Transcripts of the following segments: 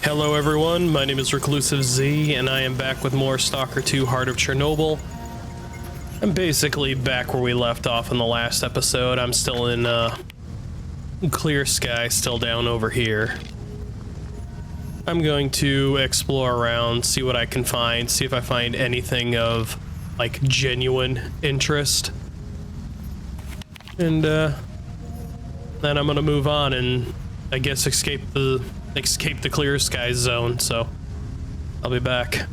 Hello everyone, my name is ReclusiveZ, and I am back with more Stalker 2 Heart of Chernobyl. I'm basically back where we left off in the last episode. I'm still in clear sky, still down over here. I'm going to explore around, see what I can find, see if I find anything of, like, genuine interest. And then I'm gonna move on and, I guess, escape the clear skies zone, so I'll be back.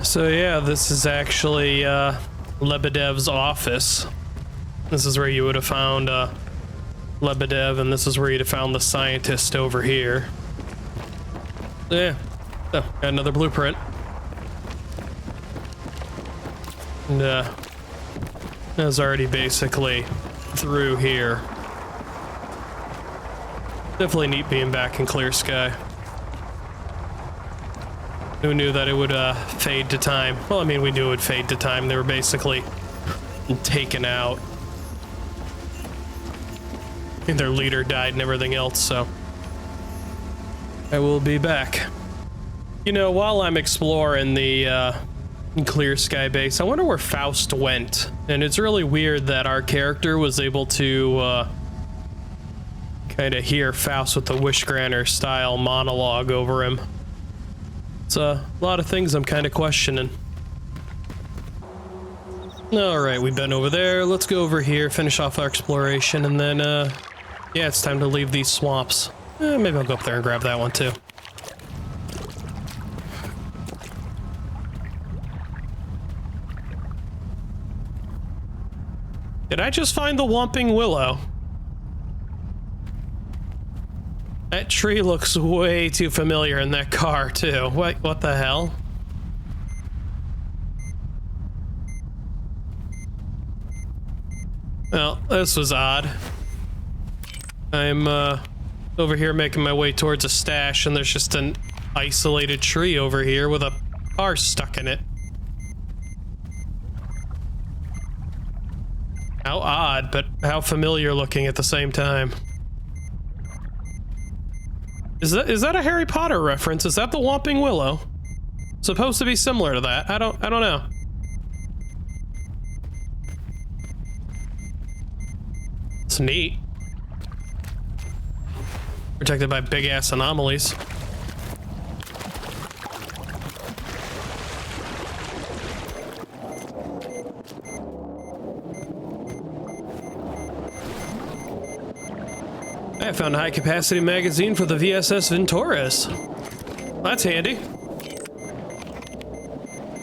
So yeah, this is actually Lebedev's office. This is where you would have found Lebedev, and this is where you'd have found the scientist over here. Yeah, oh, got another blueprint. And I was already basically through here. Definitely neat being back in clear sky. Who knew that it would fade to time? Well, I mean, we knew it would fade to time. They were basically taken out. And their leader died and everything else, so I will be back. You know, while I'm exploring the clear sky base, I wonder where Faust went. And it's really weird that our character was able to kind of hear Faust with the Wishgranter style monologue over him. It's a lot of things I'm kind of questioning. Alright, we've been over there. Let's go over here, finish off our exploration, and then, yeah, it's time to leave these swamps. Maybe I'll go up there and grab that one, too. Did I just find the Whomping Willow? That tree looks way too familiar in that car, too. What the hell? Well, this was odd. I'm, over here making my way towards a stash, and there's just an isolated tree over here with a car stuck in it. How odd, but how familiar looking at the same time. Is that a Harry Potter reference? Is that the Whomping Willow? Supposed to be similar to that. I don't know. It's neat. Protected by big ass anomalies. I found a high-capacity magazine for the VSS Ventores. That's handy.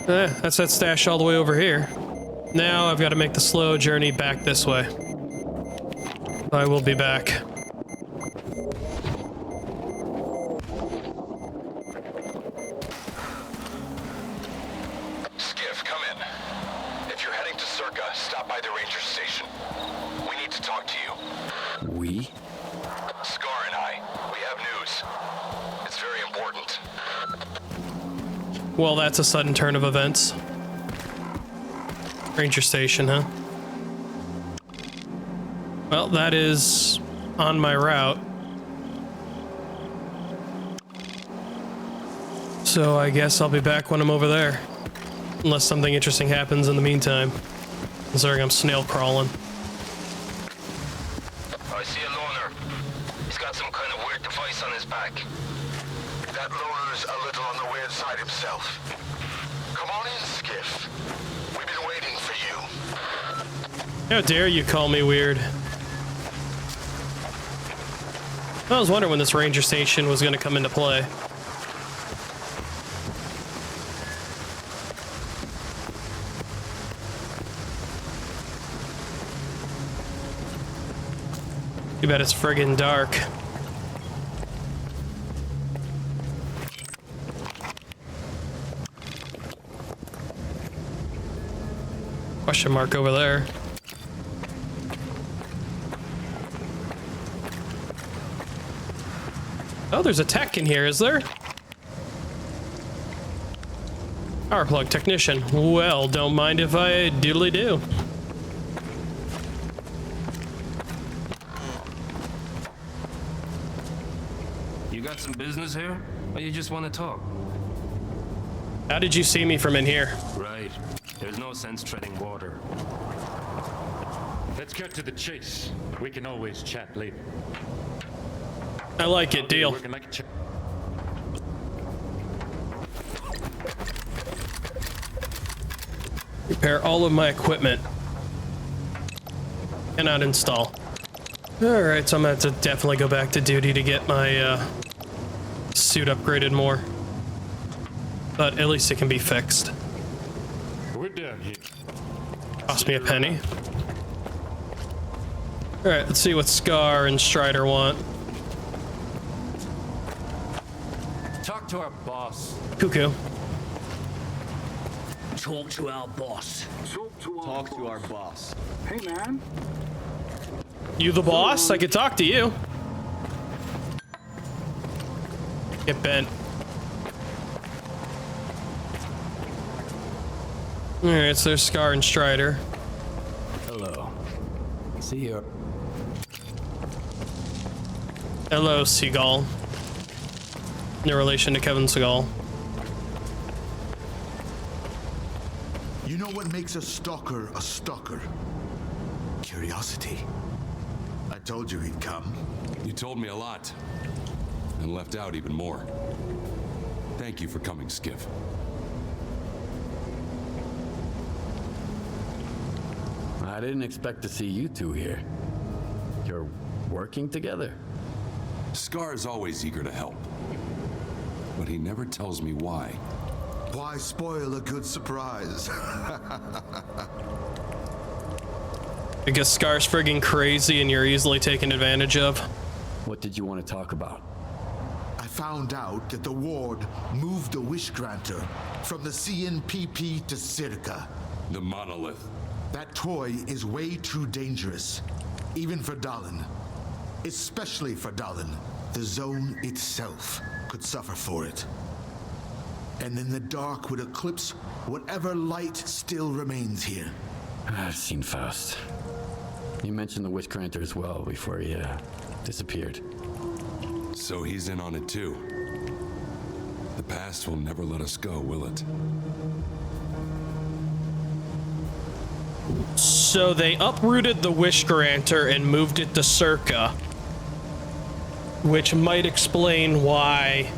That's that stash all the way over here. Now I've got to make the slow journey back this way. I will be back. Skiff, come in. If you're heading to Sircaa, stop by the ranger station. We need to talk to you. We? Scar and I, we have news. It's very important. Well, that's a sudden turn of events. Ranger station, huh? Well, that is on my route. So I guess I'll be back when I'm over there. Unless something interesting happens in the meantime. Considering I'm snail crawling. I see a loner. He's got some kind of weird device on his back. That loner's a little on the weird side himself. Come on in, Skiff. We've been waiting for you. How dare you call me weird? I was wondering when this ranger station was going to come into play. Too bad it's friggin' dark. Question mark over there. Oh, there's a tech in here, is there? Power plug technician. Well, don't mind if I doodly do. You got some business here? Or you just want to talk? How did you see me from in here? Right. There's no sense treading water. Let's get to the chase. We can always chat later. I like it, deal. Working like a Repair all of my equipment. Cannot install. Alright, so I'm gonna have to definitely go back to duty to get my suit upgraded more. But at least it can be fixed. We're down here. Cost me a penny. Alright, let's see what Scar and Strider want. Talk to our boss. Cuckoo. Talk to our boss. Talk to our boss. Hey, man. You the boss? I could talk to you. Get bent. Alright, so there's Scar and Strider. Hello. See you. Hello, Seagull. No relation to Kevin Seagal. You know what makes a stalker a stalker? Curiosity. I told you he'd come. You told me a lot, and left out even more. Thank you for coming, Skiff. I didn't expect to see you two here. You're working together? Scar is always eager to help, but he never tells me why. Why spoil a good surprise? Because Scar's friggin' crazy and you're easily taken advantage of. What did you want to talk about? I found out that the ward moved a wish granter from the CNPP to Sircaa. The Monolith. That toy is way too dangerous, even for Dallin. Especially for Dallin. The zone itself could suffer for it. And then the dark would eclipse whatever light still remains here. I've seen Faust. You mentioned the Wish Granter as well before he disappeared. So he's in on it too. The past will never let us go, will it? So they uprooted the Wish Granter and moved it to Sircaa, which might explain why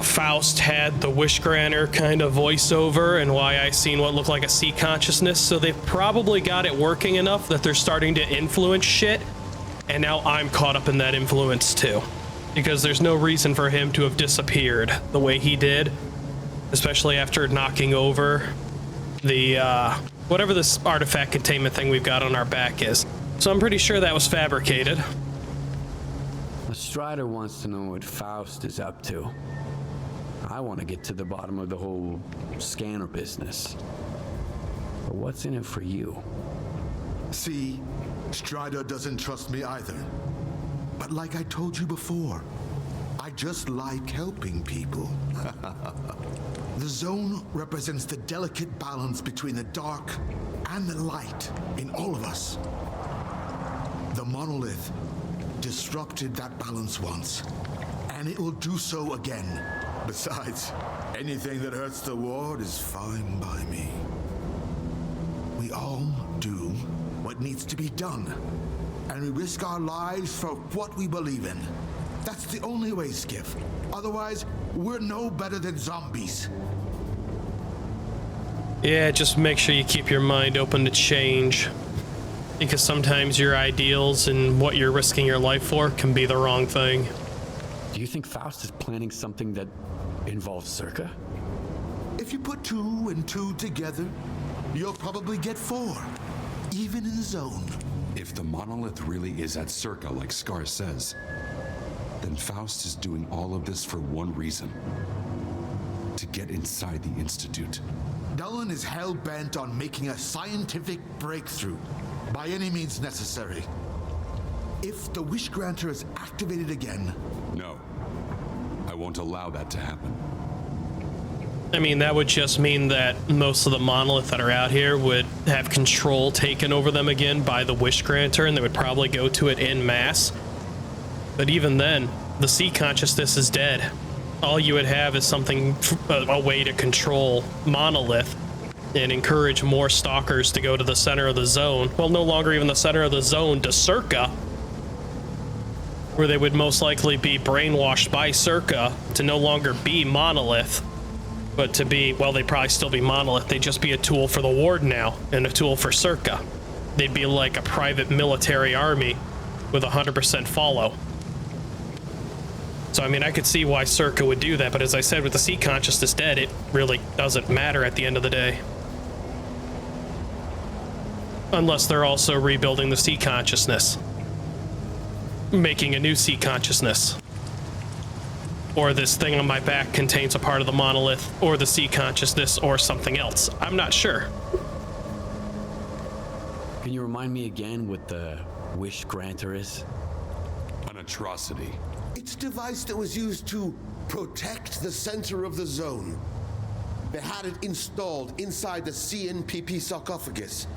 Faust had the Wish Granter kind of voiceover and why I seen what looked like a sea consciousness. So they've probably got it working enough that they're starting to influence shit, and now I'm caught up in that influence too. Because there's no reason for him to have disappeared the way he did, especially after knocking over the, whatever this artifact containment thing we've got on our back is. So I'm pretty sure that was fabricated. The Strider wants to know what Faust is up to. I want to get to the bottom of the whole scanner business. But what's in it for you? See, Strider doesn't trust me either. But like I told you before, I just like helping people. The zone represents the delicate balance between the dark and the light in all of us. The Monolith disrupted that balance once, and it will do so again. Besides, anything that hurts the ward is fine by me. We all do what needs to be done, and we risk our lives for what we believe in. That's the only way, Skiff. Otherwise, we're no better than zombies. Yeah, just make sure you keep your mind open to change. Because sometimes your ideals and what you're risking your life for can be the wrong thing. Do you think Faust is planning something that involves Sircaa? If you put 2 and 2 together, you'll probably get 4, even in the zone. If the Monolith really is at Sircaa, like Scar says, then Faust is doing all of this for one reason. To get inside the Institute. Dallin is hell-bent on making a scientific breakthrough, by any means necessary. If the Wish Granter is activated again... No. I won't allow that to happen. I mean, that would just mean that most of the Monolith that are out here would have control taken over them again by the Wish Granter, and they would probably go to it en masse. But even then, the sea consciousness is dead. All you would have is something, a way to control Monolith and encourage more Stalkers to go to the center of the zone. Well, no longer even the center of the zone, to Sircaa, where they would most likely be brainwashed by Sircaa to no longer be Monolith, but to be, well, they'd probably still be Monolith. They'd just be a tool for the Ward now and a tool for Sircaa. They'd be like a private military army with 100% follow. So, I mean, I could see why Sircaa would do that, but as I said, with the sea consciousness dead, it really doesn't matter at the end of the day. Unless they're also rebuilding the sea consciousness. Making a new sea consciousness. Or this thing on my back contains a part of the Monolith, or the sea consciousness, or something else. I'm not sure. Can you remind me again what the Wish Granter is? An atrocity. It's a device that was used to protect the center of the zone. They had it installed inside the CNPP sarcophagus.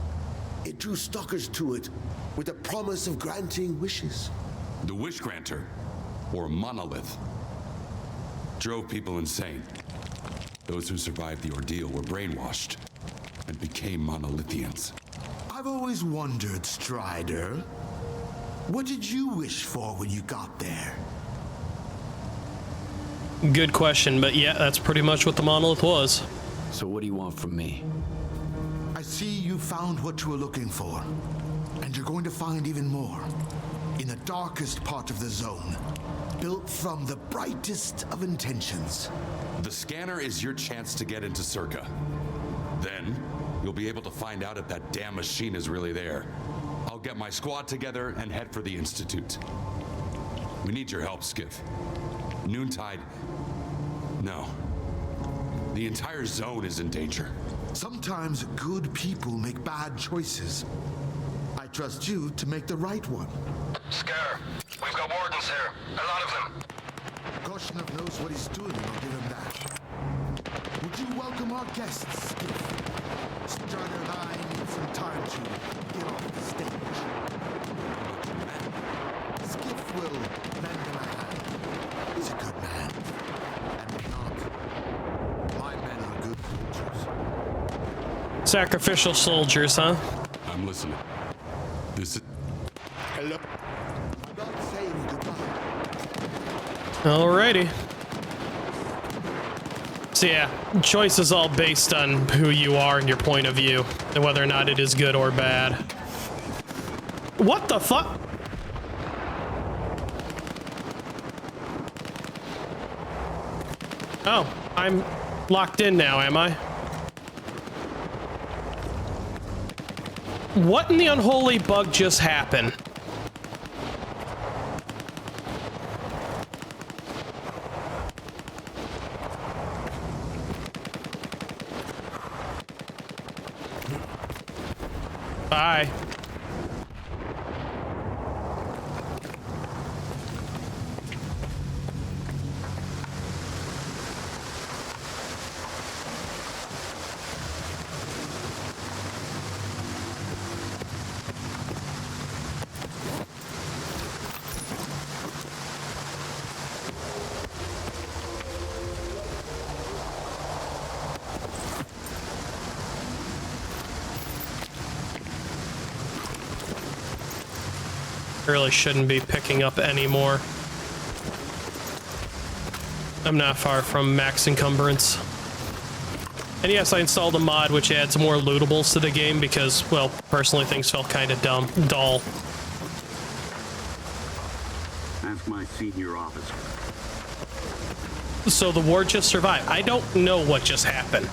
It drew stalkers to it with the promise of granting wishes. The Wish Granter, or Monolith, drove people insane. Those who survived the ordeal were brainwashed and became Monolithians. I've always wondered, Strider, what did you wish for when you got there? Good question, but yeah, that's pretty much what the Monolith was. So what do you want from me? I see you found what you were looking for, and you're going to find even more. In the darkest part of the zone, built from the brightest of intentions. The scanner is your chance to get into Sircaa. Then, you'll be able to find out if that damn machine is really there. I'll get my squad together and head for the Institute. We need your help, Skiff. Noontide... No. The entire zone is in danger. Sometimes good people make bad choices. I trust you to make the right one. Scar, we've got wardens here. A lot of them. Korshunov knows what he's doing, and I'll give him that. Would you welcome our guests, Skiff? Strider and I need some time to get off the stage. Skiff will lend him a hand. He's a good man. And if not, my men are good soldiers. Sacrificial soldiers, huh? I'm listening. This is... Hello? I'm not saying goodbye. Alrighty. So yeah, choice is all based on who you are and your point of view, and whether or not it is good or bad. What the fuck? Oh, I'm locked in now, am I? What in the unholy bug just happened? Bye. I really shouldn't be picking up anymore. I'm not far from max encumbrance. And yes, I installed a mod which adds more lootables to the game because, well, personally things felt kind of dull. Ask my senior officer. So the war just survived. I don't know what just happened.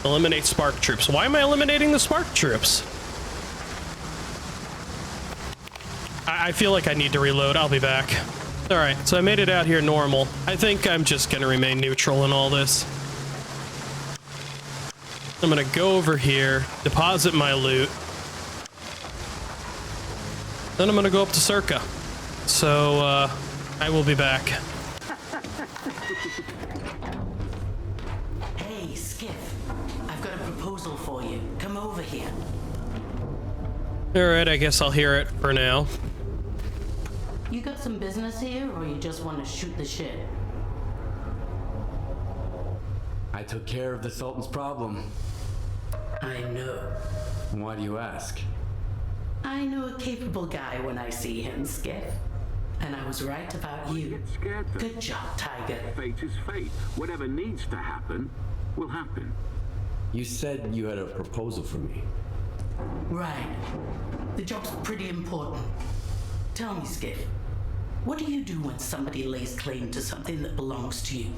Eliminate spark troops. Why am I eliminating the spark troops? I feel like I need to reload. I'll be back. Alright, so I made it out here normal. I think I'm just gonna remain neutral in all this. I'm gonna go over here, deposit my loot. Then I'm gonna go up to Sircaa. So, I will be back. Hey, Skiff. I've got a proposal for you. Come over here. Alright, I guess I'll hear it for now. You got some business here, or you just want to shoot the shit? I took care of the Sultan's problem. I know. Why do you ask? I know a capable guy when I see him, Skiff. And I was right about you. Get scared though. Good job, Tiger. Fate is fate. Whatever needs to happen will happen. You said you had a proposal for me. Right. The job's pretty important. Tell me, Skiff, what do you do when somebody lays claim to something that belongs to you?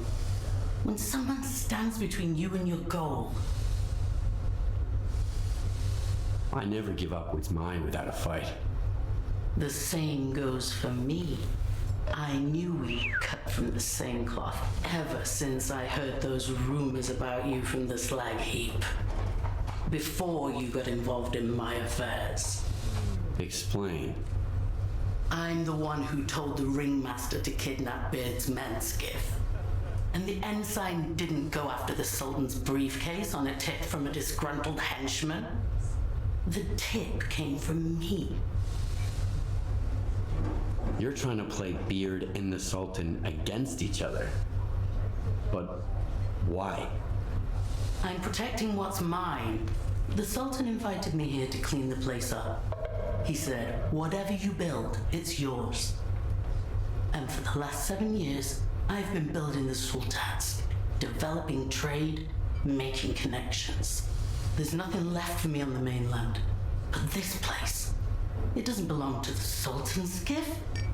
When someone stands between you and your goal? I never give up what's mine without a fight. The same goes for me. I knew we were cut from the same cloth ever since I heard those rumors about you from the slag heap. Before you got involved in my affairs. Explain. I'm the one who told the ringmaster to kidnap Beard's men, Skiff. And the ensign didn't go after the Sultan's briefcase on a tip from a disgruntled henchman. The tip came from me. You're trying to play Beard and the Sultan against each other. But why? I'm protecting what's mine. The Sultan invited me here to clean the place up. He said, whatever you build, it's yours. And for the last 7 years, I've been building the Sultans, developing trade, making connections. There's nothing left for me on the mainland. But this place, it doesn't belong to the Sultan, Skiff,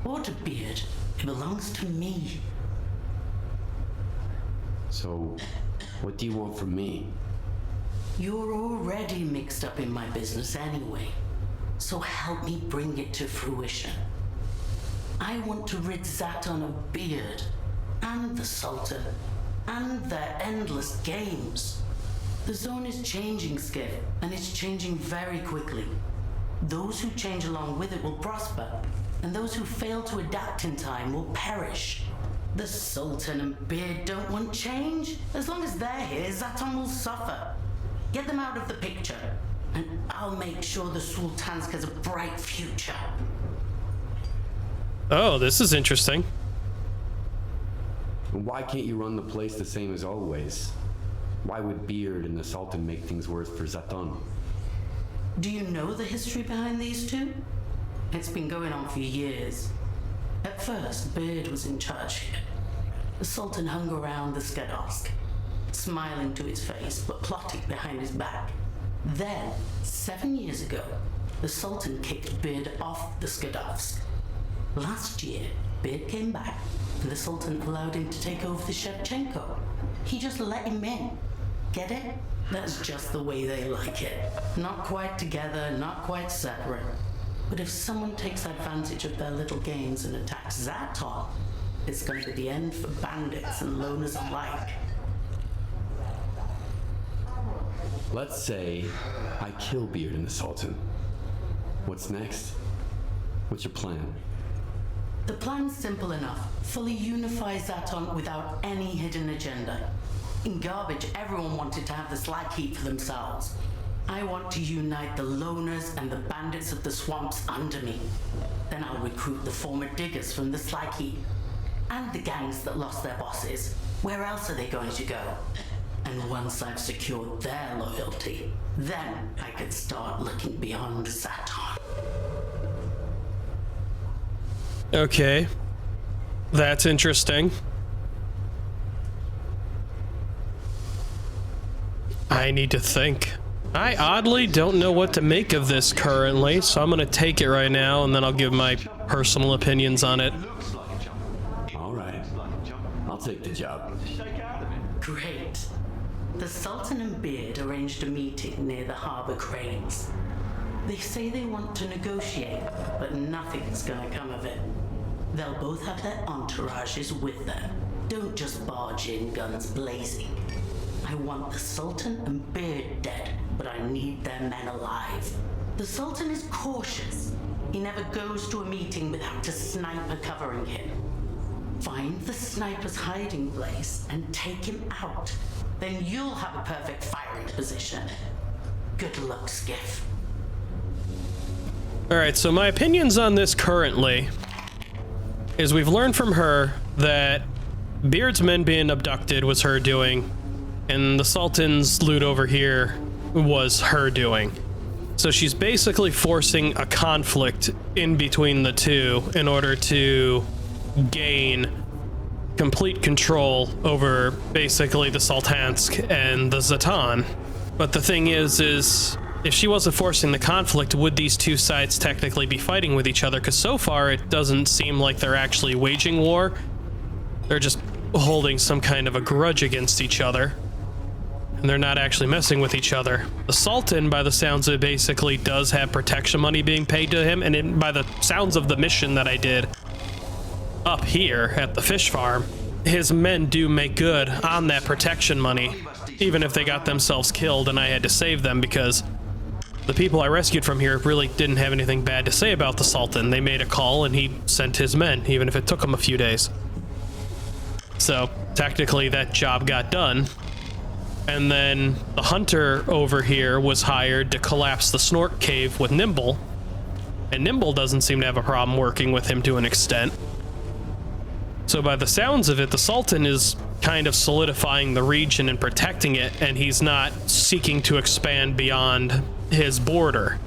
or to Beard. It belongs to me. So, what do you want from me? You're already mixed up in my business anyway. So help me bring it to fruition. I want to rid Sultan of Beard, and the Sultan, and their endless games. The zone is changing, Skiff, and it's changing very quickly. Those who change along with it will prosper, and those who fail to adapt in time will perish. The Sultan and Beard don't want change. As long as they're here, Sultan will suffer. Get them out of the picture, and I'll make sure the Sultansk has a bright future. Oh, this is interesting. Why can't you run the place the same as always? Why would Beard and the Sultan make things worse for Sultan? Do you know the history behind these two? It's been going on for years. At first, Beard was in charge here. The Sultan hung around the Skadovsk, smiling to his face, but plotting behind his back. Then, 7 years ago, the Sultan kicked Beard off the Skadovsk. Last year, Beard came back, and the Sultan allowed him to take over the Shevchenko. He just let him in. Get it? That's just the way they like it. Not quite together, not quite separate. But if someone takes advantage of their little games and attacks Sultan, it's going to be the end for bandits and loners alike. Let's say I kill Beard and the Sultan. What's next? What's your plan? The plan's simple enough. Fully unify Sultan without any hidden agenda. In Garbage, everyone wanted to have the slag heap for themselves. I want to unite the loners and the bandits of the swamps under me. Then I'll recruit the former diggers from the slag heap. And the gangs that lost their bosses. Where else are they going to go? And once I've secured their loyalty, then I can start looking beyond Sultan. Okay. That's interesting. I need to think. I oddly don't know what to make of this currently, so I'm gonna take it right now and then I'll give my personal opinions on it. All right. I'll take the job. Great. The Sultan and Beard arranged a meeting near the harbor cranes. They say they want to negotiate, but nothing's gonna come of it. They'll both have their entourages with them. Don't just barge in guns blazing. I want the Sultan and Beard dead, but I need their men alive. The Sultan is cautious. He never goes to a meeting without a sniper covering him. Find the sniper's hiding place and take him out. Then you'll have a perfect firing position. Good luck, Skiff. Alright, so my opinions on this currently is we've learned from her that Beard's men being abducted was her doing, and the Sultan's loot over here was her doing. So she's basically forcing a conflict in between the two in order to gain complete control over basically the Sultansk and the Zatan. But the thing is if she wasn't forcing the conflict, would these two sides technically be fighting with each other? Because so far it doesn't seem like they're actually waging war. They're just holding some kind of a grudge against each other. And they're not actually messing with each other. The Sultan, by the sounds of it, basically does have protection money being paid to him, and by the sounds of the mission that I did up here at the fish farm, his men do make good on that protection money, even if they got themselves killed and I had to save them, because the people I rescued from here really didn't have anything bad to say about the Sultan. They made a call and he sent his men, even if it took him a few days. So technically that job got done. And then the hunter over here was hired to collapse the Snort cave with Nimble, and Nimble doesn't seem to have a problem working with him to an extent. So by the sounds of it, the Sultan is kind of solidifying the region and protecting it, and he's not seeking to expand beyond his border.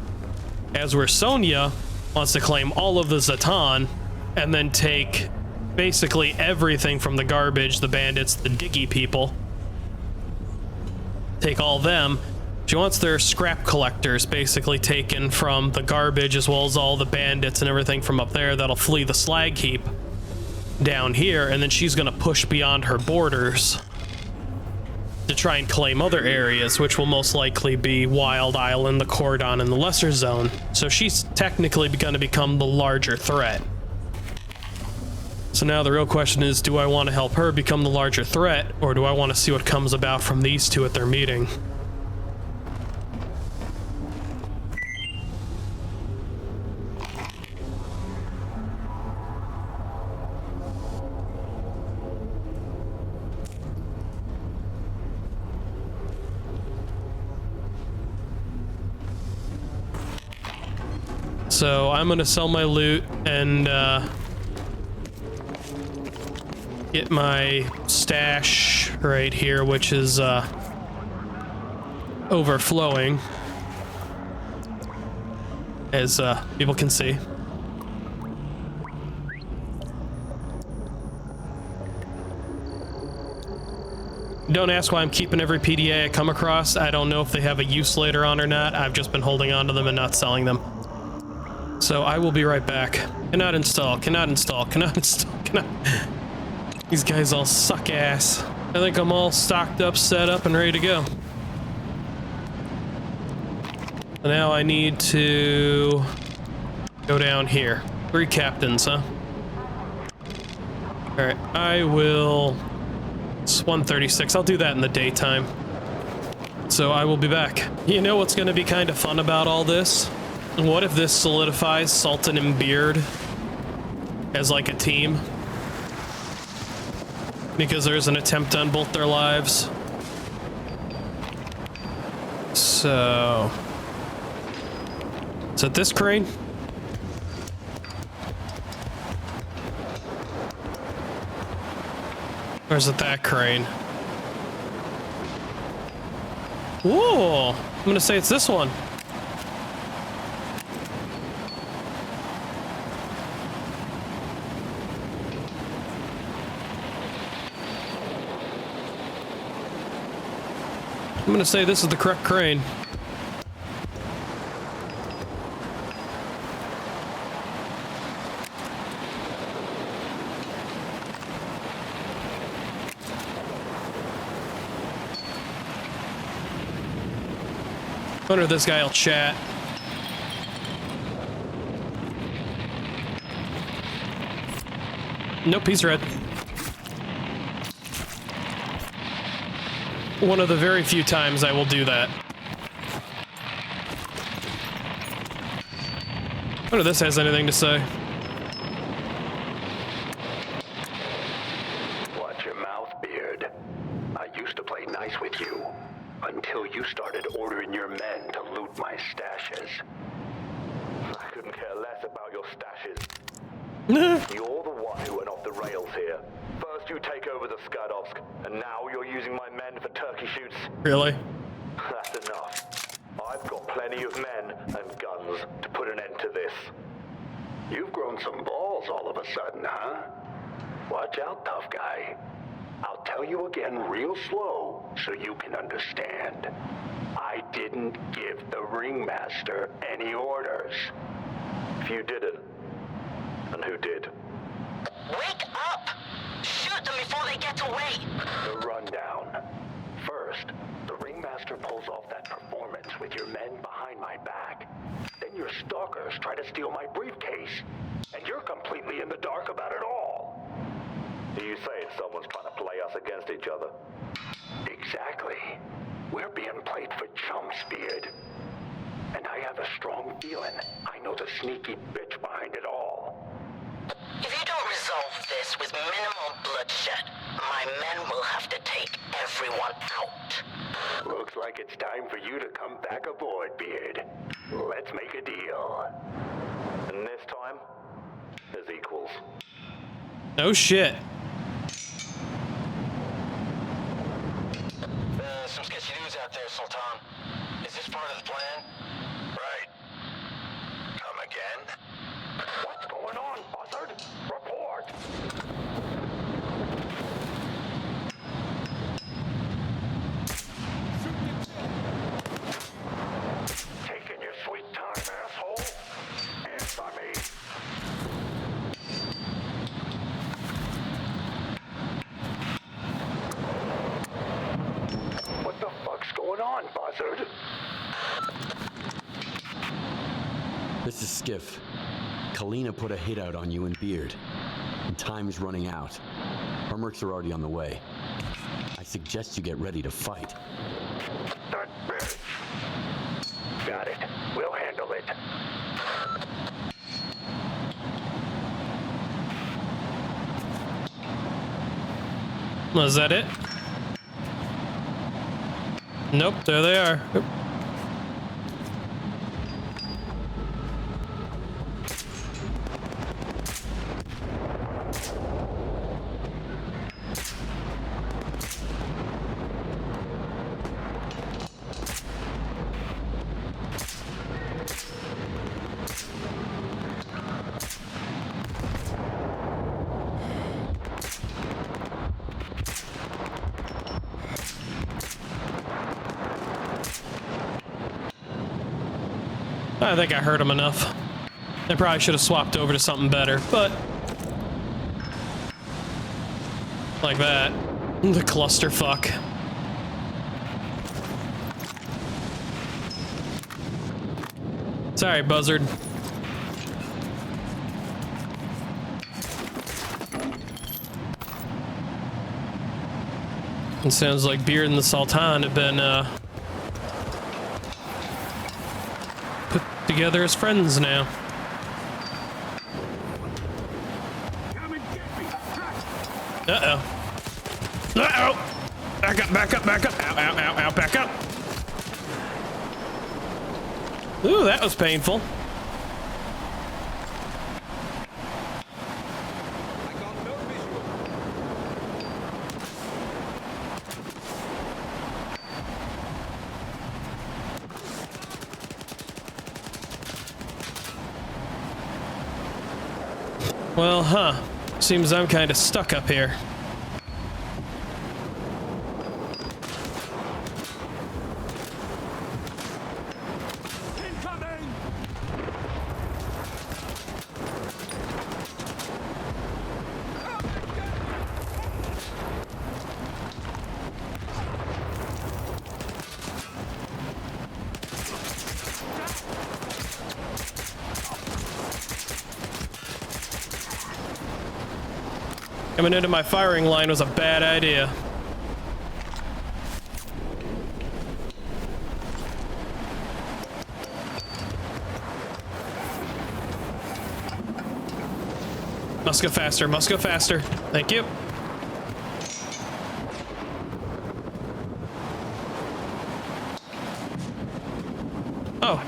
As where Sonya wants to claim all of the Zatan and then take basically everything from the garbage, the bandits, the diggy people, take all them. She wants their scrap collectors basically taken from the garbage, as well as all the bandits and everything from up there that'll flee the slag heap down here, and then she's gonna push beyond her borders to try and claim other areas, which will most likely be Wild Island, the Cordon, and the Lesser Zone. So she's technically gonna become the larger threat. So now the real question is, do I want to help her become the larger threat, or do I want to see what comes about from these two at their meeting? So I'm gonna sell my loot and get my stash right here, which is overflowing, as people can see. Don't ask why I'm keeping every PDA I come across. I don't know if they have a use later on or not. I've just been holding on to them and not selling them. So I will be right back. Cannot install, cannot install, cannot install, cannot. These guys all suck ass. I think I'm all stocked up, set up, and ready to go. So now I need to go down here. 3 captains, huh? Alright, I will... It's 1:36. I'll do that in the daytime. So I will be back. You know what's going to be kind of fun about all this? What if this solidifies Sultan and Beard as like a team? Because there's an attempt on both their lives. So... Is it this crane? Or is it that crane? Ooh, I'm gonna say it's this one. I'm gonna say this is the correct crane. Wonder if this guy will chat. Nope, he's red. One of the very few times I will do that. Wonder if this has anything to say. Watch your mouth, Beard. I used to play nice with you. Until you started ordering your men to loot my stashes. I couldn't care less about your stashes. You're the one who went off the rails here. First you take over the Skadovsk, and now you're using my men for turkey shoots. Really? That's enough. I've got plenty of men and guns to put an end to this. You've grown some balls all of a sudden, huh? Watch out, tough guy. I'll tell you again real slow so you can understand. I didn't give the ringmaster any orders. If you didn't, and who did? Wake up! Shoot them before they get away! The rundown. First, the ringmaster pulls off that performance with your men behind my back. Then your stalkers try to steal my briefcase, and you're completely in the dark about it all. You say someone's trying to play us against each other? Exactly. We're being played for chumps, Beard. And I have a strong feeling I know the sneaky bitch behind it all. If you don't resolve this with minimal bloodshed, my men will have to take everyone out. Looks like it's time for you to come back aboard, Beard. Let's make a deal. And this time, as equals. No shit. Some sketchy news out there, Sultan. Is this part of the plan? Right. Come again? What's going on, Buzzard? Report! Taking your sweet time, asshole. Answer me. What the fuck's going on, Buzzard? This is Skiff. Kalina put a hit out on you and Beard. And time's running out. Our mercs are already on the way. I suggest you get ready to fight. That bitch. Got it. We'll handle it. Was that it? Nope, there they are. Oop. I think I hurt him enough. I probably should have swapped over to something better, but like that. The clusterfuck. Sorry, Buzzard. It sounds like Beard and the Sultan have been put together as friends now. Uh-oh. Uh-oh! Back up, back up, back up. Ow, ow, ow, ow, back up. Ooh, that was painful. Well, huh. Seems I'm kind of stuck up here. Coming into my firing line was a bad idea. Must go faster, must go faster. Thank you. Oh.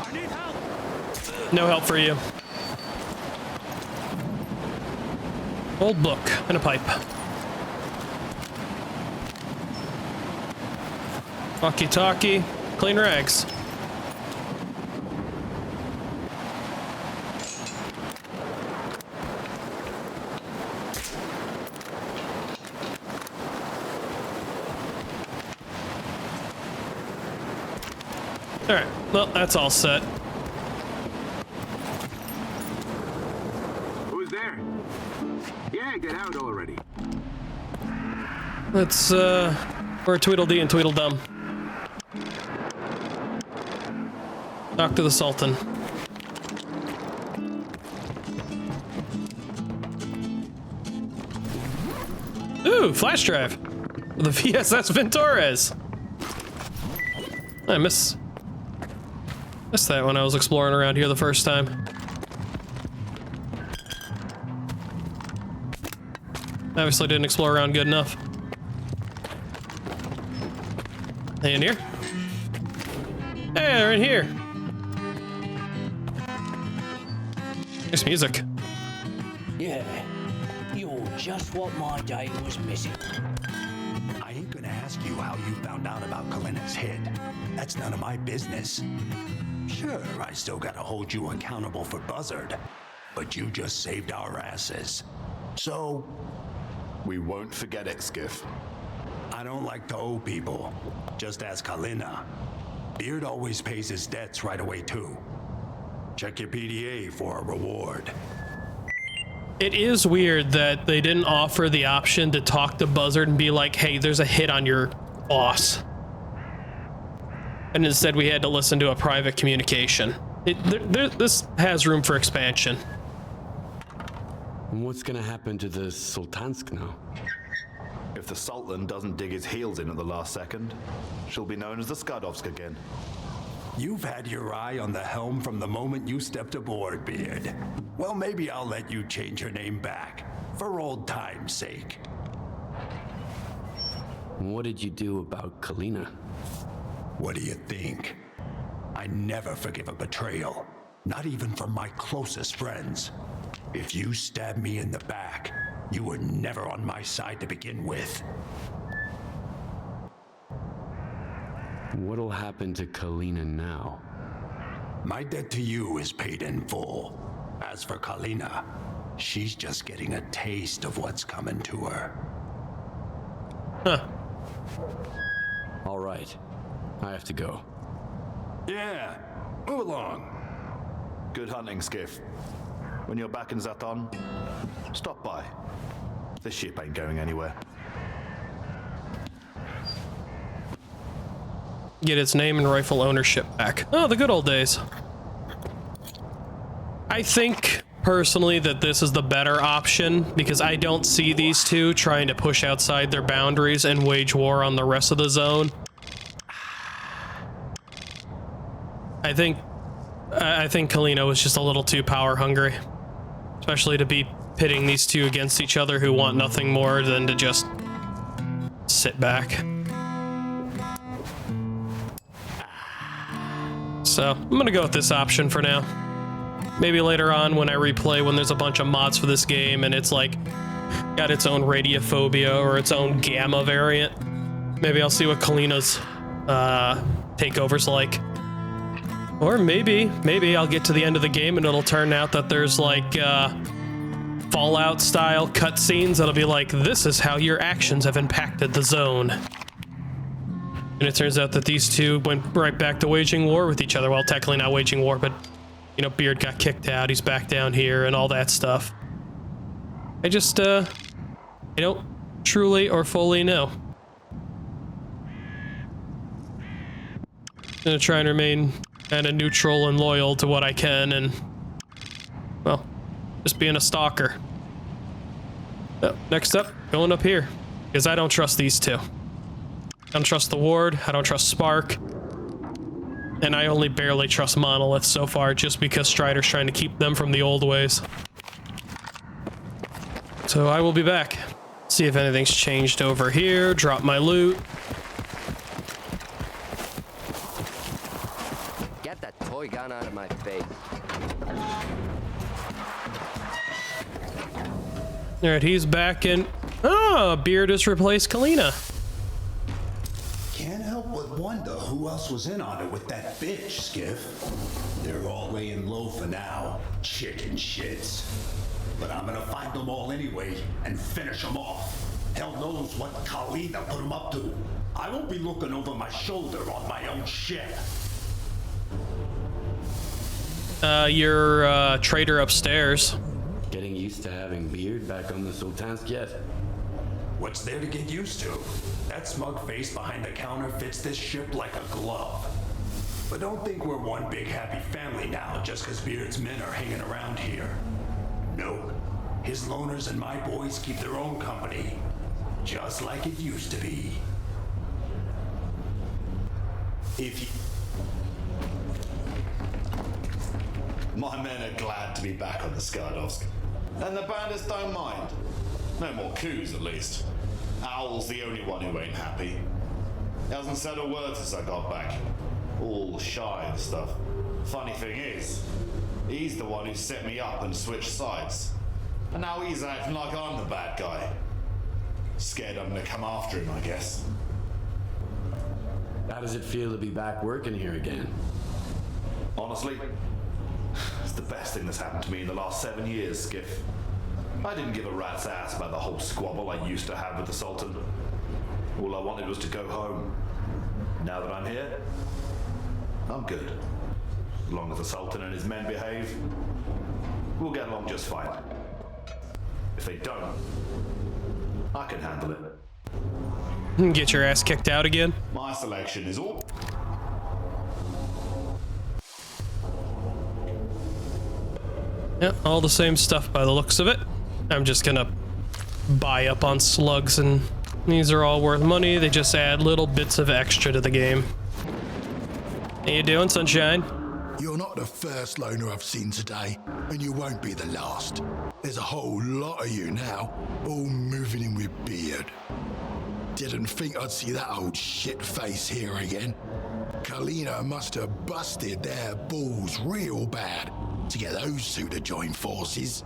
I need help. No help for you. Old book and a pipe. Walkie-talkie, clean rags. All right, well, that's all set. Who's there? Yeah, get out already. Let's, we're Tweedledee and Tweedledum. Talk to the Sultan. Ooh, flash drive. The VSS Ventures. I missed that when I was exploring around here the first time. Obviously didn't explore around good enough. They in here? Hey, they're in here. There's music. Yeah, you're just what my day was missing. I ain't gonna ask you how you found out about Kalina's head. That's none of my business. Sure, I still gotta hold you accountable for Buzzard, but you just saved our asses. So... We won't forget it, Skiff. I don't like to owe people. Just ask Kalina. Beard always pays his debts right away, too. Check your PDA for a reward. It is weird that they didn't offer the option to talk to Buzzard and be like, hey, there's a hit on your boss. And instead we had to listen to a private communication. This has room for expansion. What's gonna happen to the Sultansk now? If the Sultan doesn't dig his heels in at the last second, she'll be known as the Skadovsk again. You've had your eye on the helm from the moment you stepped aboard, Beard. Well, maybe I'll let you change your name back, for old time's sake. What did you do about Kalina? What do you think? I never forgive a betrayal, not even from my closest friends. If you stab me in the back, you were never on my side to begin with. What'll happen to Kalina now? My debt to you is paid in full. As for Kalina, she's just getting a taste of what's coming to her. Huh. All right. I have to go. Yeah, move along. Good hunting, Skiff. When you're back in Zaton, stop by. This ship ain't going anywhere. Get its name and rifle ownership back. Oh, the good old days. I think, personally, that this is the better option, because I don't see these two trying to push outside their boundaries and wage war on the rest of the zone. I think Kalina was just a little too power hungry, especially to be pitting these two against each other who want nothing more than to just sit back. So I'm gonna go with this option for now. Maybe later on when I replay, when there's a bunch of mods for this game and it's like got its own radiophobia or its own gamma variant, maybe I'll see what Kalina's takeover's like. Or maybe I'll get to the end of the game and it'll turn out that there's like Fallout style cutscenes that'll be like, this is how your actions have impacted the zone. And it turns out that these two went right back to waging war with each other. Well, technically not waging war, but, you know, Beard got kicked out, he's back down here, and all that stuff. I just, I don't truly or fully know. I'm gonna try and remain kind of neutral and loyal to what I can, and, well, just being a stalker. Next up, going up here, because I don't trust these two. I don't trust the Ward, I don't trust Spark, and I only barely trust Monolith so far just because Strider's trying to keep them from the old ways. So I will be back. See if anything's changed over here, drop my loot. Get that toy gun out of my face. Alright, he's back in. Oh, Beard has replaced Kalina. Can't help but wonder who else was in on it with that bitch, Skiff. They're all laying low for now, chicken shits. But I'm gonna find them all anyway and finish them off. Hell knows what Kalina put them up to. I won't be looking over my shoulder on my own shit. Your trader upstairs. Getting used to having Beard back on the Sultan's yet? What's there to get used to? That smug face behind the counter fits this ship like a glove. But don't think we're one big happy family now just because Beard's men are hanging around here. Nope. His loners and my boys keep their own company. Just like it used to be. If you... My men are glad to be back on the Skardovsk. And the bandits don't mind. No more coups, at least. Owl's the only one who ain't happy. He hasn't said a word since I got back. All shy and stuff. Funny thing is, he's the one who set me up and switched sides. And now he's acting like I'm the bad guy. Scared I'm gonna come after him, I guess. How does it feel to be back working here again? Honestly, it's the best thing that's happened to me in the last 7 years, Skiff. I didn't give a rat's ass about the whole squabble I used to have with the Sultan. All I wanted was to go home. Now that I'm here, I'm good. As long as the Sultan and his men behave, we'll get along just fine. If they don't, I can handle it. Get your ass kicked out again? My selection is all... Yeah, all the same stuff by the looks of it. I'm just gonna buy up on slugs, and these are all worth money. They just add little bits of extra to the game. How you doing, Sunshine? You're not the first loner I've seen today, and you won't be the last. There's a whole lot of you now, all moving in with Beard. Didn't think I'd see that old shit face here again. Kalina must have busted their balls real bad to get those two to join forces.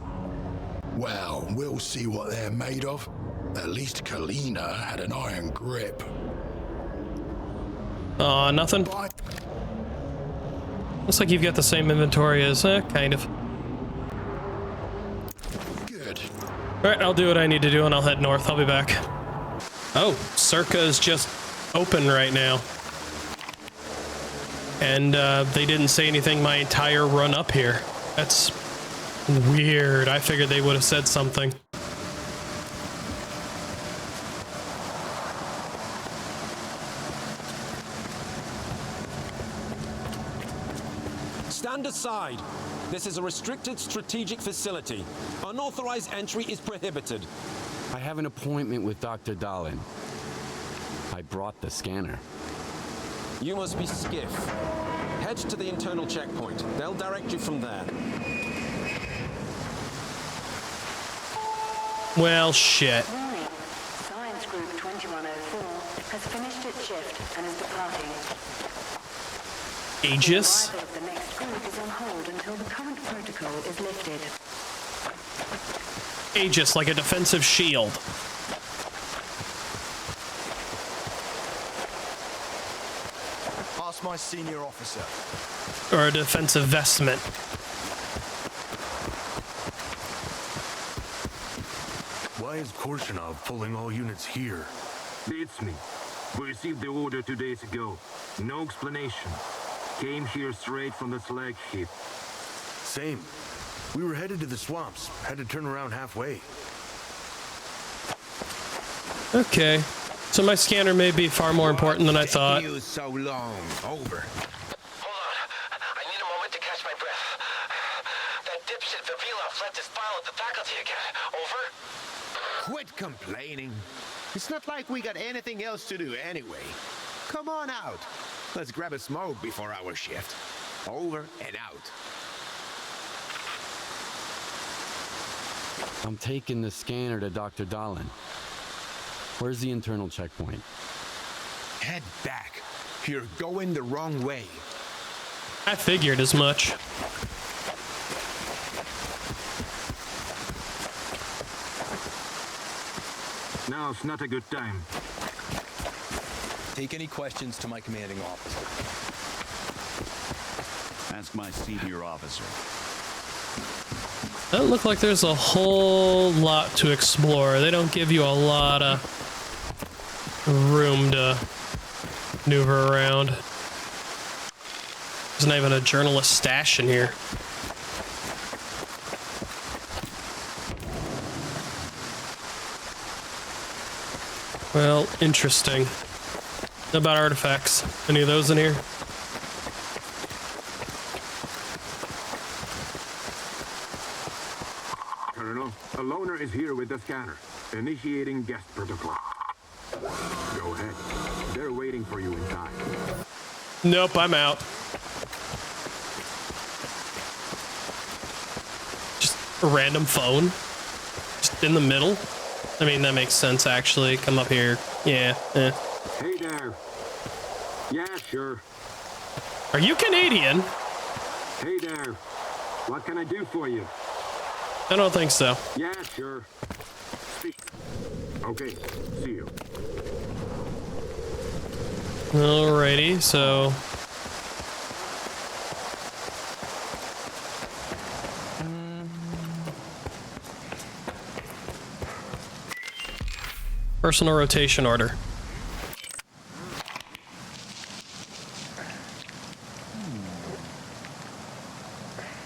Well, we'll see what they're made of. At least Kalina had an iron grip. Nothing. Bye. Looks like you've got the same inventory as, kind of. Good. Alright, I'll do what I need to do and I'll head north. I'll be back. Oh, Sircaa is just open right now. And, they didn't say anything my entire run up here. That's weird. I figured they would have said something. Stand aside. This is a restricted strategic facility. Unauthorized entry is prohibited. I have an appointment with Dr. Dallin. I brought the scanner. You must be Skiff. Head to the internal checkpoint. They'll direct you from there. Well, shit. Science Group 2104 has finished its shift and is departing. Aegis? The arrival of the next group is on hold until the current protocol is lifted. Aegis, like a defensive shield. Pass my my senior officer. Or a defensive vestment. Why is Korshunov pulling all units here? It's me. We received the order 2 days ago. No explanation. Came here straight from the slag ship. Same. We were headed to the swamps. Had to turn around halfway. Okay. So my scanner may be far more important than I thought. You so long. Over. Hold on. I need a moment to catch my breath. That dipshit Vavilov left his file at the faculty again. Over? Quit complaining. It's not like we got anything else to do anyway. Come on out. Let's grab a smoke before our shift. Over and out. I'm taking the scanner to Dr. Dahlin. Where's the internal checkpoint? Head back. You're going the wrong way. I figured as much. Now's not a good time. Take any questions to my commanding officer. Ask my senior officer. Doesn't look like there's a whole lot to explore. They don't give you a lot of room to maneuver around. There's not even a journalist stash in here. Well, interesting. What about artifacts? Any of those in here? Colonel, a loner is here with the scanner. Initiating guest protocol. Go ahead. They're waiting for you inside. Nope, I'm out. Just a random phone. Just in the middle. I mean, that makes sense, actually. Come up here. Yeah. Hey there. Yeah, sure. Are you Canadian? Hey there. What can I do for you? I don't think so. Yeah, sure. Speak. Okay, see you. Alrighty, so... Personal rotation order.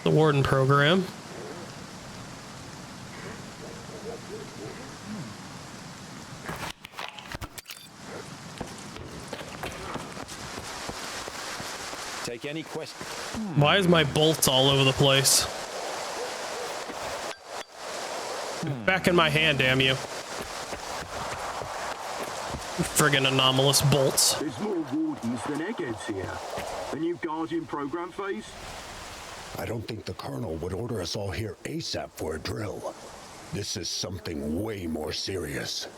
The Warden program. Take any question. Why is my bolts all over the place? Back in my hand, damn you. Friggin' anomalous bolts. There's more wardens than eggheads here. The new Guardian program phase? I don't think the Colonel would order us all here ASAP for a drill. This is something way more serious.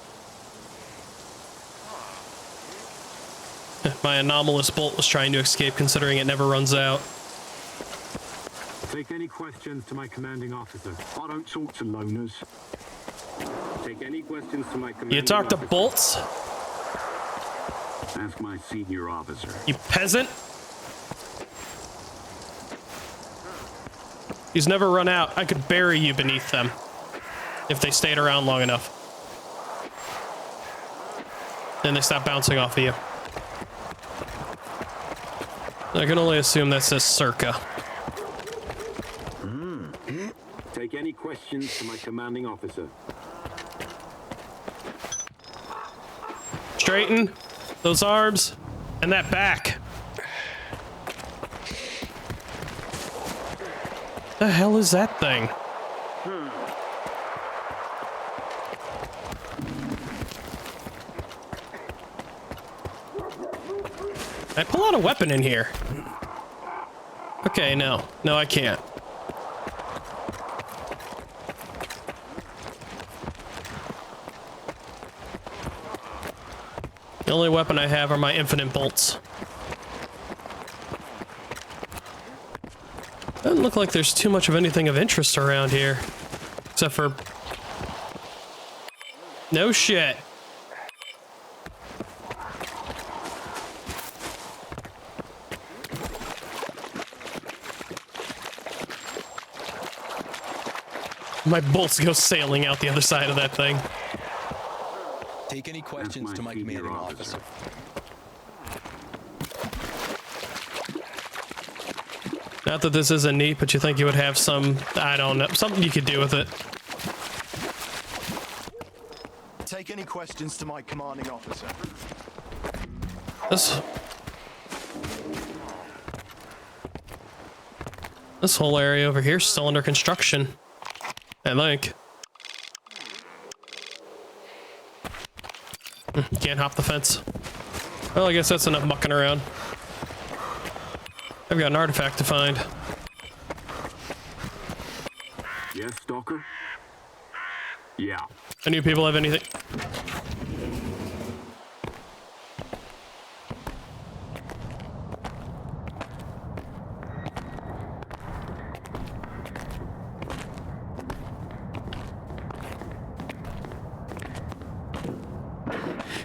My anomalous bolt was trying to escape, considering it never runs out. Take any questions to my commanding officer. I don't talk to loners. Take any questions to my commanding You talk to officer. bolts? Ask my senior officer. You peasant? He's never run out. I could bury you beneath them if they stayed around long enough. Then they stop bouncing off of you. I can only assume that says Sircaa. Take any questions to my commanding officer. Straighten those arms and that back. The hell is that thing? Can I pull out a weapon in here? Okay, no. No, I can't. The only weapon I have are my infinite bolts. Doesn't look like there's too much of anything of interest around here. Except for... No shit. My bolts go sailing out the other side of that thing. Take any questions to my commanding officer. Not that this isn't neat, but you think you would have some, I don't know, something you could do with it. Take any questions to my commanding officer. This whole area over here is still under construction, I think. Can't hop the fence. Well, I guess that's enough mucking around. I've got an artifact to find. Yes, Stalker? Yeah. Any people have anything?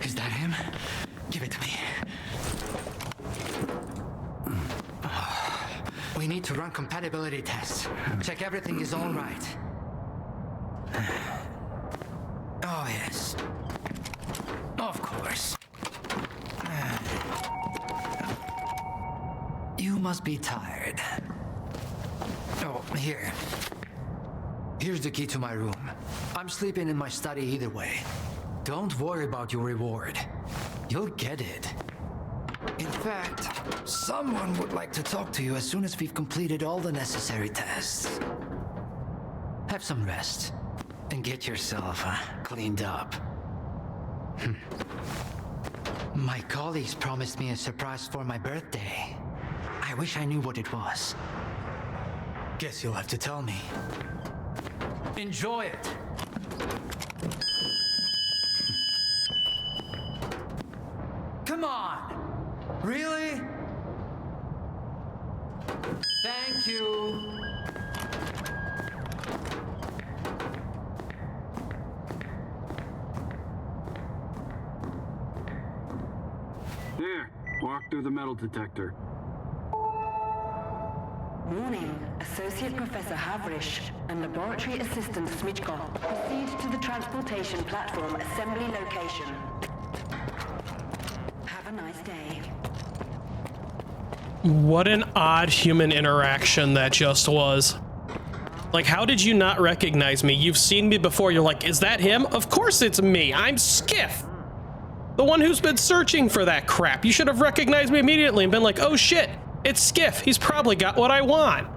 Is that him? Give it to me. We need to run compatibility tests. Check everything is all right. Oh, yes. Of course. You must be tired. Oh, here. Here's the key to my room. I'm sleeping in my study either way. Don't worry about your reward. You'll get it. In fact, someone would like to talk to you as soon as we've completed all the necessary tests. Have some rest and get yourself cleaned up. My colleagues promised me a surprise for my birthday. I wish I knew what it was. Guess you'll have to tell me. Enjoy it. Come on! Really? Thank you. There, walk through the metal detector. Warning, Associate Professor Havrish and Laboratory Assistant Sircaa proceed to the transportation platform assembly location. Have a nice day. What an odd human interaction that just was. Like, how did you not recognize me? You've seen me before. You're like, is that him? Of course it's me. I'm Skiff. The one who's been searching for that crap. You should have recognized me immediately and been like, oh shit, it's Skiff. He's probably got what I want.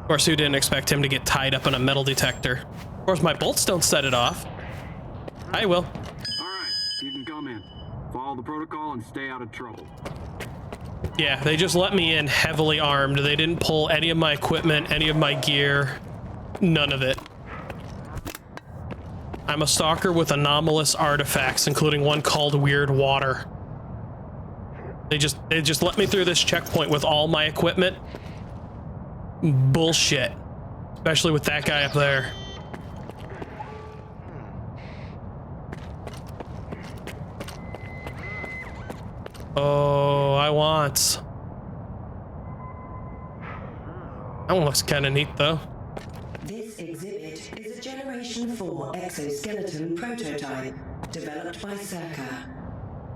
Of course, who didn't expect him to get tied up in a metal detector? Of course, my bolts don't set it off. I will. All right, you can come in. Follow the protocol and stay out of trouble. Yeah, they just let me in heavily armed. They didn't pull any of my equipment, any of my gear, none of it. I'm a stalker with anomalous artifacts, including one called Weird Water. They just let me through this checkpoint with all my equipment. Bullshit. Especially with that guy up there. Oh, I want. That one looks kind of neat, though. This exhibit is a Generation 4 exoskeleton prototype developed by Sircaa.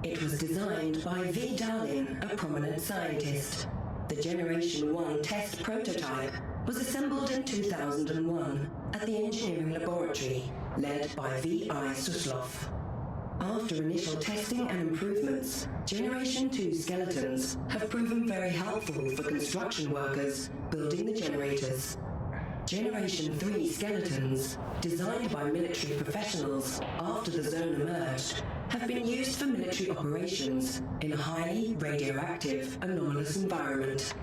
It was designed by V. Darlin, a prominent scientist. The Generation 1 test prototype was assembled in 2001 at the engineering laboratory led by V.I. Suslov. After initial testing and improvements, Generation 2 skeletons have proven very helpful for construction workers building the generators. Generation 3 skeletons, designed by military professionals after the zone emerged, have been used for military operations in a highly radioactive, anomalous environment.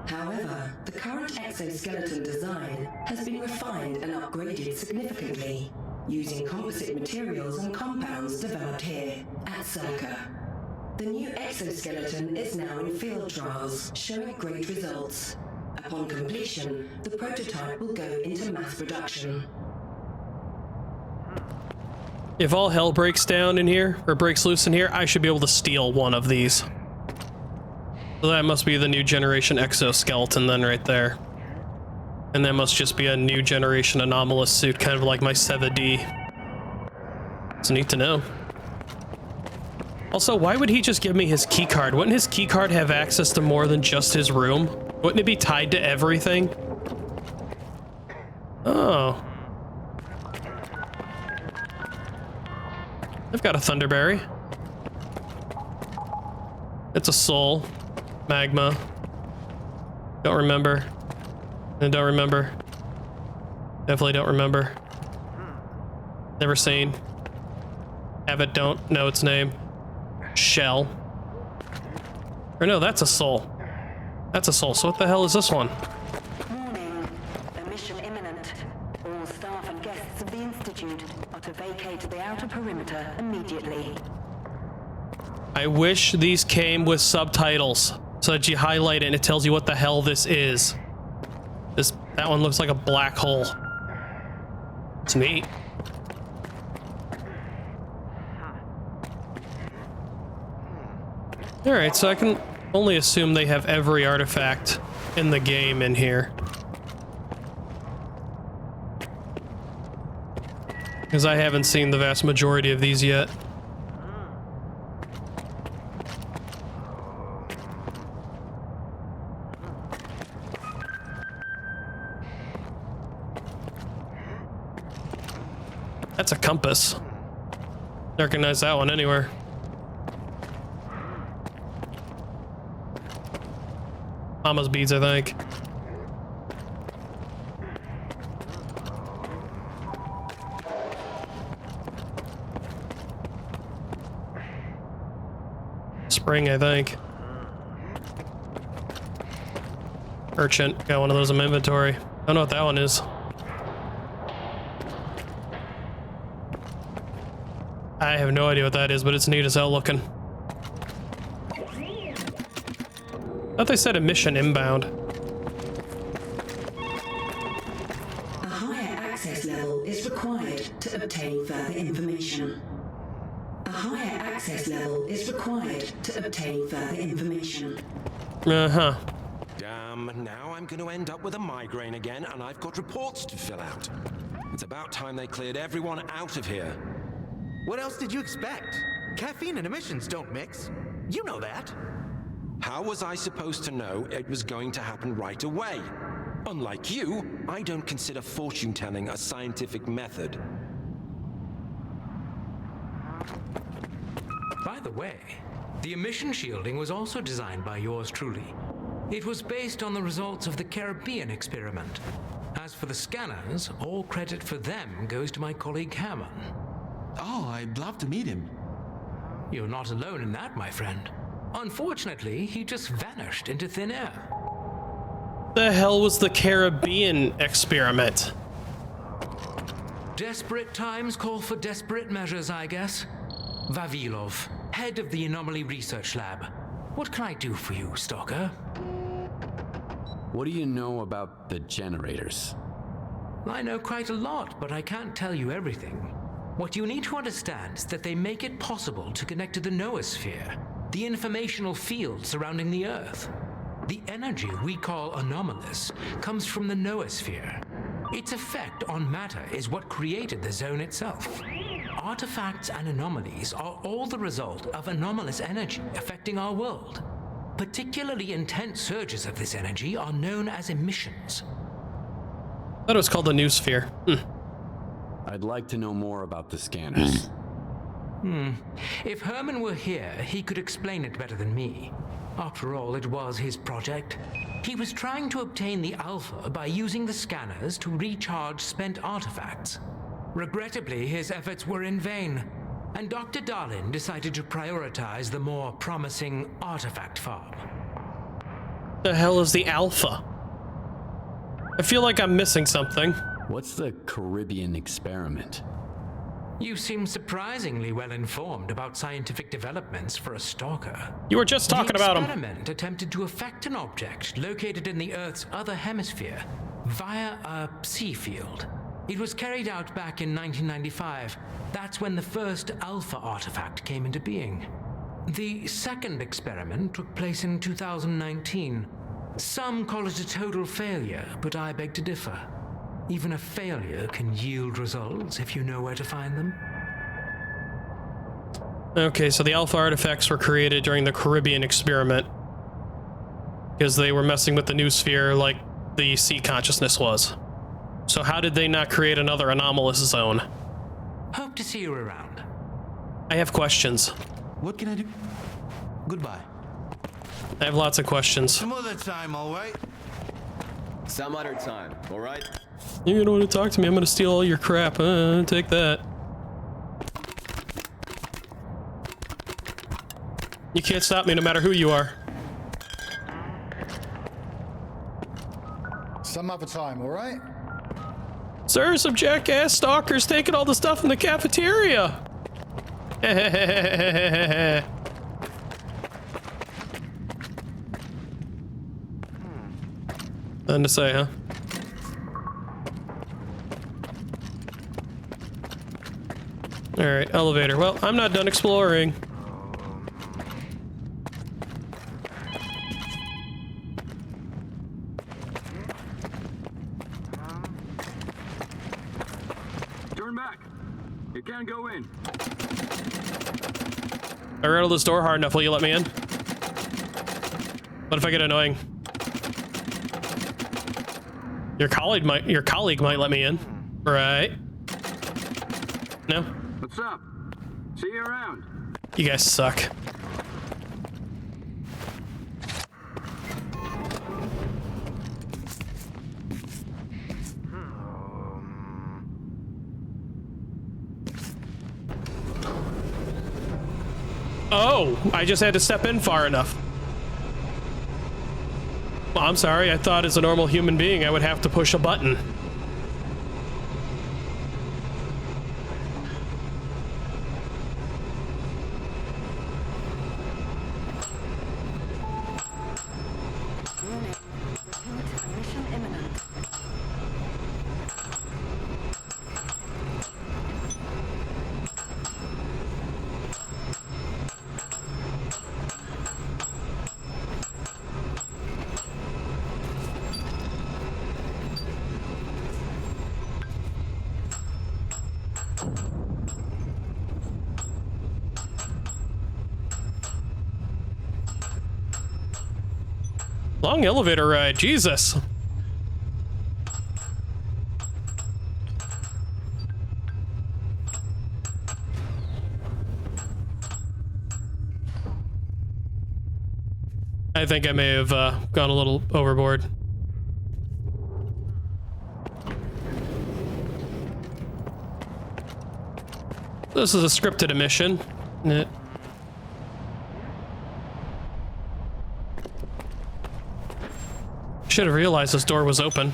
However, the current exoskeleton design has been refined and upgraded significantly, using composite materials and compounds developed here at Sircaa. The new exoskeleton is now in field trials, showing great results. Upon completion, the prototype will go into mass production. If all hell breaks down in here, or breaks loose in here, I should be able to steal one of these. So that must be the new generation exoskeleton then right there. And that must just be a new generation anomalous suit, kind of like my 7D. It's neat to know. Also, why would he just give me his keycard? Wouldn't his keycard have access to more than just his room? Wouldn't it be tied to everything? Oh. I've got a Thunderberry. It's a soul. Magma. Don't remember. I don't remember. Definitely don't remember. Never seen. Have it, don't know its name. Shell. Or no, that's a soul. That's a soul. So what the hell is this one? Warning. A mission imminent. All staff and guests of the Institute are to vacate the outer perimeter immediately. I wish these came with subtitles so that you highlight it and it tells you what the hell this is. That one looks like a black hole. It's neat. Alright, so I can only assume they have every artifact in the game in here. Because I haven't seen the vast majority of these yet. That's a compass. Recognize that one anywhere. Mama's beads, I think. Spring, I think. Urchin. Got one of those in my inventory. I don't know what that one is. I have no idea what that is, but it's neat as hell looking. I thought they said a mission inbound. A higher access level is required to obtain further information. A higher access level is required to obtain further information. Uh-huh. Damn, now I'm going to end up with a migraine again, and I've got reports to fill out. It's about time they cleared everyone out of here. What else did you expect? Caffeine and emissions don't mix. You know that. How was I supposed to know it was going to happen right away? Unlike you, I don't consider fortune-telling a scientific method. By the way, the emission shielding was also designed by yours truly. It was based on the results of the Caribbean experiment. As for the scanners, all credit for them goes to my colleague Hammond. Oh, I'd love to meet him. You're not alone in that, my friend. Unfortunately, he just vanished into thin air. The hell was the Caribbean experiment? Desperate times call for desperate measures, I guess. Vavilov, head of the Anomaly Research Lab. What can I do for you, Stalker? What do you know about the generators? I know quite a lot, but I can't tell you everything. What you need to understand is that they make it possible to connect to the noosphere, the informational field surrounding the Earth. The energy we call anomalous comes from the noosphere. Its effect on matter is what created the zone itself. Artifacts and anomalies are all the result of anomalous energy affecting our world. Particularly intense surges of this energy are known as emissions. I thought it was called the noosphere. I'd like to know more about the scanners. If Herman were here, he could explain it better than me. After all, it was his project. He was trying to obtain the Alpha by using the scanners to recharge spent artifacts. Regrettably, his efforts were in vain, and Dr. Darlin decided to prioritize the more promising artifact farm. The hell is the Alpha? I feel like I'm missing something. What's the Caribbean experiment? You seem surprisingly well informed about scientific developments for a stalker. You were just talking about him. The experiment attempted to affect an object located in the Earth's other hemisphere via a psi field. It was carried out back in 1995. That's when the first Alpha artifact came into being. The second experiment took place in 2019. Some call it a total failure, but I beg to differ. Even a failure can yield results if you know where to find them. Okay, so the alpha artifacts were created during the Caribbean experiment because they were messing with the noosphere like the sea consciousness was. So how did they not create another anomalous zone? Hope to see you around. I have questions. What can I do? Goodbye. I have lots of questions. Some other time, all right? Some other time, all right? You're gonna want to talk to me. I'm gonna steal all your crap. Take that. You can't stop me no matter who you are. Some other time, all right? Sir, some jackass stalkers taking all the stuff in the cafeteria. Nothing to say, huh? Alright, elevator. Well, I'm not done exploring. Turn back. You can't go in. I rattle this door hard enough, will you let me in? What if I get annoying? Your colleague might let me in. Right. No? What's up? See you around. You guys suck. Oh, I just had to step in far enough. Well, I'm sorry. I thought as a normal human being I would have to push a button. Long elevator ride, Jesus. I think I may have gone a little overboard. This is a scripted emission. Should have realized this door was open.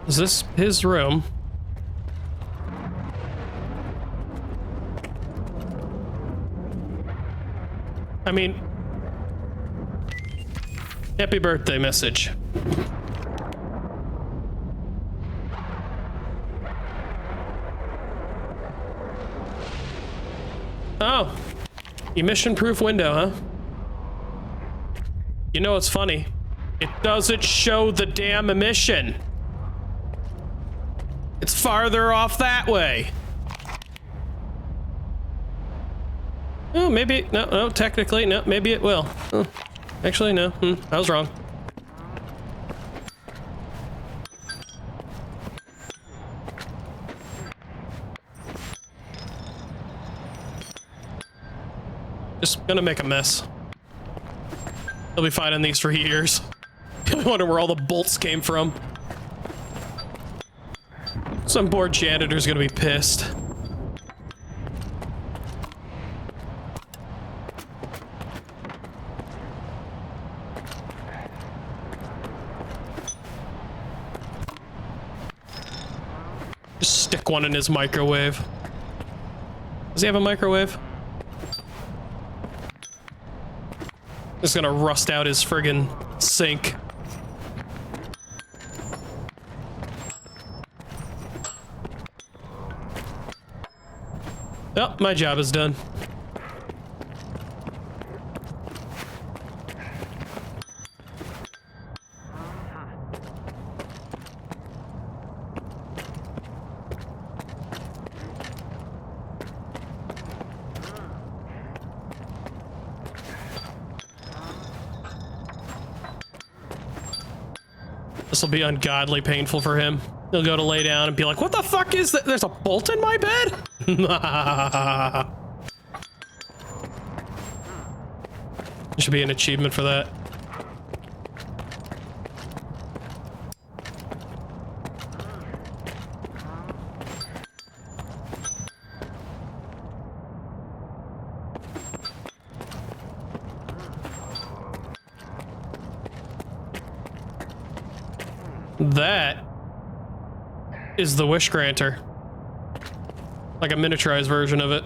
Is this his room? I mean, happy birthday message. Oh, emission-proof window, huh? You know what's funny? It doesn't show the damn emission. It's farther off that way. Oh, maybe, no, technically, no, maybe it will. Oh, actually, no, I was wrong. Just gonna make a mess. They'll be finding these for years. I wonder where all the bolts came from. Some poor janitor's gonna be pissed. Just stick one in his microwave. Does he have a microwave? Just gonna rust out his friggin' sink. Oh, my job is done. This will be ungodly painful for him. He'll go to lay down and be like, what the fuck is that? There's a bolt in my bed? There should be an achievement for that. That is the wish granter. Like a miniaturized version of it.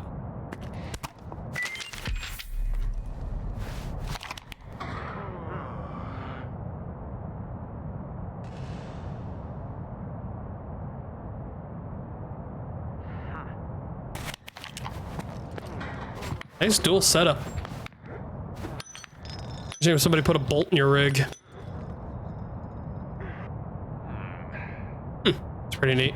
Nice dual setup. Imagine if somebody put a bolt in your rig. It's pretty neat.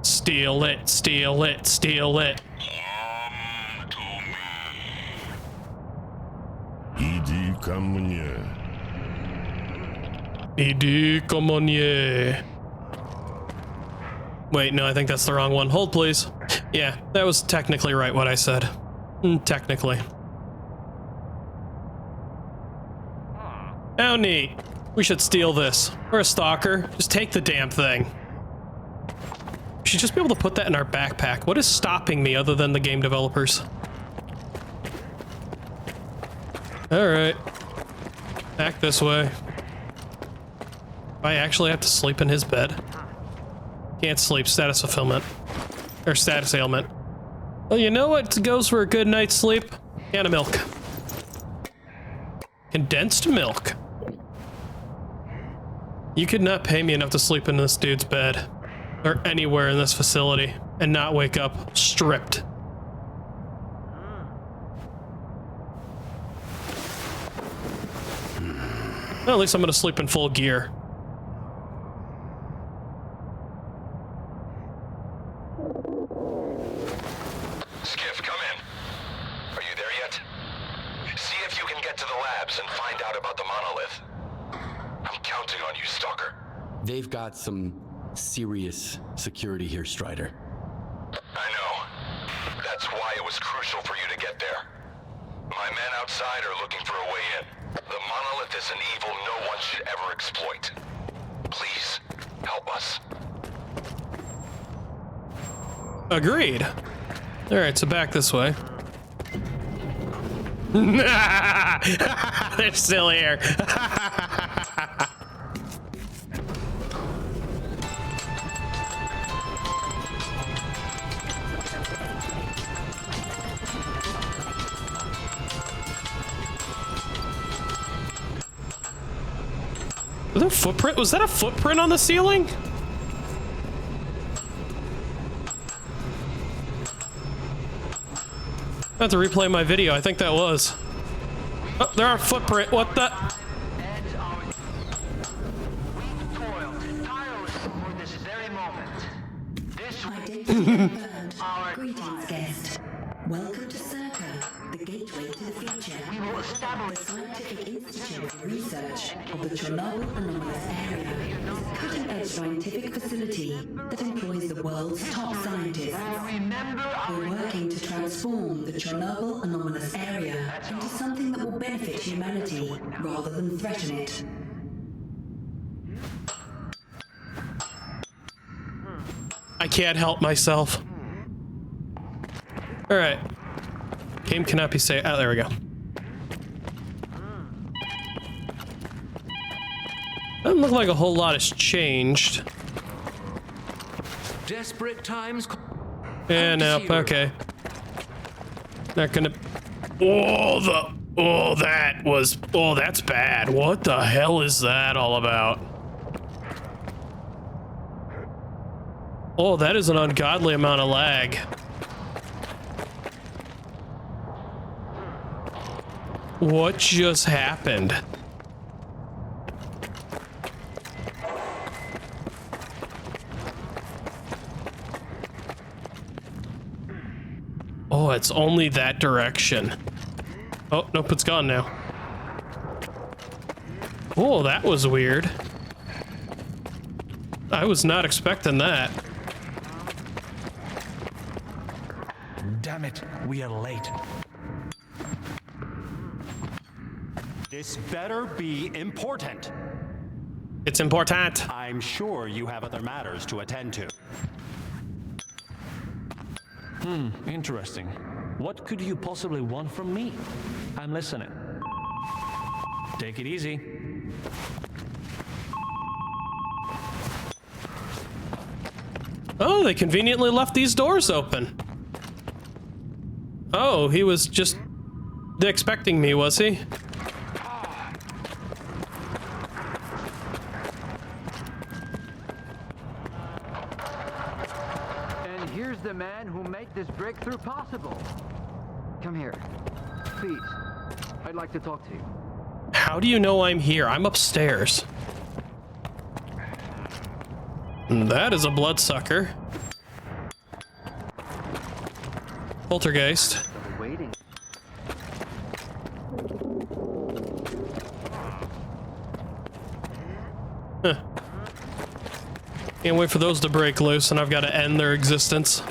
Steal it, steal it, steal it. Иди ко мне. Иди ко мне. Wait, no, I think that's the wrong one. Hold, please. Yeah, that was technically right what I said. Technically. How neat. We should steal this. We're a stalker. Just take the damn thing. We should just be able to put that in our backpack. What is stopping me other than the game developers? Alright. Back this way. I actually have to sleep in his bed. Can't sleep. Status fulfillment. Or status ailment. Well, you know what goes for a good night's sleep? Can of milk. Condensed milk. You could not pay me enough to sleep in this dude's bed. Or anywhere in this facility. And not wake up stripped. Well, at least I'm gonna sleep in full gear. Skiff, come in. Are you there yet? See if you can get to the labs and find out about the monolith. I'm counting on you, Stalker. They've got some serious security here, Strider. I know. That's why it was crucial for you to get there. My men outside are looking for a way in. The monolith is an evil no one should ever exploit. Please, help us. Agreed. Alright, so back this way. They're still here. Was there a footprint? Was that a footprint on the ceiling? I have to replay my video. I think that was. Oh, there are footprint. What the? Greetings, guest. Welcome to Sircaa, the gateway to the future. We will establish the Scientific Institute of Research of the Chornobyl anomalous area. It's a cutting-edge scientific facility that employs the world's top scientists. We're working to transform the Chornobyl anomalous area into something that will benefit humanity rather than threaten it. I can't help myself. All right. Game cannot be saved. Oh, there we go. Doesn't look like a whole lot has changed. Desperate times. Yeah, no. Okay. Not gonna. Oh, that was. Oh, that's bad. What the hell is that all about? Oh, that is an ungodly amount of lag. What just happened? Oh, it's only that direction. Oh, nope, it's gone now. Oh, that was weird. I was not expecting that. Damn it, we are late. This better be important. It's important. I'm sure you have other matters to attend to. Interesting. What could you possibly want from me? I'm listening. Take it easy. Oh, they conveniently left these doors open. Oh, he was just expecting me, was he? And here's the man who made this breakthrough possible. Come here. Please. I'd like to talk to you. How do you know I'm here? I'm upstairs. That is a bloodsucker. Poltergeist. Waiting. Huh. Can't wait for those to break loose, and I've got to end their existence.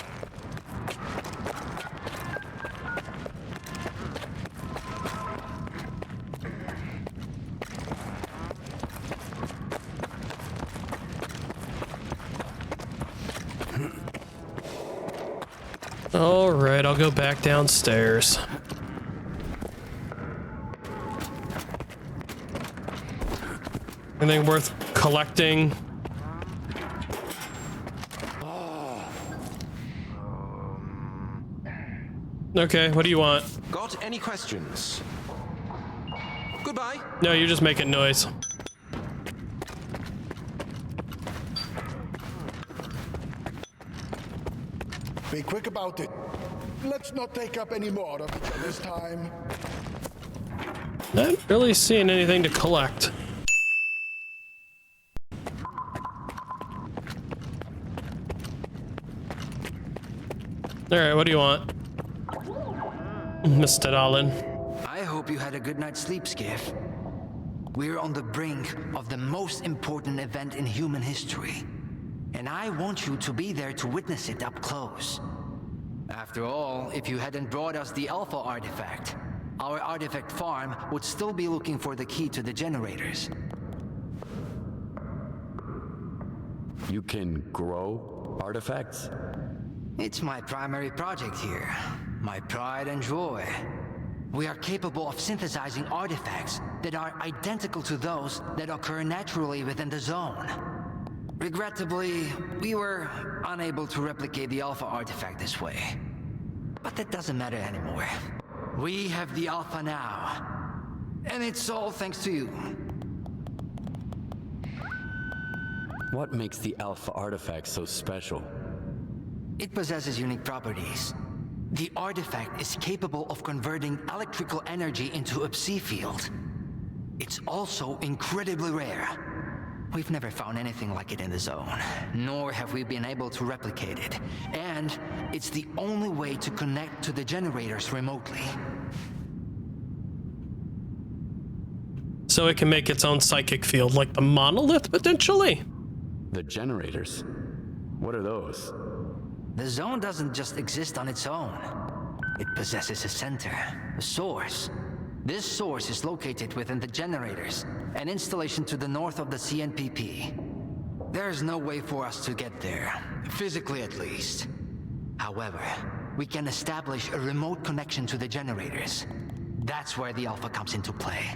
All right, I'll go back downstairs. Anything worth collecting? Okay, what do you want? Got any questions? Goodbye. No, you're just making noise. Be quick about it. Let's not take up any more of each other's time. Not really seeing anything to collect. Alright, what do you want? Mr. Stalin. I hope you had a good night's sleep, Skiff. We're on the brink of the most important event in human history. And I want you to be there to witness it up close. After all, if you hadn't brought us the Alpha artifact, our artifact farm would still be looking for the key to the generators. You can grow artifacts? It's my primary project here. My pride and joy. We are capable of synthesizing artifacts that are identical to those that occur naturally within the zone. Regrettably, we were unable to replicate the Alpha artifact this way. But that doesn't matter anymore. We have the Alpha now. And it's all thanks to you. What makes the Alpha artifact so special? It possesses unique properties. The artifact is capable of converting electrical energy into a psi field. It's also incredibly rare. We've never found anything like it in the zone, nor have we been able to replicate it. And it's the only way to connect to the generators remotely. So it can make its own psychic field, like the Monolith, potentially? The generators? What are those? The zone doesn't just exist on its own. It possesses a center, a source. This source is located within the generators, an installation to the north of the CNPP. There's no way for us to get there, physically at least. However, we can establish a remote connection to the generators. That's where the Alpha comes into play.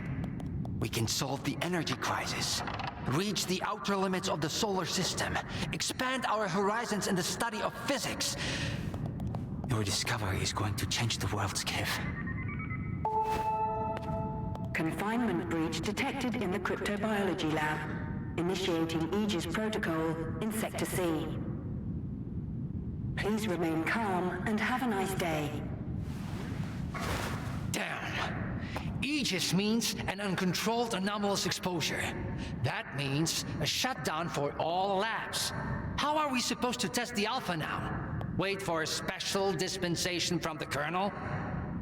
We can solve the energy crisis, reach the outer limits of the solar system, expand our horizons in the study of physics. Your discovery is going to change the world, Skiff. Confinement breach detected in the cryptobiology lab. Initiating Aegis protocol in Sector C. Please remain calm and have a nice day. Damn! Aegis means an uncontrolled anomalous exposure. That means a shutdown for all labs. How are we supposed to test the Alpha now? Wait for a special dispensation from the Colonel?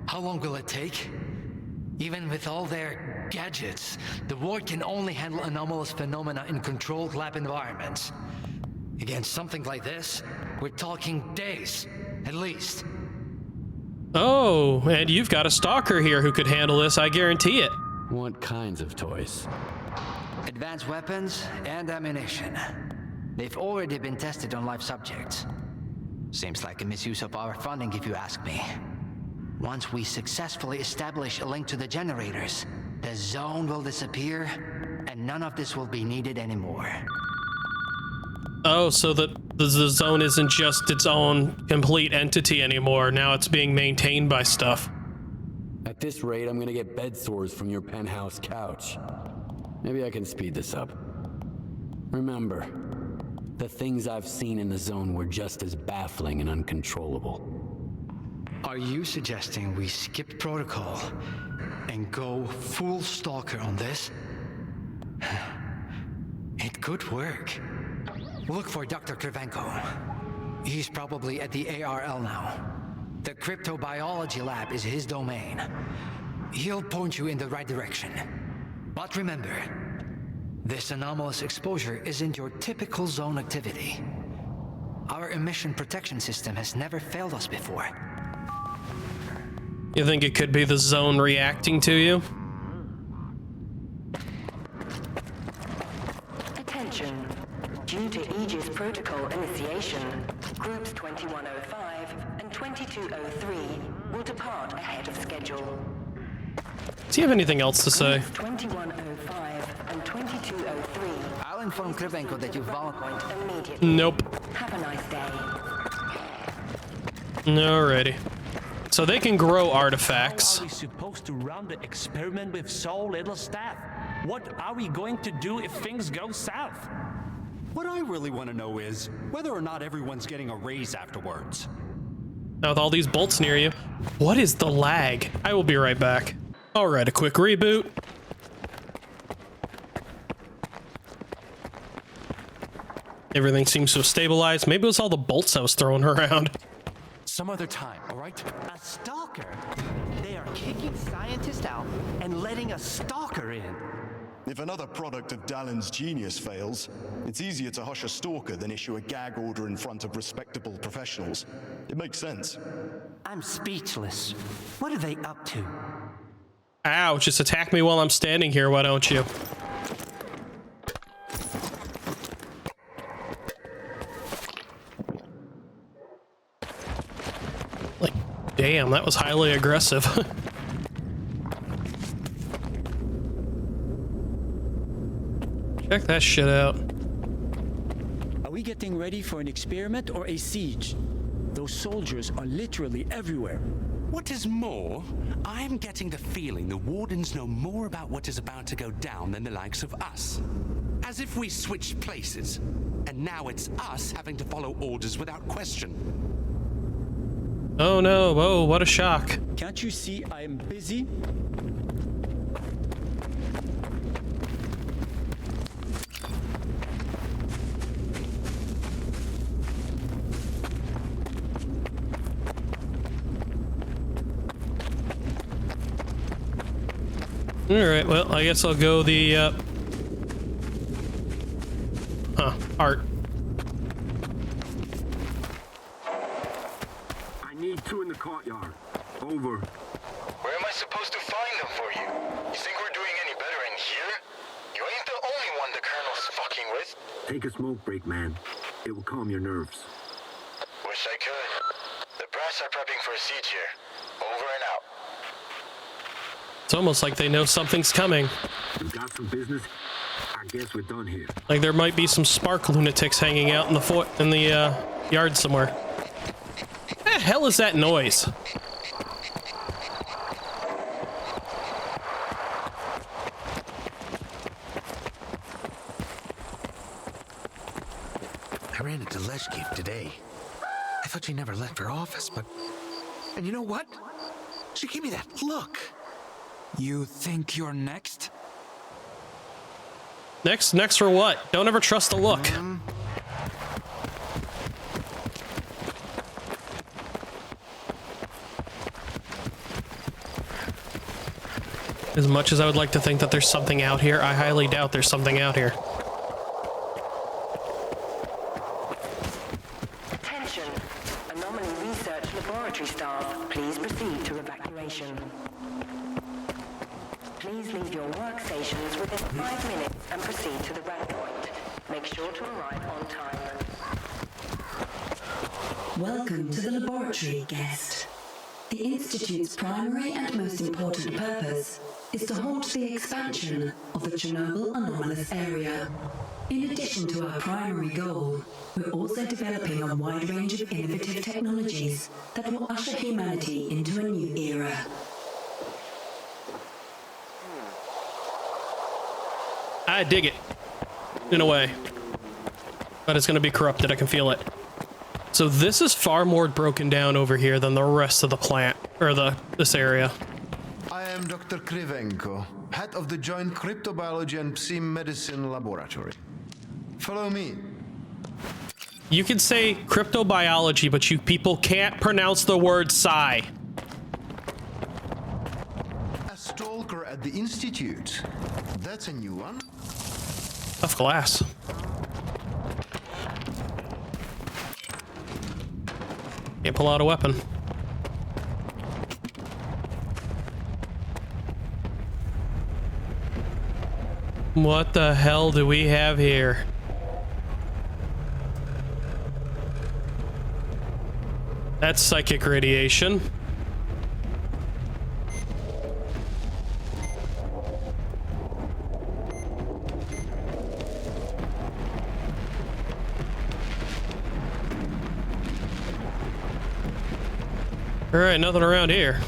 How long will it take? Even with all their gadgets, the Ward can only handle anomalous phenomena in controlled lab environments. Against something like this, we're talking days, at least. Oh, and you've got a Stalker here who could handle this, I guarantee it. What kinds of toys? Advanced weapons and ammunition. They've already been tested on live subjects. Seems like a misuse of our funding, if you ask me. Once we successfully establish a link to the generators, the zone will disappear, and none of this will be needed anymore. Oh, so the zone isn't just its own complete entity anymore. Now it's being maintained by stuff. At this rate, I'm gonna get bed sores from your penthouse couch. Maybe I can speed this up. Remember, the things I've seen in the zone were just as baffling and uncontrollable. Are you suggesting we skip protocol and go full Stalker on this? It could work. Look for Dr. Krivenko. He's probably at the ARL now. The cryptobiology lab is his domain. He'll point you in the right direction. But remember, this anomalous exposure isn't your typical zone activity. Our emission protection system has never failed us before. You think it could be the zone reacting to you? Attention. Due to Aegis protocol initiation, groups 2105 and 2203 will depart ahead of schedule. Does he have anything else to say? 2105 and 2203. I'll inform Krivenko that you volunteered immediately. Nope. Have a nice day. Alrighty. So they can grow artifacts. How are we supposed to run the experiment with so little staff? What are we going to do if things go south? What I really want to know is whether or not everyone's getting a raise afterwards. Now with all these bolts near you, what is the lag? I will be right back. Alright, a quick reboot. Everything seems to have stabilized. Maybe it was all the bolts I was throwing around. Some other time, all right? A stalker? They are kicking scientists out and letting a stalker in. If another product of Dallin's genius fails, it's easier to hush a stalker than issue a gag order in front of respectable professionals. It makes sense. I'm speechless. What are they up to? Ow, just attack me while I'm standing here, why don't you? Like, damn, that was highly aggressive. Check that shit out. Are we getting ready for an experiment or a siege? Those soldiers are literally everywhere. What is more, I'm getting the feeling the Wardens know more about what is about to go down than the likes of us. As if we switched places, and now it's us having to follow orders without question. Oh no, whoa, what a shock. Can't you see I am busy? Alright, well, I guess I'll go the, art. I need two in the courtyard. Over. Where am I supposed to find them for you? You think we're doing any better in here? You ain't the only one the Colonel's fucking with. Take a smoke break, man. It will calm your nerves. Wish I could. The brass are prepping for a siege here. Over and out. It's almost like they know something's coming. You got some business? I guess we're done here. Like there might be some spark lunatics hanging out in the yard somewhere. What the hell is that noise? I ran into Leshkev today. I thought she never left her office, but... And you know what? She gave me that look. You think you're next? Next for what? Don't ever trust the look. As much as I would like to think that there's something out here, I highly doubt there's something out here. Attention. Anomaly research laboratory staff, please proceed to evacuation. Please leave your workstations within 5 minutes and proceed to the rally point. Make sure to arrive on time. Welcome to the laboratory, guest. The Institute's primary and most important purpose is to halt the expansion of the Chernobyl anomalous area. In addition to our primary goal, we're also developing a wide range of innovative technologies that will usher humanity into a new era. I dig it, in a way, but it's going to be corrupted. I can feel it. So this is far more broken down over here than the rest of the plant, or this area. I am Dr. Krivenko, head of the Joint Cryptobiology and Psi Medicine Laboratory. Follow me. You can say cryptobiology, but you people can't pronounce the word psi. A Stalker at the Institute. That's a new one. Tough glass. Can't pull out a weapon. What the hell do we have here? That's psychic radiation. All right, nothing around here.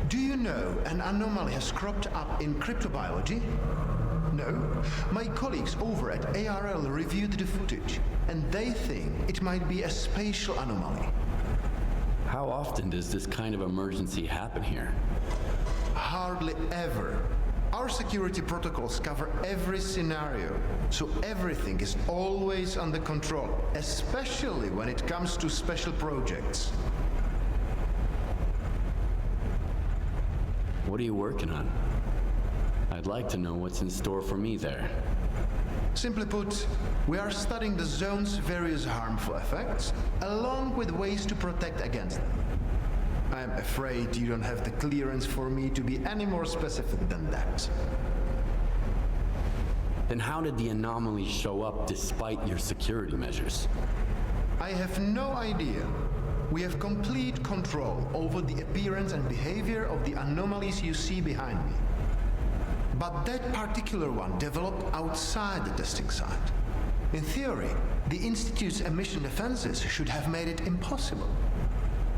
Do you know an anomaly has cropped up in cryptobiology? No? My colleagues over at ARL reviewed the footage, and they think it might be a spatial anomaly. How often does this kind of emergency happen here? Hardly ever. Our security protocols cover every scenario, so everything is always under control, especially when it comes to special projects. What are you working on? I'd like to know what's in store for me there. Simply put, we are studying the zone's various harmful effects, along with ways to protect against them. I am afraid you don't have the clearance for me to be any more specific than that. Then how did the anomaly show up despite your security measures? I have no idea. We have complete control over the appearance and behavior of the anomalies you see behind me. But that particular one developed outside the testing site. In theory, the Institute's emission defenses should have made it impossible.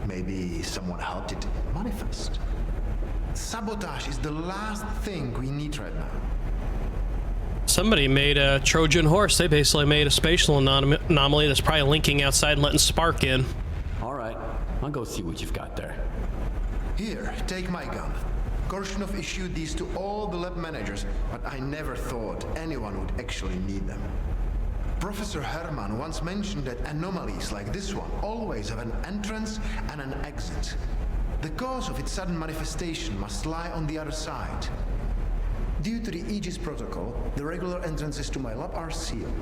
Maybe someone helped it manifest. Sabotage is the last thing we need right now. Somebody made a Trojan horse. They basically made a spatial anomaly that's probably linking outside and letting spark in. All right, I'll go see what you've got there. Here, take my gun. Korshunov issued these to all the lab managers, but I never thought anyone would actually need them. Professor Herman once mentioned that anomalies like this one always have an entrance and an exit. The cause of its sudden manifestation must lie on the other side. Due to the Aegis protocol, the regular entrances to my lab are sealed.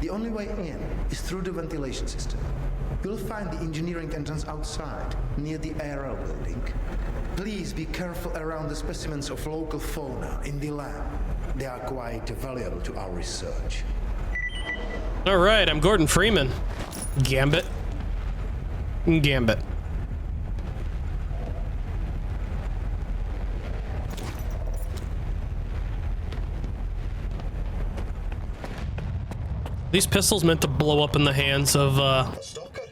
The only way in is through the ventilation system. You'll find the engineering entrance outside, near the ARL building. Please be careful around the specimens of local fauna in the lab. They are quite valuable to our research. All right, I'm Gordon Freeman. Gambit. Gambit. These pistols meant to blow up in the hands of, Stalker?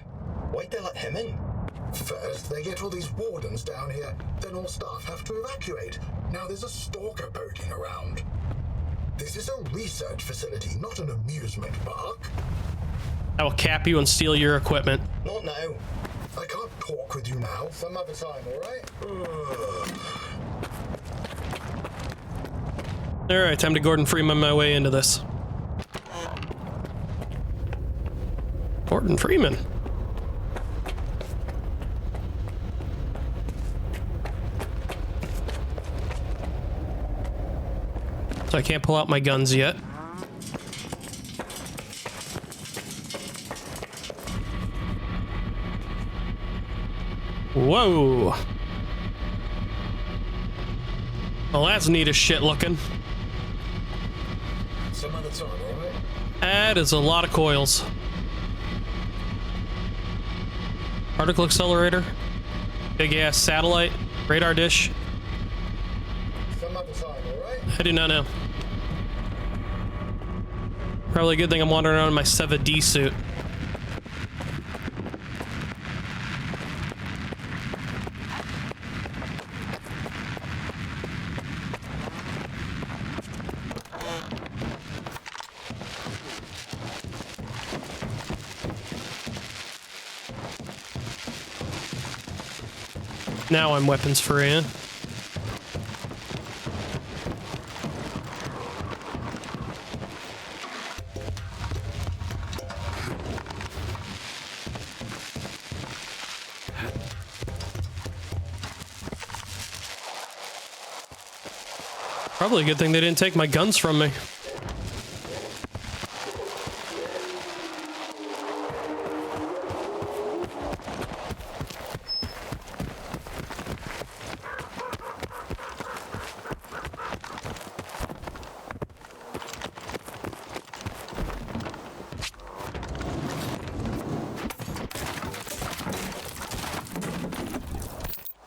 Why'd they let him in? First, they get all these wardens down here, then all staff have to evacuate. Now there's a stalker poking around. This is a research facility, not an amusement park. I will cap you and steal your equipment. Not now. I can't talk with you now. Some other time, alright? Alright, time to Gordon Freeman my way into this. Gordon Freeman. So I can't pull out my guns yet. Whoa. Well, that's neat as shit looking. Some other time, alright? That is a lot of coils. Particle accelerator. Big ass satellite. Radar dish. Some other time, alright? I do not know. Probably a good thing I'm wandering around in my 7D suit. Now I'm weapons free. Probably a good thing they didn't take my guns from me.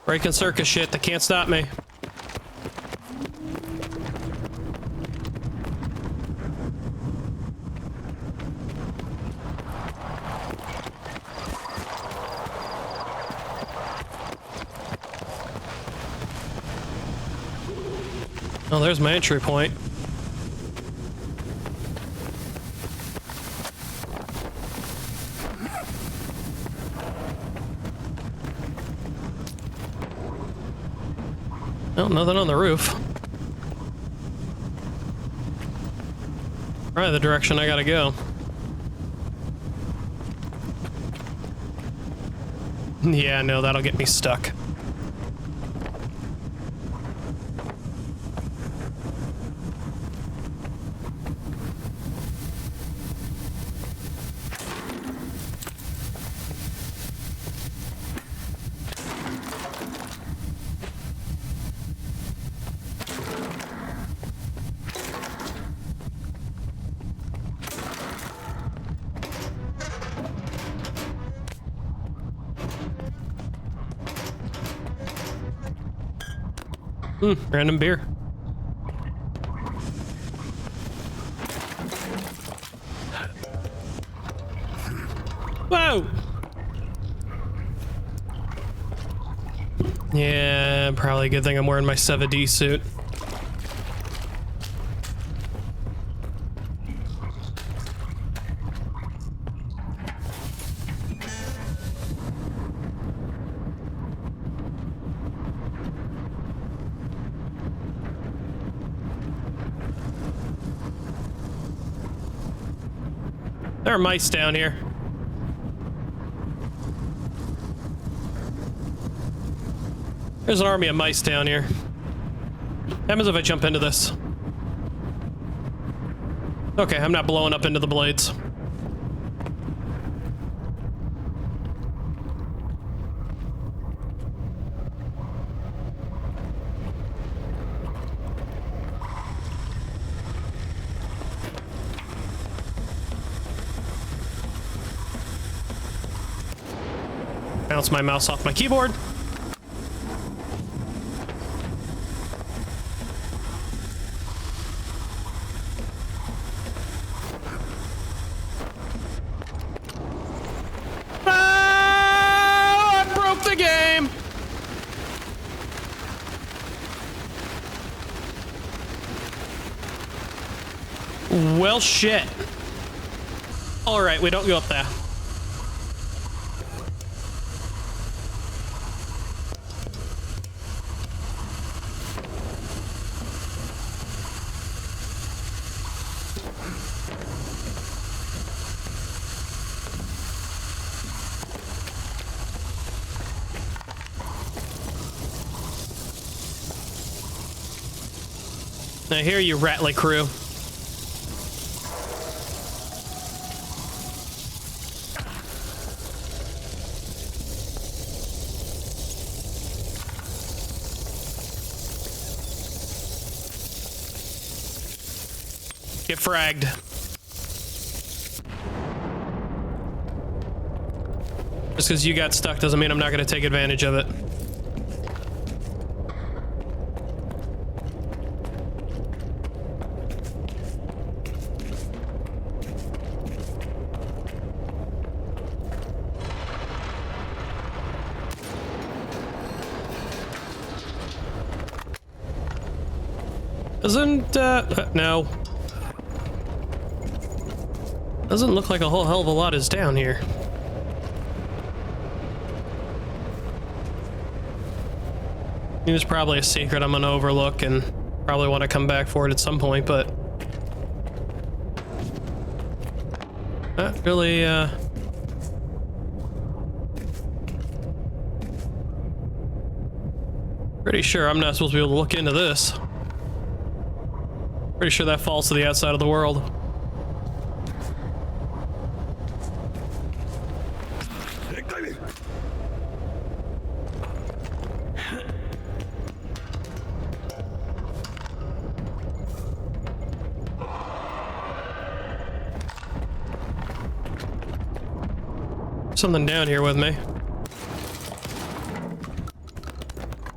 Breaking circus shit, they can't stop me. Oh, there's my entry point. Oh, nothing on the roof. Probably the direction I gotta go. Yeah, no, that'll get me stuck. Random beer. Whoa! Yeah, probably a good thing I'm wearing my 7D suit. There are mice down here. There's an army of mice down here. What happens if I jump into this? Okay, I'm not blowing up into the blades. Bounce my mouse off my keyboard. Ah, I broke the game. Well, shit. All right, we don't go up there. I hear you, Ratley crew. Get fragged. Just because you got stuck doesn't mean I'm not going to take advantage of it. Doesn't, no. Doesn't look like a whole hell of a lot is down here. There's probably a secret I'm gonna overlook and probably want to come back for it at some point, but not really, pretty sure I'm not supposed to be able to look into this. Pretty sure that falls to the outside of the world. Something down here with me. I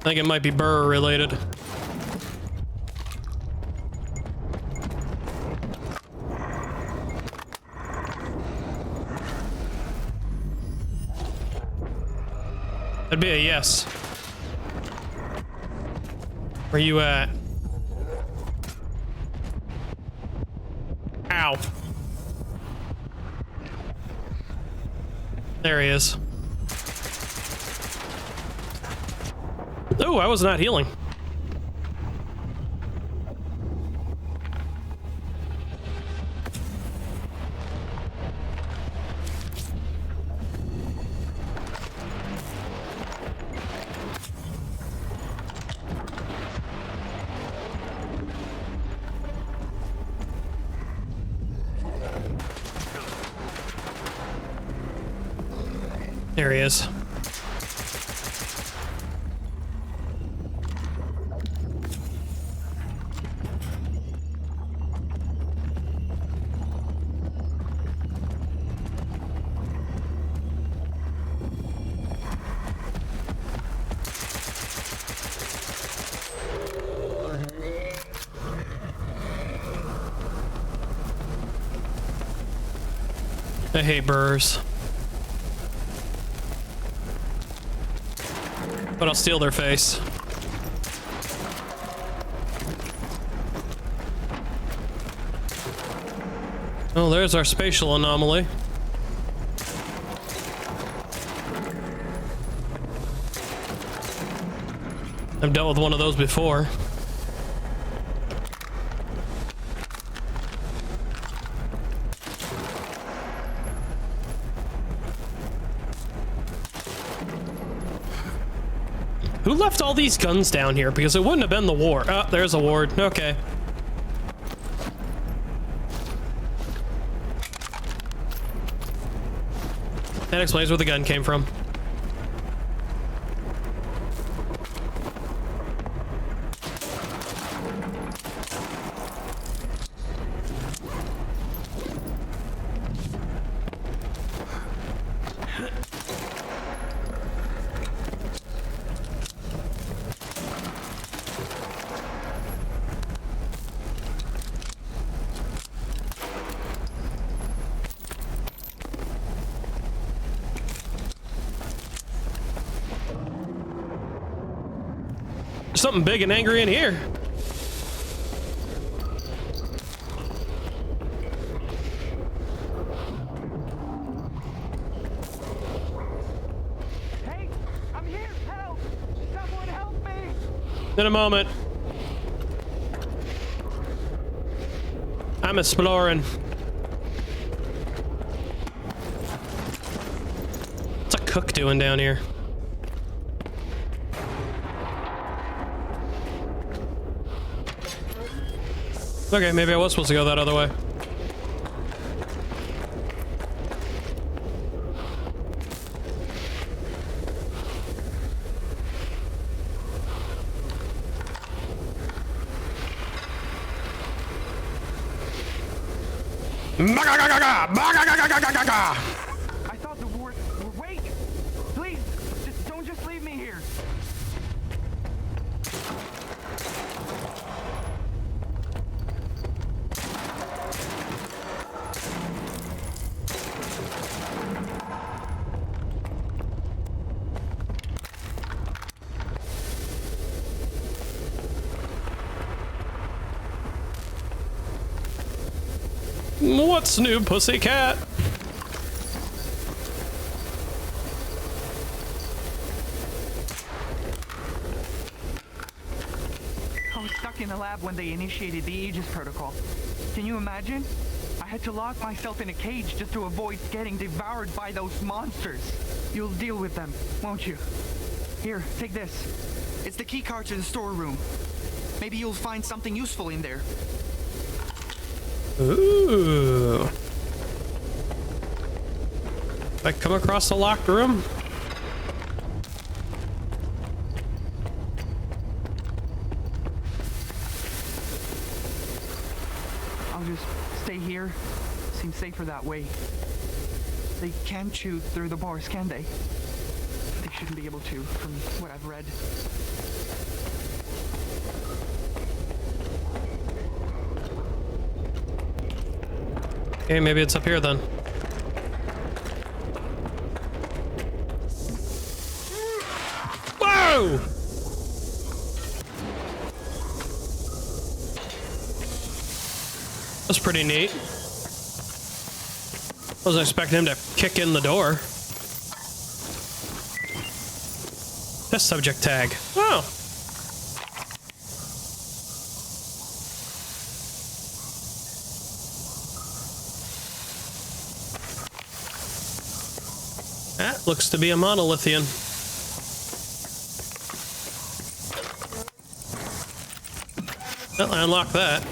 think it might be Burr related. That'd be a yes. Where you at? Ow. There he is. Oh, I was not healing. There he is. I hate burrs. But I'll steal their face. Oh, there's our spatial anomaly. I've dealt with one of those before. Who left all these guns down here? Because it wouldn't have been the war. Oh, there's a ward. Okay. That explains where the gun came from. Something big and angry in here. Hey, I'm here. Help! Someone help me! In a moment. I'm exploring. What's a cook doing down here? Okay, maybe I was supposed to go that other way. I thought the war... Wait! Please! Don't just leave me here! What's new, pussycat? I was stuck in the lab when they initiated the Aegis protocol. Can you imagine? I had to lock myself in a cage just to avoid getting devoured by those monsters. You'll deal with them, won't you? Here, take this. It's the key card to the storeroom. Maybe you'll find something useful in there. Ooh. Did I come across a locked room? I'll just stay here. Seems safer that way. They can't shoot through the bars, can they? They shouldn't be able to, from what I've read. Okay, maybe it's up here then. Whoa! That's pretty neat. Wasn't expecting him to kick in the door. Test subject tag. Oh. That looks to be a monolithian. Well, I unlocked that.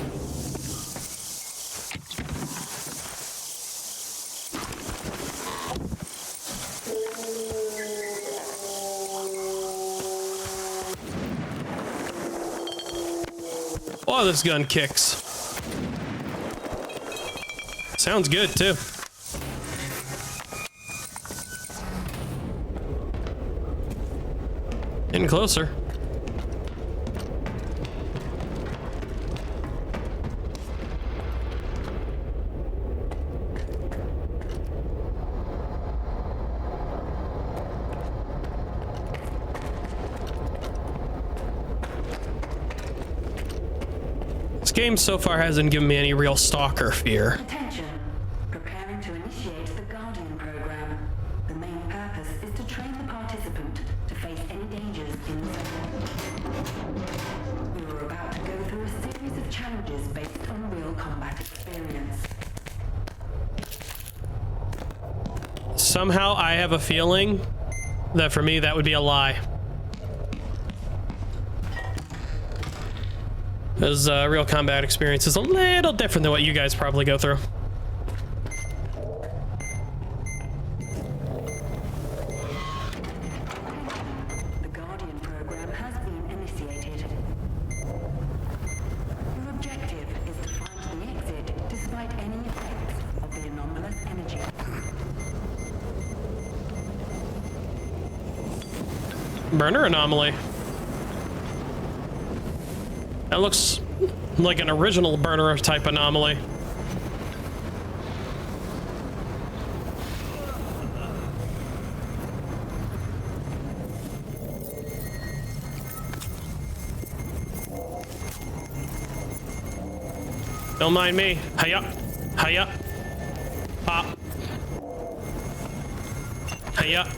Oh, this gun kicks. Sounds good, too. Getting closer. This game so far hasn't given me any real Stalker fear. Attention. Preparing to initiate the Guardian program. The main purpose is to train the participant to face any dangers in the zone. We are about to go through a series of challenges based on real combat experience. Somehow I have a feeling that for me that would be a lie. Because real combat experience is a little different than what you guys probably go through. The Guardian program has been initiated. Your objective is to find the exit despite any effects of the anomalous energy. Burner anomaly. That looks like an original burner type anomaly. Don't mind me. Hiya. Hiya. Pop. Hiya.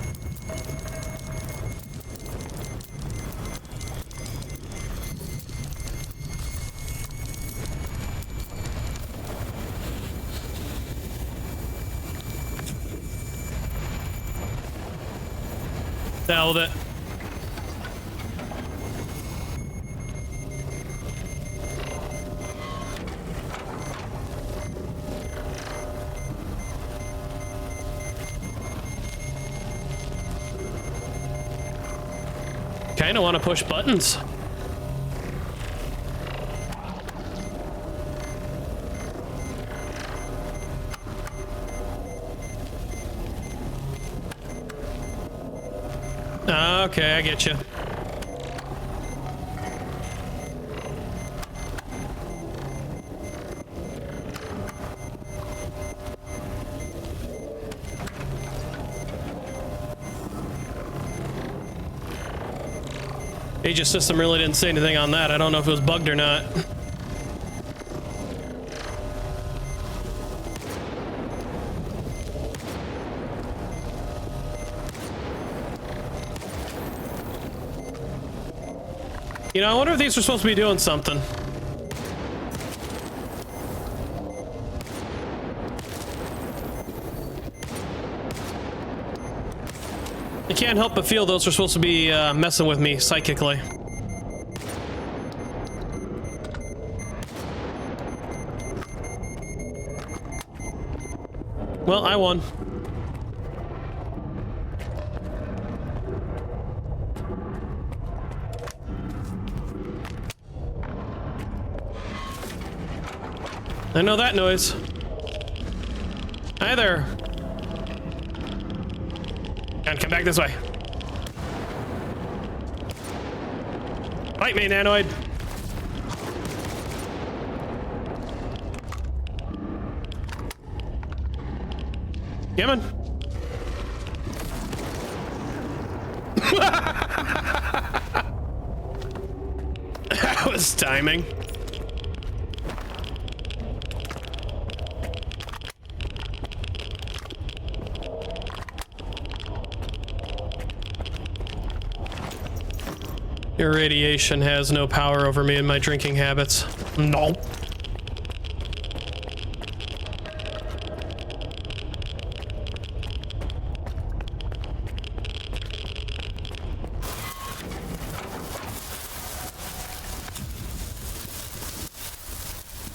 The hell with it. Kinda wanna push buttons. Okay, I get you. Aegis system really didn't say anything on that. I don't know if it was bugged or not. You know, I wonder if these were supposed to be doing something. I can't help but feel those are supposed to be messing with me psychically. Well, I won. I know that noise. Hi there. And come back this way. Fight me, Nanoid. Come on. That was timing. Irradiation has no power over me and my drinking habits. No.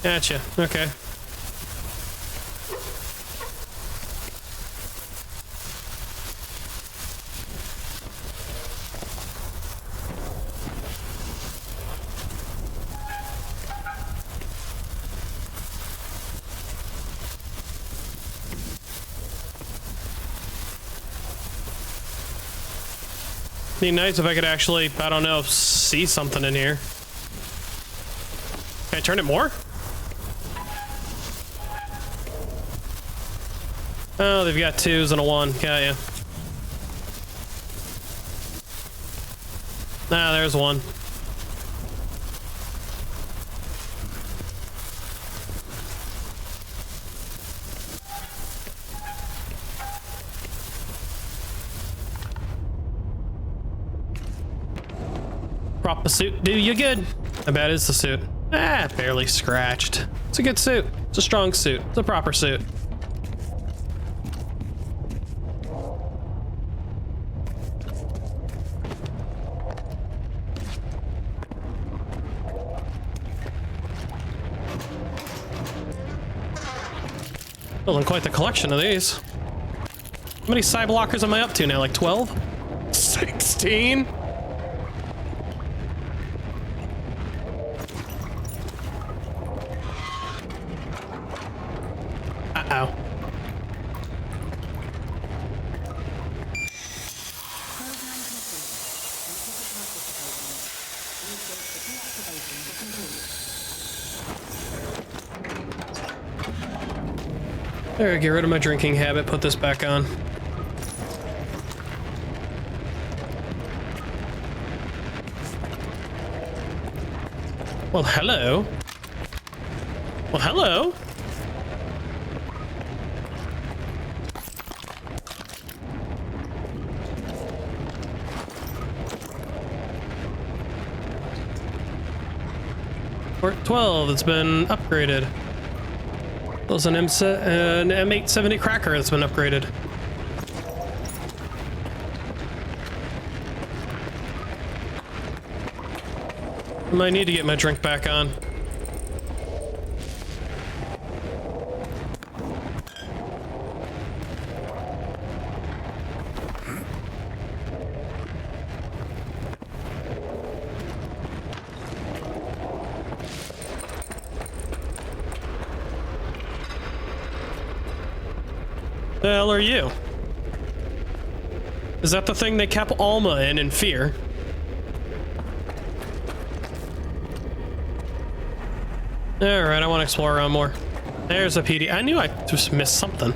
Gotcha. Okay. Be nice if I could actually, I don't know, see something in here. Can I turn it more? Oh, they've got 2s and a 1. Got ya. Ah, there's 1. Prop a suit do you good. How bad is the suit? Ah, barely scratched. It's a good suit. It's a strong suit. It's a proper suit. Building quite the collection of these. How many side blockers am I up to now? Like 12? 16? Uh-oh. There, get rid of my drinking habit, put this back on. Well, hello. Well, hello. Port 12, it's been upgraded. There's an M870 cracker that's been upgraded. I might need to get my drink back on. The hell are you? Is that the thing they kept Alma in Fear? Alright, I want to explore around more. There's a PD. I knew I just missed something.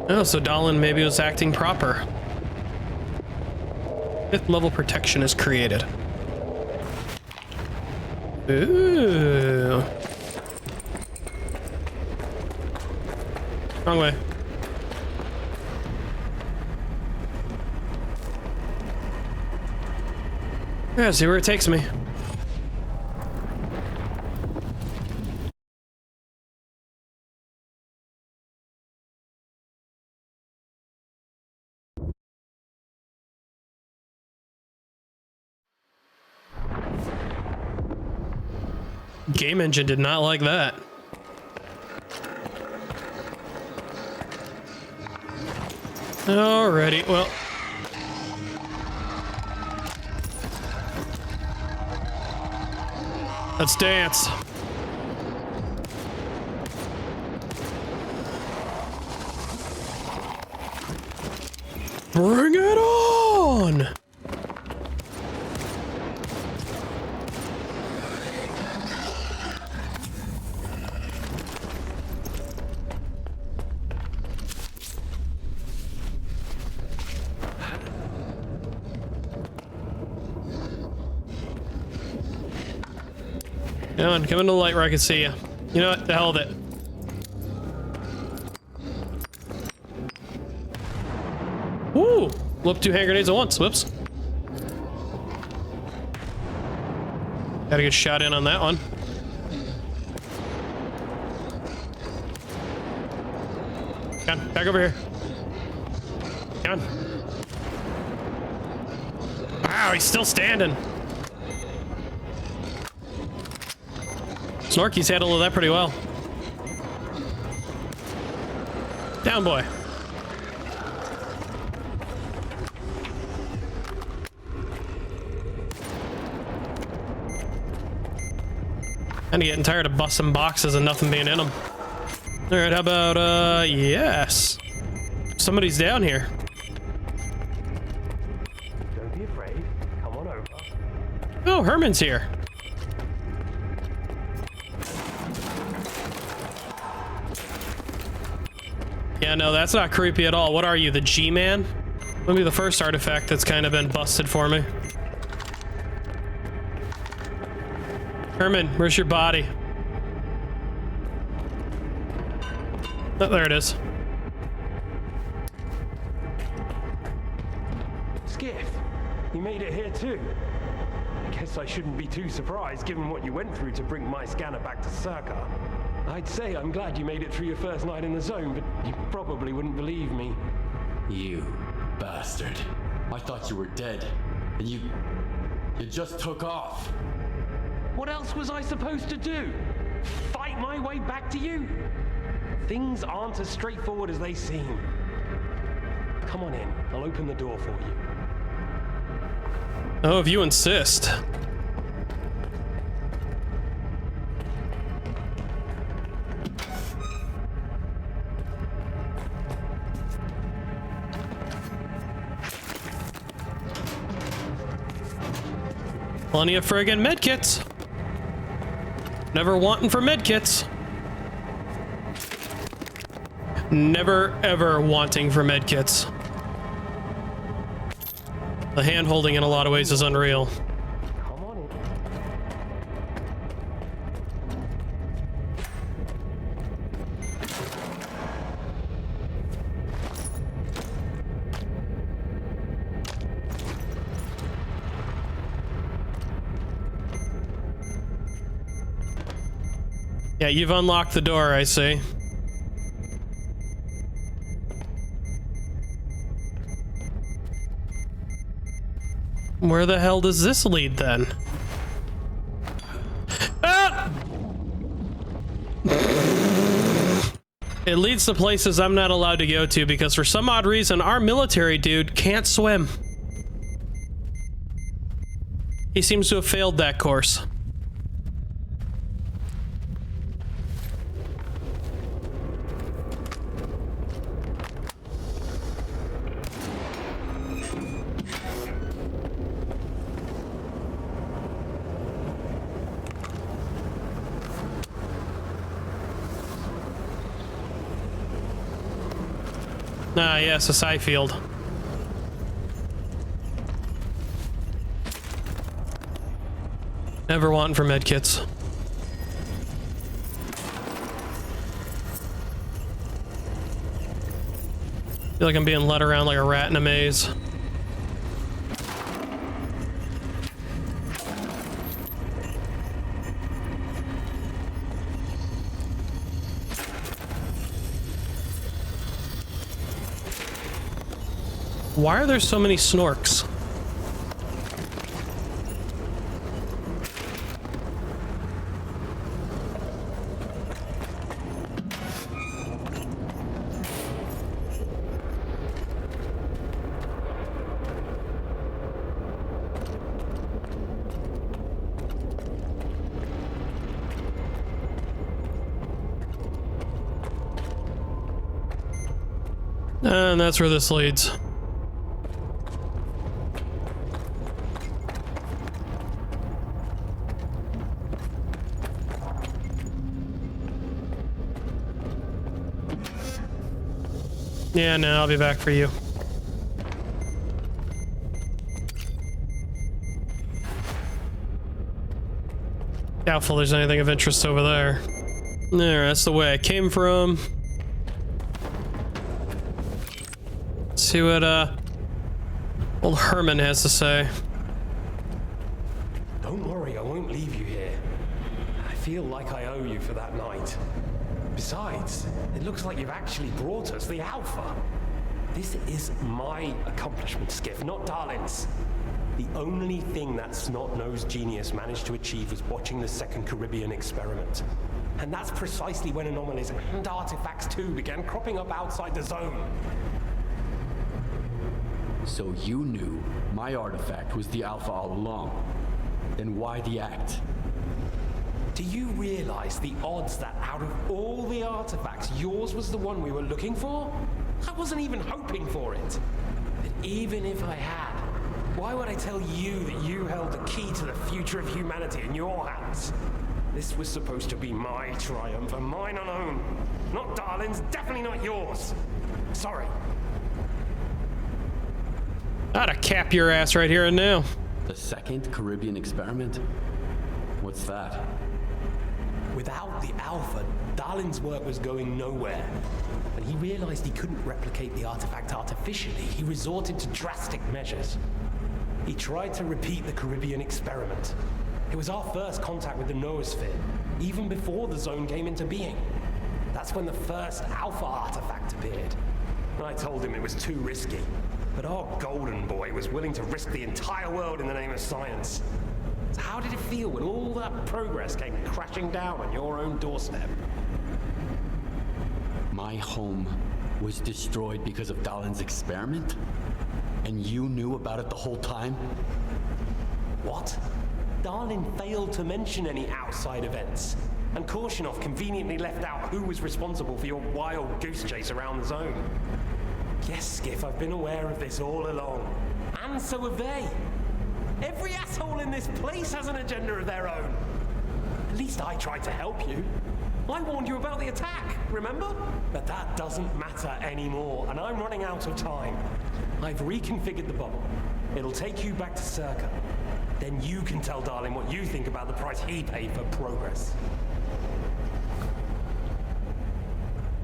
Oh, so Dahlan maybe was acting proper. 5th level protection is created. Ooh. Wrong way. Yeah, see where it takes me. Game engine did not like that. Alrighty, well. Let's dance. Bring it on! Come on, come into the light where I can see you. You know what? The hell with it. Woo! Blew up 2 hand grenades at once. Whoops. Gotta get shot in on that one. Come on, back over here. Come on. Wow, he's still standing. Snorky's handled that pretty well. Down, boy. Kinda getting tired of busting boxes and nothing being in them. Alright, how about, yes. Somebody's down here. Don't be afraid. Come on over. Oh, Herman's here. Yeah, no, that's not creepy at all. What are you, the G-Man? That'll be the first artifact that's kind of been busted for me. Herman, where's your body? Oh, there it is. Skiff, you made it here too. I guess I shouldn't be too surprised given what you went through to bring my scanner back to Sircaa. I'd say I'm glad you made it through your first night in the zone, but you probably wouldn't believe me. You bastard. I thought you were dead. And you just took off. What else was I supposed to do? Fight my way back to you? Things aren't as straightforward as they seem. Come on in. I'll open the door for you. Oh, if you insist. Plenty of friggin' medkits. Never wanting for medkits. Never ever wanting for medkits. The hand holding in a lot of ways is unreal. Come on in. Yeah, you've unlocked the door, I see. Where the hell does this lead then? Ah! It leads to places I'm not allowed to go to because for some odd reason, our military dude can't swim. He seems to have failed that course. Ah, yes, a psi field. Never want for medkits. Feel like I'm being led around like a rat in a maze. Why are there so many snorks? And that's where this leads. Yeah, no, I'll be back for you. Doubtful there's anything of interest over there. There, that's the way I came from. Let's see what old Herman has to say. Don't worry, I won't leave you here. I feel like I owe you for that night. Besides, it looks like you've actually brought us the Alpha. This is my accomplishment, Skiff, not Darlin's. The only thing that snot-nosed genius managed to achieve was watching the second Caribbean experiment. And that's precisely when anomalies and artifacts too began cropping up outside the zone. So you knew my artifact was the Alpha all along. Then why the act? Do you realize the odds that out of all the artifacts, yours was the one we were looking for? I wasn't even hoping for it. But even if I had, why would I tell you that you held the key to the future of humanity in your hands? This was supposed to be my triumph and mine alone. Not Darlin's, definitely not yours. Sorry. I'd have cap your ass right here and now. The second Caribbean experiment? What's that? Without the Alpha, Darlin's work was going nowhere. When he realized he couldn't replicate the artifact artificially, he resorted to drastic measures. He tried to repeat the Caribbean experiment. It was our first contact with the noosphere, even before the zone came into being. That's when the first Alpha artifact appeared. I told him it was too risky, but our golden boy was willing to risk the entire world in the name of science. So how did it feel when all that progress came crashing down on your own doorstep? My home was destroyed because of Darlin's experiment? And you knew about it the whole time? What? Darlin failed to mention any outside events, and Korshunov conveniently left out who was responsible for your wild goose chase around the zone. Yes, Skiff, I've been aware of this all along. And so have they. Every asshole in this place has an agenda of their own. At least I tried to help you. I warned you about the attack, remember? But that doesn't matter anymore, and I'm running out of time. I've reconfigured the bubble. It'll take you back to Sircaa. Then you can tell Darlin what you think about the price he paid for progress.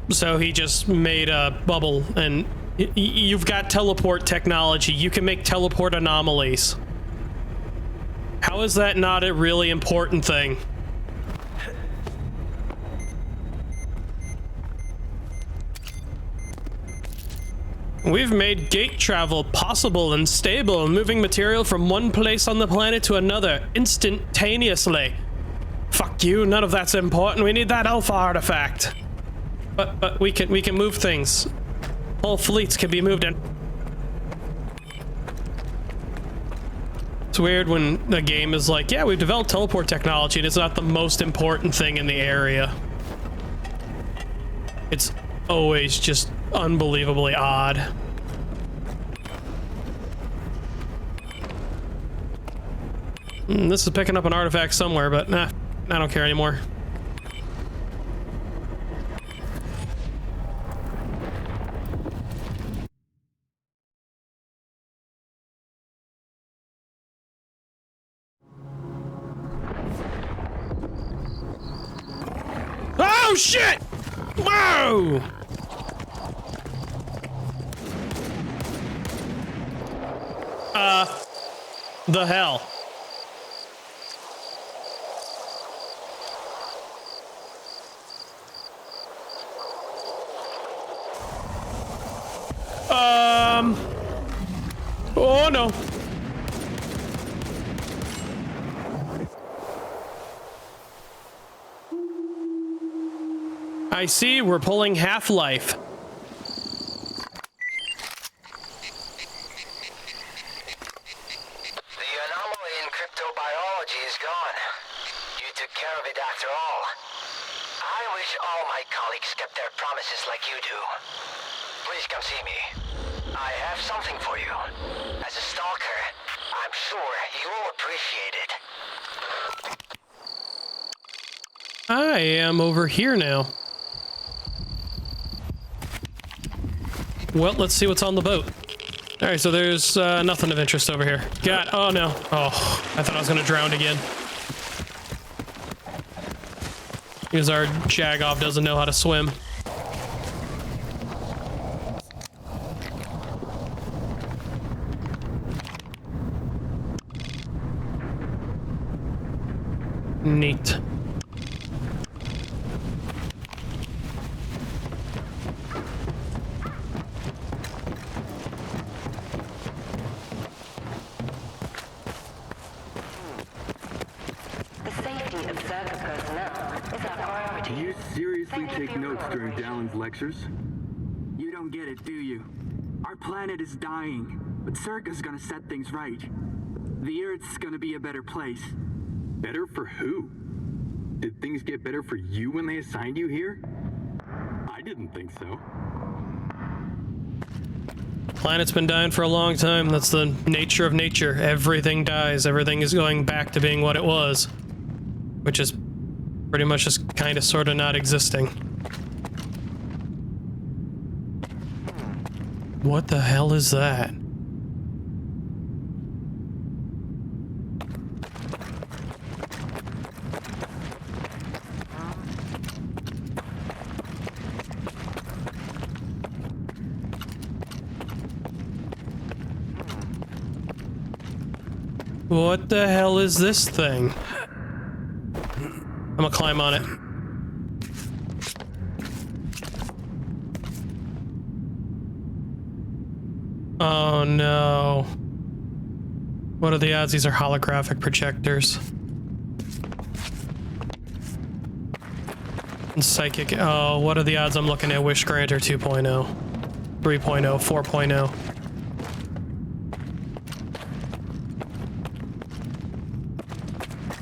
So he just made a bubble, and you've got teleport technology. You can make teleport anomalies. How is that not a really important thing? We've made gate travel possible and stable, moving material from one place on the planet to another instantaneously. Fuck you, none of that's important. We need that Alpha artifact. But we can move things. Whole fleets can be moved in. It's weird when the game is like, yeah, we've developed teleport technology, and it's not the most important thing in the area. It's always just unbelievably odd. This is picking up an artifact somewhere, but nah, I don't care anymore. Oh shit! Whoa! The hell? Oh no. I see, we're pulling Half-Life. The anomaly in cryptobiology is gone. You took care of it after all. I wish all my colleagues kept their promises like you do. Please come see me. I have something for you. As a stalker, I'm sure you'll appreciate it. I am over here now. Well, let's see what's on the boat. All right, so there's nothing of interest over here. God, oh no. Oh, I thought I was gonna drown again. Because our Jagoff doesn't know how to swim. Neat. Take notes during Dallin's lectures? You don't get it, do you? Our planet is dying, but Sircaa's gonna set things right. The Earth's gonna be a better place. Better for who? Did things get better for you when they assigned you here? I didn't think so. Planet's been dying for a long time. That's the nature of nature. Everything dies. Everything is going back to being what it was. Which is pretty much just kind of sort of not existing. What the hell is that? What the hell is this thing? I'm gonna climb on it. Oh no. What are the odds these are holographic projectors? And psychic. Oh, what are the odds I'm looking at Wish Granter 2.0, 3.0, 4.0?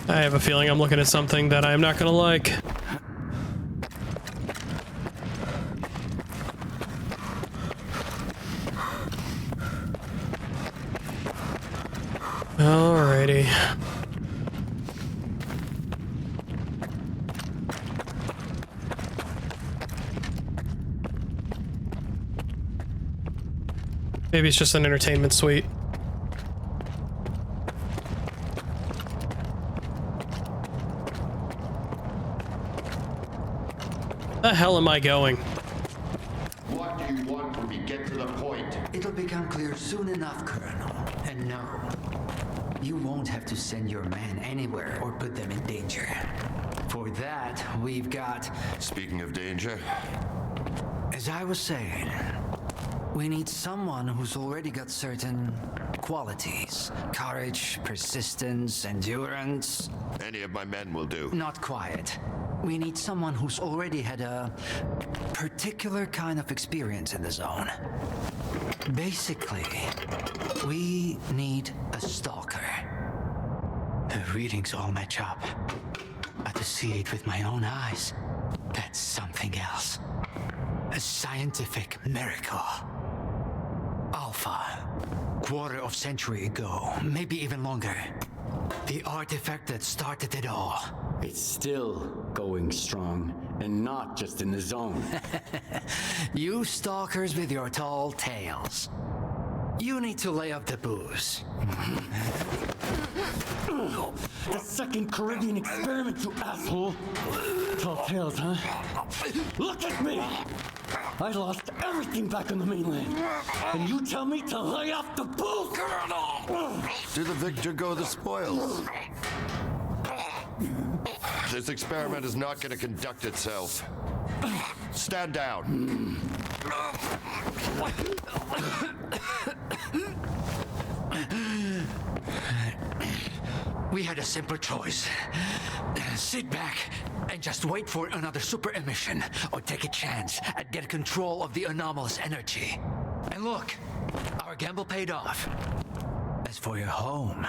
I have a feeling I'm looking at something that I'm not gonna like. Alrighty. Maybe it's just an entertainment suite. Where the hell am I going? What do you want when we get to the point? It'll become clear soon enough, Colonel. And no, you won't have to send your men anywhere or put them in danger. For that, we've got... Speaking of danger... As I was saying, we need someone who's already got certain qualities. Courage, persistence, endurance. Any of my men will do. Not quiet. we need someone who's already had a particular kind of experience in the zone. Basically, we need a stalker. The readings all match up, but to see it with my own eyes, that's something else. A scientific miracle. Alpha. Quarter of century ago, maybe even longer. The artifact that started it all. It's still going strong, and not just in the zone. You stalkers with your tall tales. You need to lay off the booze. The second Caribbean experiment, you asshole! Tall tales, huh? Look at me! I lost everything back on the mainland. And you tell me to lay off the booze? To the victor go the spoils. This experiment is not going to conduct itself. Stand down. We had a simple choice. Sit back and just wait for another super emission, or take a chance at getting control of the anomalous energy. And look, our gamble paid off. As for your home,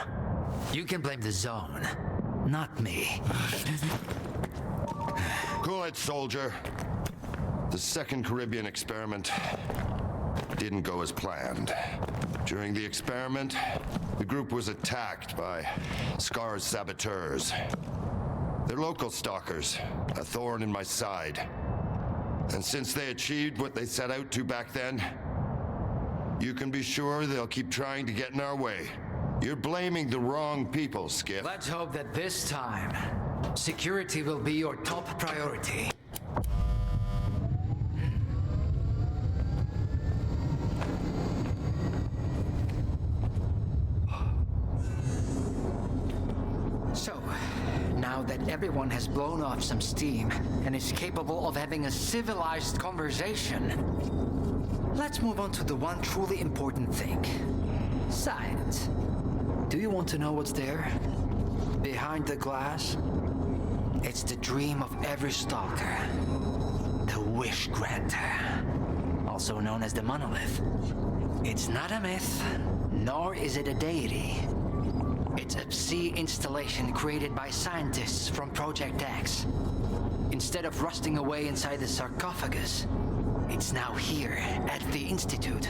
you can blame the zone, not me. Cool it, soldier. The second Caribbean experiment didn't go as planned. During the experiment, the group was attacked by Scar's saboteurs. They're local stalkers, a thorn in my side. And since they achieved what they set out to back then, you can be sure they'll keep trying to get in our way. You're blaming the wrong people, Skip. Let's hope that this time, security will be your top priority. So, now that everyone has blown off some steam and is capable of having a civilized conversation, let's move on to the one truly important thing. Science. Do you want to know what's there? Behind the glass? It's the dream of every stalker. The Wish Granter. Also known as the Monolith. It's not a myth, nor is it a deity. It's a sea installation created by scientists from Project X. Instead of rusting away inside the sarcophagus, it's now here at the Institute.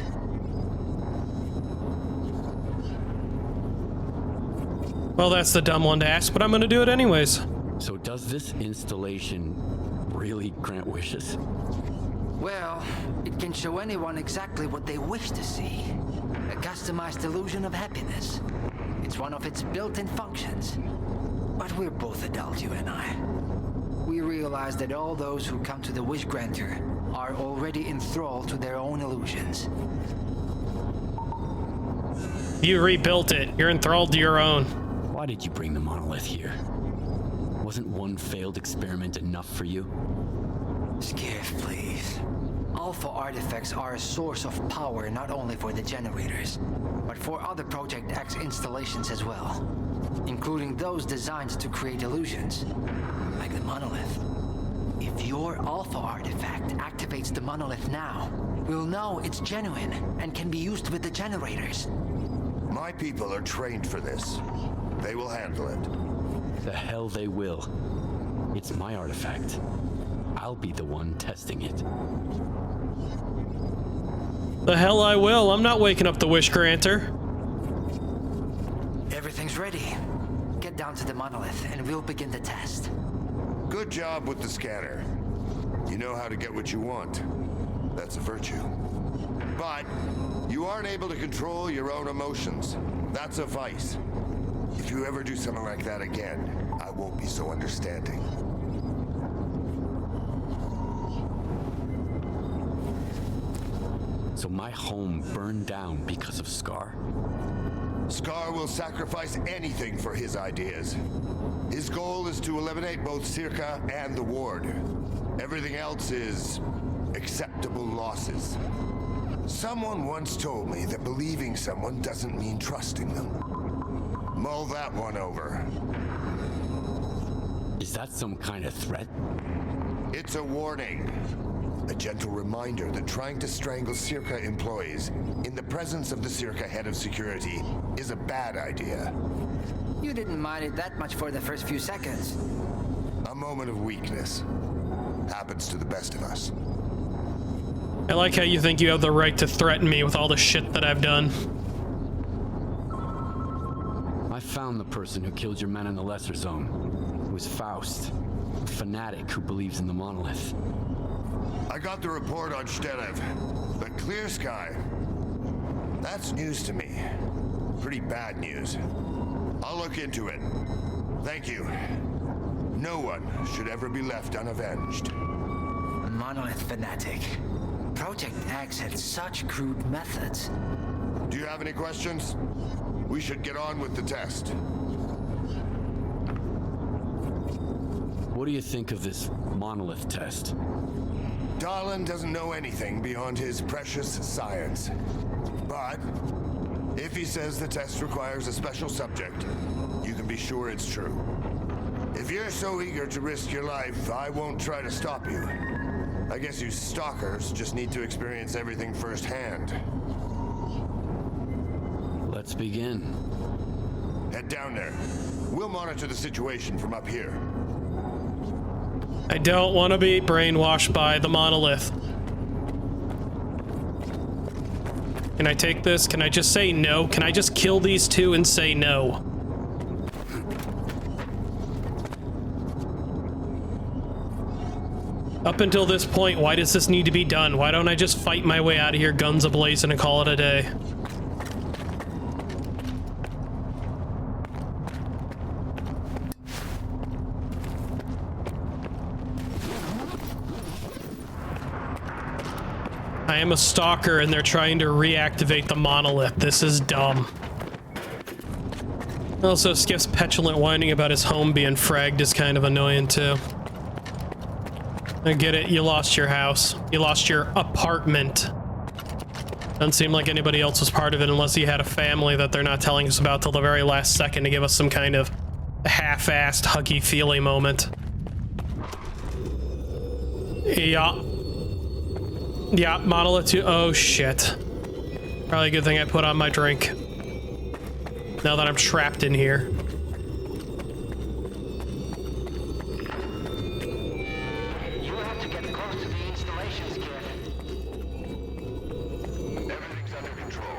Well, that's the dumb one to ask, but I'm gonna do it anyways. So does this installation really grant wishes? Well, it can show anyone exactly what they wish to see. A customized illusion of happiness. It's one of its built-in functions. But we're both adults, you and I. We realize that all those who come to the Wish Granter are already enthralled to their own illusions. You rebuilt it. You're enthralled to your own. Why did you bring the Monolith here? Wasn't one failed experiment enough for you? Skiff, please. Alpha artifacts are a source of power not only for the generators, but for other Project X installations as well, including those designed to create illusions, like the Monolith. If your Alpha artifact activates the Monolith now, we'll know it's genuine and can be used with the generators. My people are trained for this. They will handle it. The hell they will. It's my artifact. I'll be the one testing it. The hell I will. I'm not waking up the Wish Granter. Everything's ready. Get down to the Monolith and we'll begin the test. Good job with the scanner. You know how to get what you want. That's a virtue. But you aren't able to control your own emotions. That's a vice. If you ever do something like that again, I won't be so understanding. So my home burned down because of Scar? Scar will sacrifice anything for his ideas. His goal is to eliminate both Sircaa and the Ward. Everything else is acceptable losses. Someone once told me that believing someone doesn't mean trusting them. Mull that one over. Is that some kind of threat? It's a warning. A gentle reminder that trying to strangle Sircaa employees in the presence of the Sircaa head of security is a bad idea. You didn't mind it that much for the first few seconds. A moment of weakness. Happens to the best of us. I like how you think you have the right to threaten me with all the shit that I've done. I found the person who killed your men in the Lesser Zone. It was Faust, a fanatic who believes in the Monolith. I got the report on Stelev, but Clear Sky, that's news to me. Pretty bad news. I'll look into it. Thank you. No one should ever be left unavenged. Monolith fanatic. Project X had such crude methods. Do you have any questions? We should get on with the test. What do you think of this Monolith test? Dahlan doesn't know anything beyond his precious science. But if he says the test requires a special subject, you can be sure it's true. If you're so eager to risk your life, I won't try to stop you. I guess you stalkers just need to experience everything firsthand. Let's begin. Head down there. We'll monitor the situation from up here. I don't want to be brainwashed by the Monolith. Can I take this? Can I just say no? Can I just kill these two and say no? Up until this point, why does this need to be done? Why don't I just fight my way out of here, guns ablazing, and call it a day? I am a stalker and they're trying to reactivate the Monolith. This is dumb. Also, Skiff's petulant whining about his home being fragged is kind of annoying too. I get it, you lost your house. You lost your apartment. Doesn't seem like anybody else was part of it unless you had a family that they're not telling us about till the very last second to give us some kind of half-assed huggy-feely moment. Yeah. Yeah, Monolith 2. Oh, shit. Probably a good thing I put on my drink. Now that I'm trapped in here. You have to get close to the installation, Skiff. Everything's under control.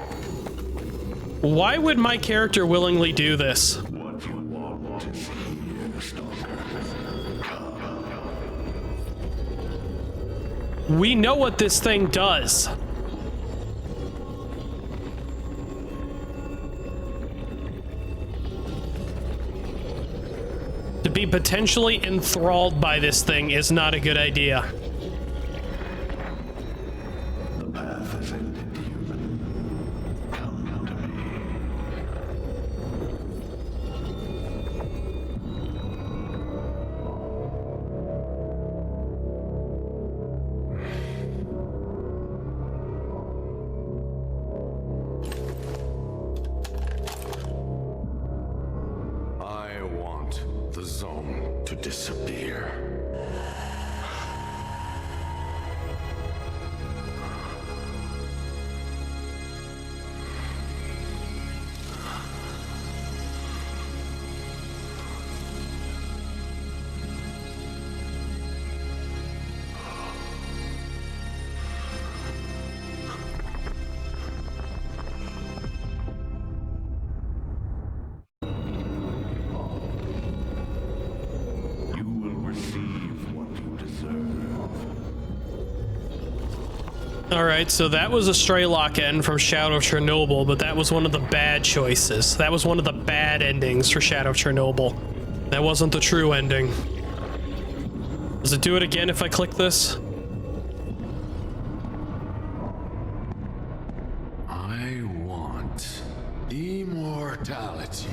Why would my character willingly do this? What you want to see here, Stalker. We know what this thing does. To be potentially enthralled by this thing is not a good idea. The path is ended, human. Come to me. I want the zone to disappear. Alright, so that was a Straylock end from Shadow of Chernobyl, but that was one of the bad choices. That was one of the bad endings for Shadow of Chernobyl. That wasn't the true ending. Does it do it again if I click this? I want immortality.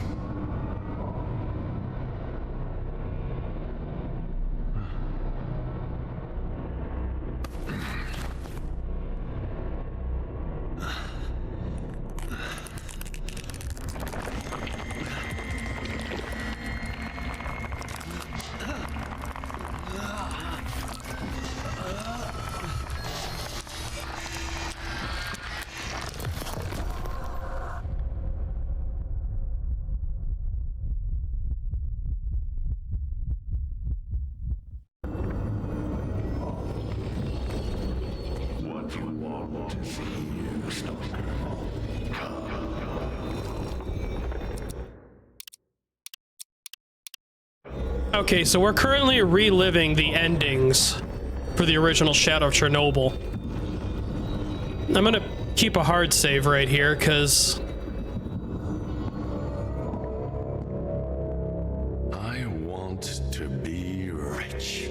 Okay, so we're currently reliving the endings for the original Shadow of Chernobyl. I'm gonna keep a hard save right here, because... I want to be rich.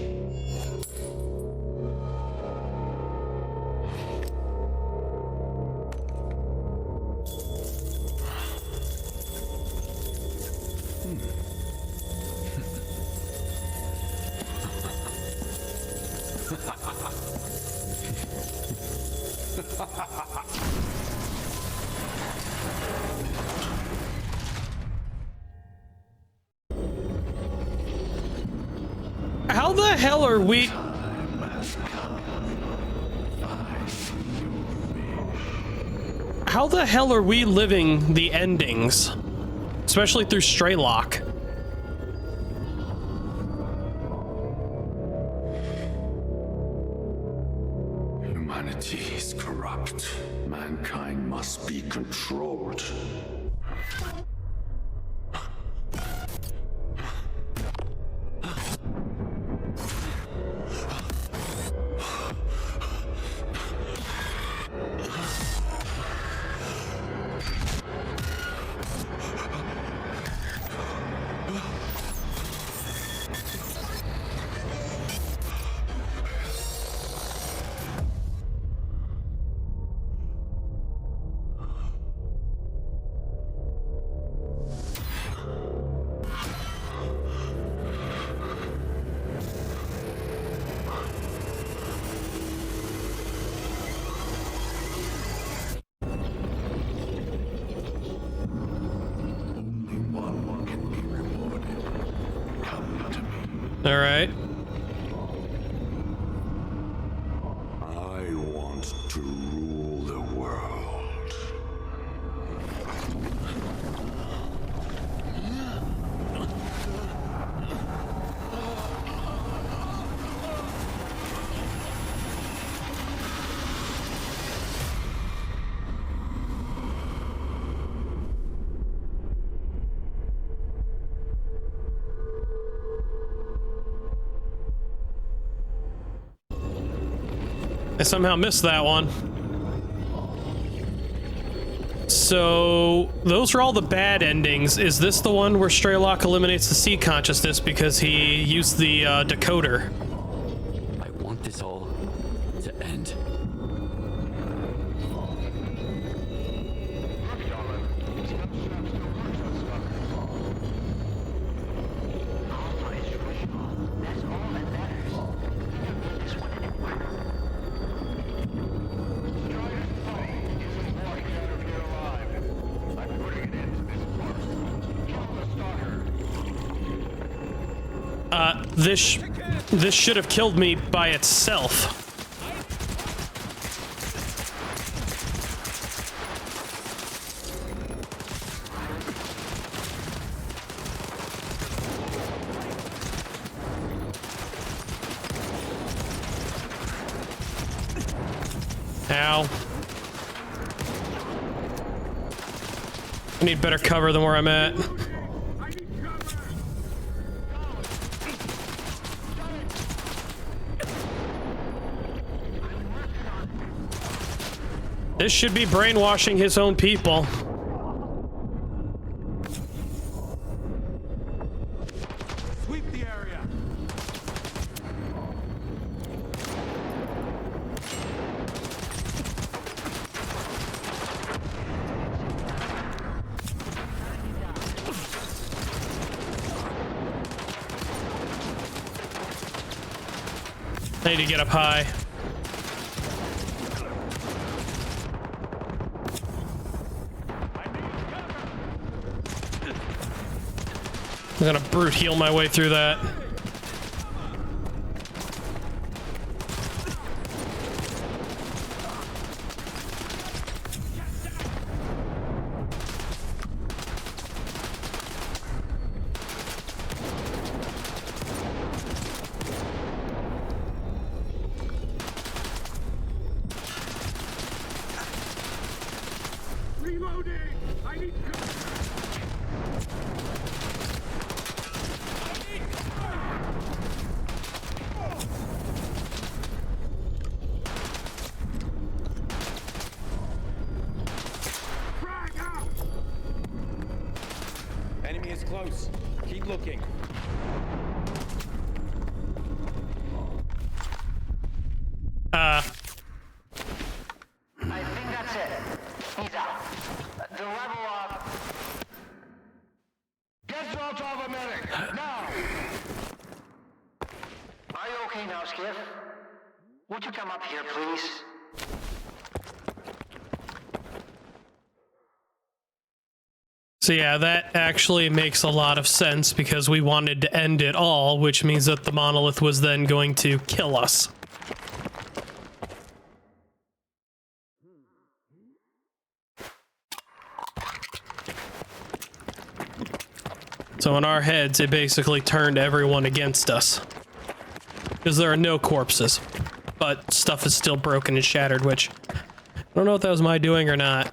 How the hell are we... How the hell are we living the endings? Especially through Straylock. Humanity is corrupt. Mankind must be controlled. All right. I want to rule the world. I somehow missed that one. So, those are all the bad endings. Is this the one where Straylock eliminates the sea consciousness because he used the decoder? I want this all to end. This should have killed me by itself. Ow. I need better cover than where I'm at. This should be brainwashing his own people. Sweep the area. I need to get up high. I'm gonna brute heal my way through that. Reloading! I need cover! close. Keep looking. I think that's it. He's out. The level of... Get Sultan a medic, now! Are you okay now, Skiff? Would you come up here, please? So yeah, that actually makes a lot of sense because we wanted to end it all, which means that the Monolith was then going to kill us. So in our heads, it basically turned everyone against us. Because there are no corpses. But stuff is still broken and shattered, which... I don't know if that was my doing or not.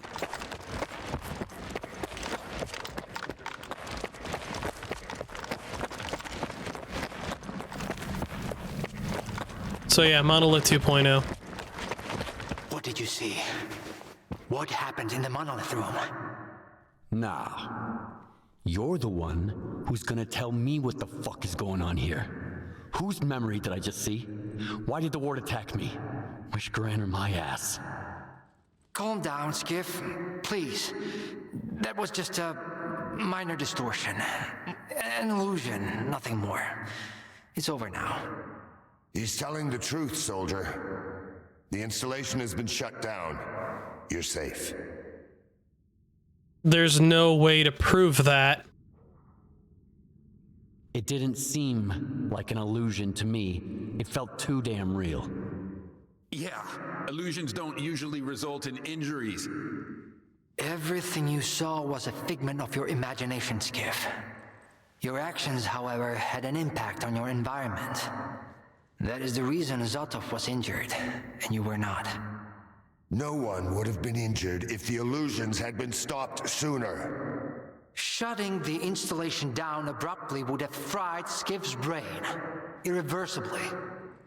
So yeah, Monolith 2.0. What did you see? What happened in the Monolith room? Nah. You're the one who's gonna tell me what the fuck is going on here. Whose memory did I just see? Why did the ward attack me? Wish Granner my ass. Calm down, Skiff. Please. That was just a minor distortion. An illusion, nothing more. It's over now. He's telling the truth, soldier. The installation has been shut down. You're safe. There's no way to prove that. It didn't seem like an illusion to me. It felt too damn real. Yeah, illusions don't usually result in injuries. Everything you saw was a figment of your imagination, Skiff. Your actions, however, had an impact on your environment. That is the reason Zotov was injured, and you were not. No one would have been injured if the illusions had been stopped sooner. Shutting the installation down abruptly would have fried Skiff's brain, irreversibly.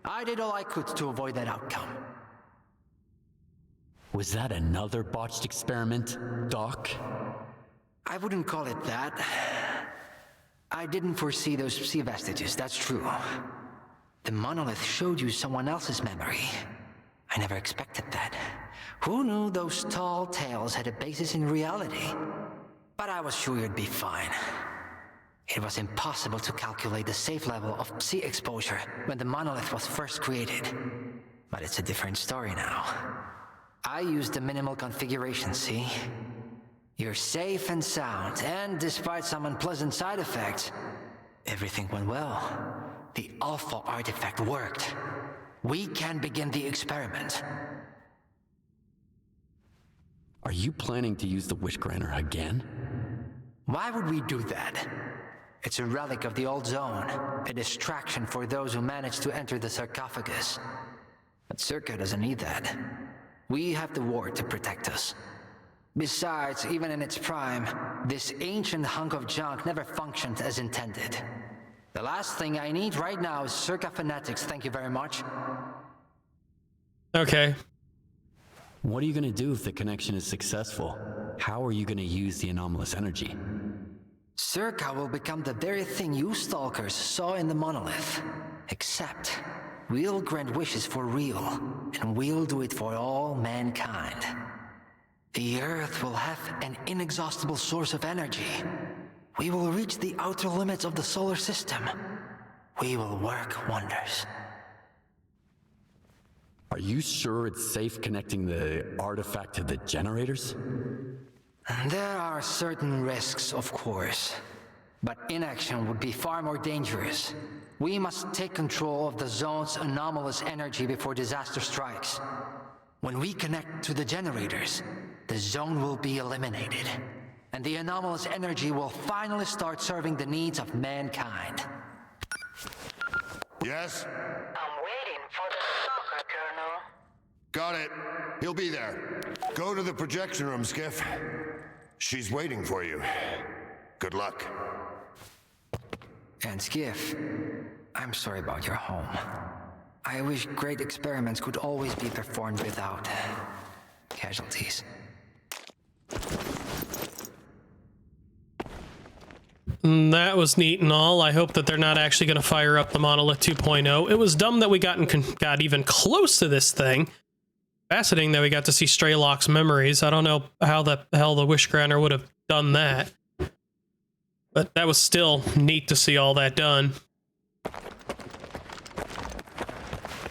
I did all I could to avoid that outcome. Was that another botched experiment, Doc? I wouldn't call it that. I didn't foresee those sea vestiges, that's true. The Monolith showed you someone else's memory. I never expected that. Who knew those tall tales had a basis in reality? But I was sure you'd be fine. It was impossible to calculate the safe level of Psi exposure when the Monolith was first created. But it's a different story now. I used the minimal configuration, see? You're safe and sound, and despite some unpleasant side effects, everything went well. The Alpha artifact worked. We can begin the experiment. Are you planning to use the Wishgranner again? Why would we do that? It's a relic of the old zone, a distraction for those who manage to enter the sarcophagus. But Sircaa doesn't need that. We have the ward to protect us. Besides, even in its prime, this ancient hunk of junk never functioned as intended. The last thing I need right now is Sircaa fanatics, thank you very much. Okay. What are you gonna do if the connection is successful? How are you gonna use the anomalous energy? Sircaa will become the very thing you Stalkers saw in the Monolith. Except, we'll grant wishes for real, and we'll do it for all mankind. The Earth will have an inexhaustible source of energy. We will reach the outer limits of the solar system. We will work wonders. Are you sure it's safe connecting the artifact to the generators? There are certain risks, of course. But inaction would be far more dangerous. We must take control of the zone's anomalous energy before disaster strikes. When we connect to the generators, the zone will be eliminated. And the anomalous energy will finally start serving the needs of mankind. Yes? I'm waiting for the Stalker, Colonel. Got it. He'll be there. Go to the projection room, Skiff. She's waiting for you. Good luck. And Skiff, I'm sorry about your home. I wish great experiments could always be performed without casualties. That was neat and all. I hope that they're not actually going to fire up the Monolith 2.0. It was dumb that we got even close to this thing. Fascinating that we got to see Straylock's memories. I don't know how the hell the Wish Granter would have done that. But that was still neat to see all that done.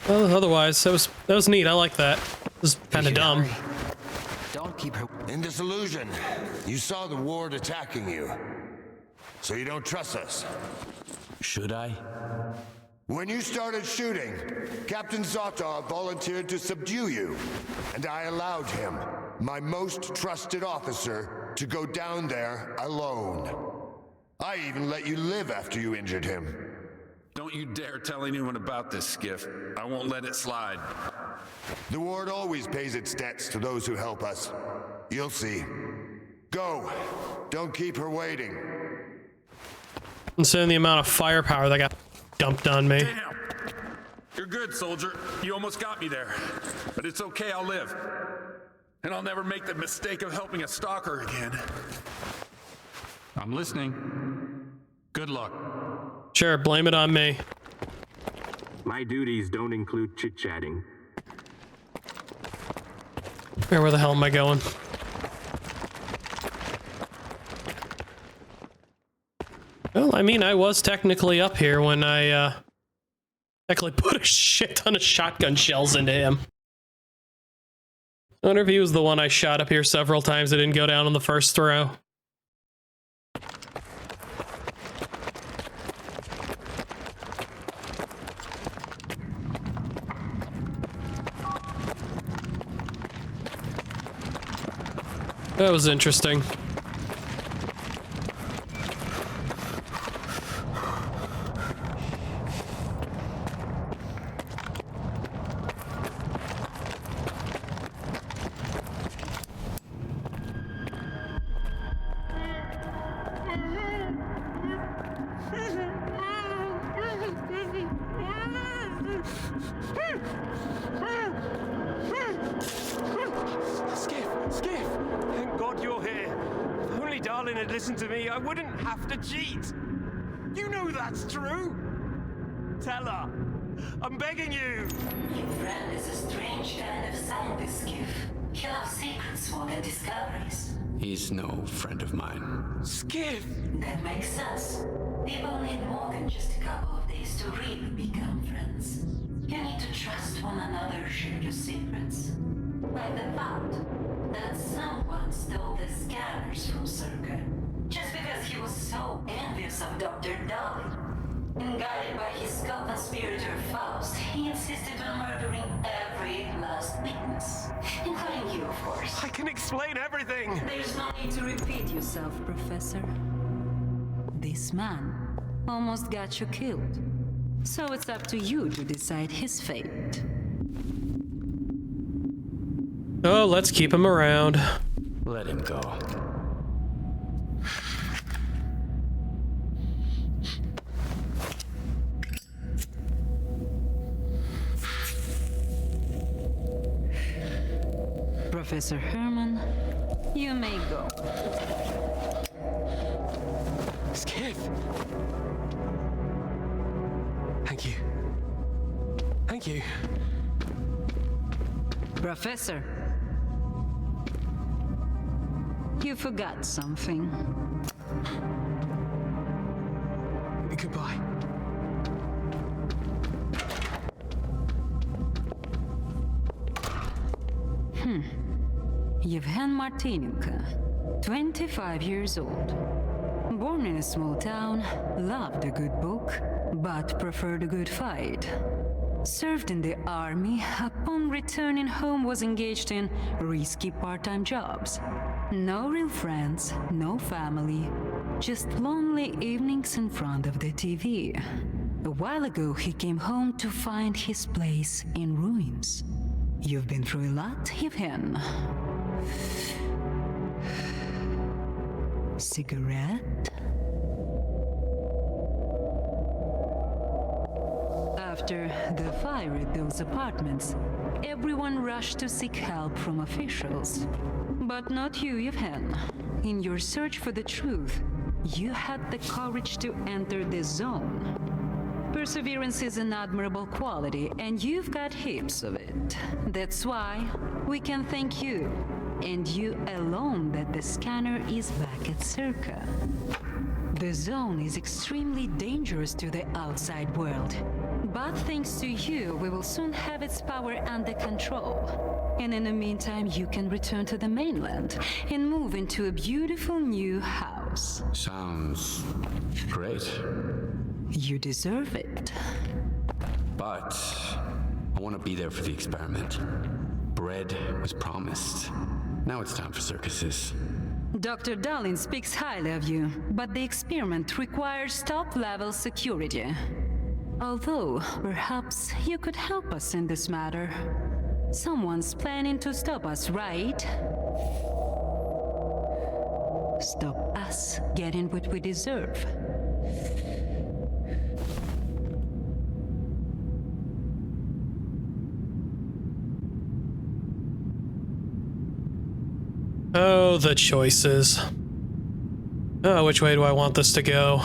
Well, otherwise, that was neat. I like that. It was kind of dumb. Don't keep her in disillusion. You saw the ward attacking you. So you don't trust us? Should I? When you started shooting, Captain Zotov volunteered to subdue you, and I allowed him, my most trusted officer, to go down there alone. I even let you live after you injured him. Don't you dare tell anyone about this, Skiff. I won't let it slide. The ward always pays its debts to those who help us. You'll see. Go. Don't keep her waiting. Considering the amount of firepower that got dumped on me. Damn! You're good, soldier. You almost got me there. But it's okay, I'll live. And I'll never make the mistake of helping a stalker again. I'm listening. Good luck. Sure, blame it on me. My duties don't include chit-chatting. Where the hell am I going? Well, I mean, I was technically up here when I, actually put a shit ton of shotgun shells into him. I wonder if he was the one I shot up here several times that didn't go down on the first throw. That was interesting. Listen to me, I wouldn't have to cheat. You know that's true. Tell her. I'm begging you. Your friend is a strange kind of scientist, Skiff. He loves secrets more than discoveries. He's no friend of mine. Skiff! That makes sense. People need more than just a couple of days to really become friends. You need to trust one another, share your secrets. Like the fact that someone stole the scanners from Sircaa. Just because he was so envious of Dr. Dahlin. And guided by his co-conspirator Faust, he insisted on murdering every last witness. Including you, of course. I can explain everything! There's no need to repeat yourself, Professor. This man almost got you killed. So it's up to you to decide his fate. Oh, let's keep him around. Let him go. Professor Herman, you may go. Skiff! Thank you. Thank you. Professor, you forgot something. Goodbye. Yevhen Martinenko, 25 years old. Born in a small town, loved a good book, but preferred a good fight. Served in the army, upon returning home was engaged in risky part-time jobs. No real friends, no family, just lonely evenings in front of the TV. A while ago he came home to find his place in ruins. You've been through a lot, Yevhen. Cigarette? After the fire at those apartments, everyone rushed to seek help from officials. But not you, Yevhen. In your search for the truth, You had the courage to enter the zone. Perseverance is an admirable quality, and you've got heaps of it. That's why we can thank you, and you alone, that the scanner is back at Sircaa. The zone is extremely dangerous to the outside world, but thanks to you, we will soon have its power under control. And in the meantime, you can return to the mainland and move into a beautiful new house. Sounds great. You deserve it. But I want to be there for the experiment. Bread was promised. Now it's time for circuses. Dr. Dallin speaks highly of you, but the experiment requires top-level security. Although, perhaps you could help us in this matter. Someone's planning to stop us, right? Stop us getting what we deserve. Oh, the choices. Oh, which way do I want this to go?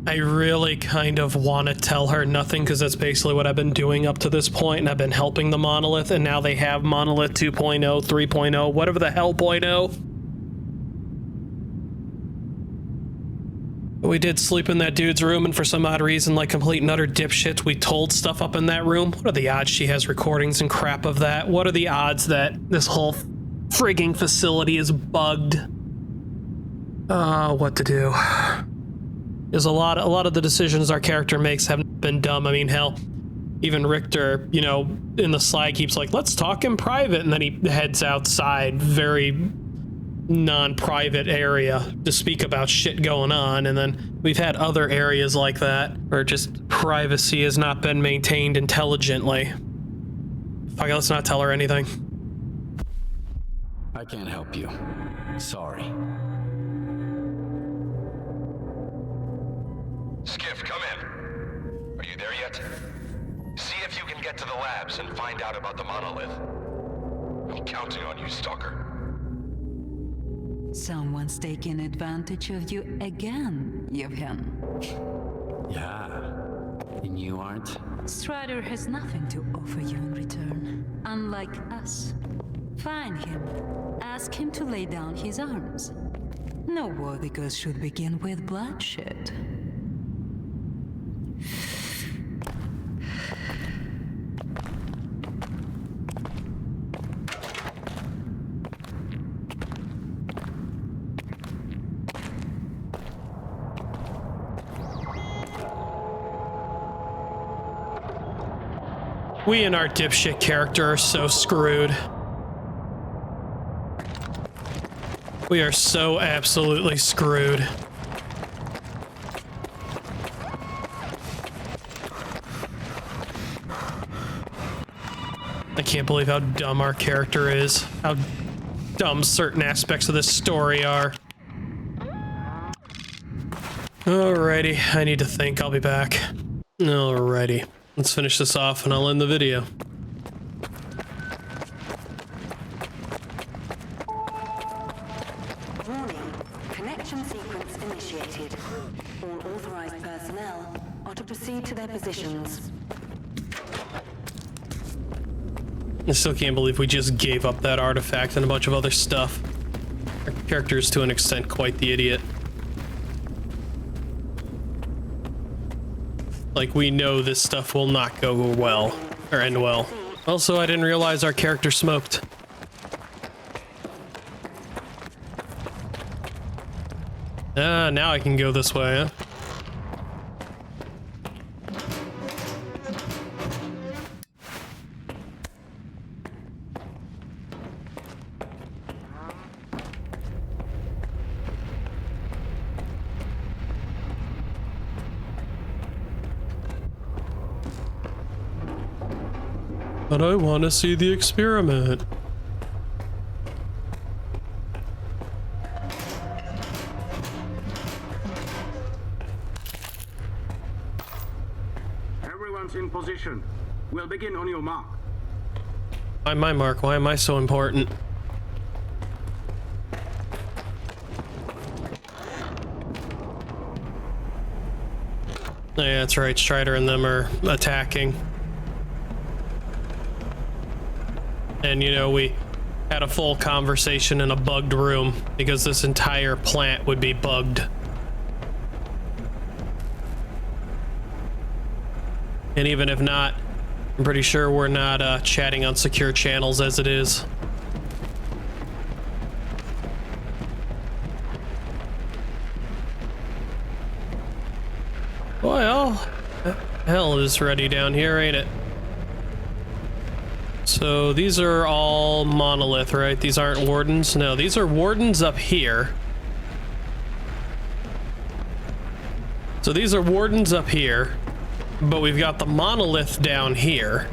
I really kind of want to tell her nothing, because that's basically what I've been doing up to this point, and I've been helping the Monolith, and now they have Monolith 2.0, 3.0, whatever the hell .0. We did sleep in that dude's room, and for some odd reason, like complete and utter dipshits, we told stuff up in that room. What are the odds she has recordings and crap of that? What are the odds that this whole frigging facility is bugged? What to do? There's a lot of the decisions our character makes haven't been dumb. I mean, hell, even Richter, you know, in the slide keeps like, let's talk in private, and then he heads outside, very non-private area, to speak about shit going on. And then we've had other areas like that where just privacy has not been maintained intelligently. Fuck it, let's not tell her anything. I can't help you. Sorry. Skiff, come in. Are you there yet? See if you can get to the labs and find out about the Monolith. I'm counting on you, Stalker. Someone's taking advantage of you again, Yevhen. Yeah. And you aren't? Strider has nothing to offer you in return, unlike us. Find him. Ask him to lay down his arms. No worthy ghost should begin with bloodshed. We and our dipshit character are so screwed. We are so absolutely screwed. I can't believe how dumb our character is. How dumb certain aspects of this story are. Alrighty, I need to think. I'll be back. Alrighty. Let's finish this off and I'll end the video. Warning. Connection sequence initiated. All authorized personnel are to proceed to their positions. I still can't believe we just gave up that artifact and a bunch of other stuff. Our character is to an extent quite the idiot. Like, we know this stuff will not go well, or end well. Also, I didn't realize our character smoked. Ah, now I can go this way, huh? But I want to see the experiment. Everyone's in position. We'll begin on your mark. Why my mark? Why am I so important? Yeah, that's right. Strider and them are attacking. And, you know, we had a full conversation in a bugged room because this entire plant would be bugged. And even if not, I'm pretty sure we're not chatting on secure channels as it is. Well, hell is ready down here, ain't it? So these are all Monolith, right? These aren't Wardens? No, these are Wardens up here. So these are Wardens up here, but we've got the Monolith down here.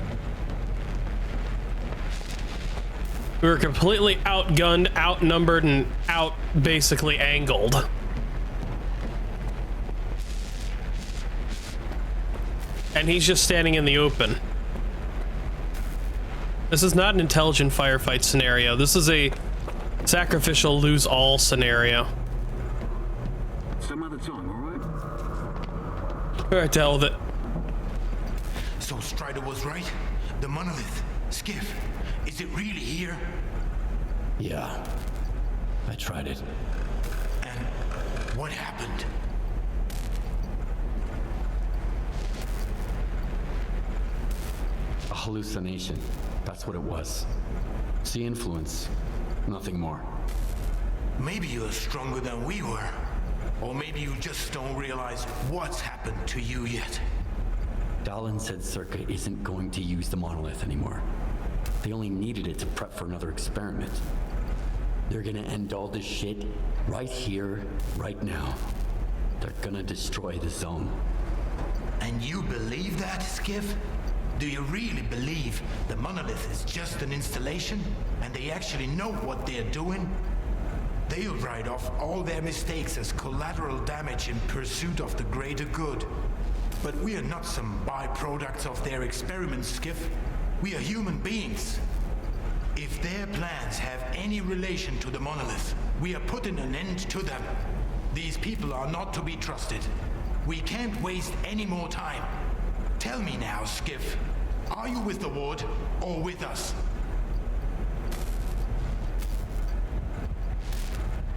We were completely outgunned, outnumbered, and basically angled. And he's just standing in the open. This is not an intelligent firefight scenario. This is a sacrificial lose all scenario. Some other time, alright? Alright, to hell with it. So Strider was right? The Monolith, Skiff, is it really here? Yeah, I tried it. And what happened? A hallucination. That's what it was. Sea influence. Nothing more. Maybe you're stronger than we were. Or maybe you just don't realize what's happened to you yet. Dallin said Sircaa isn't going to use the Monolith anymore. They only needed it to prep for another experiment. They're gonna end all this shit right here, right now. They're gonna destroy the zone. And you believe that, Skiff? Do you really believe the Monolith is just an installation and they actually know what they're doing? They'll write off all their mistakes as collateral damage in pursuit of the greater good. But we are not some byproducts of their experiments, Skiff. We are human beings. If their plans have any relation to the Monolith, we are putting an end to them. These people are not to be trusted. We can't waste any more time. Tell me now, Skiff. Are you with the Ward or with us?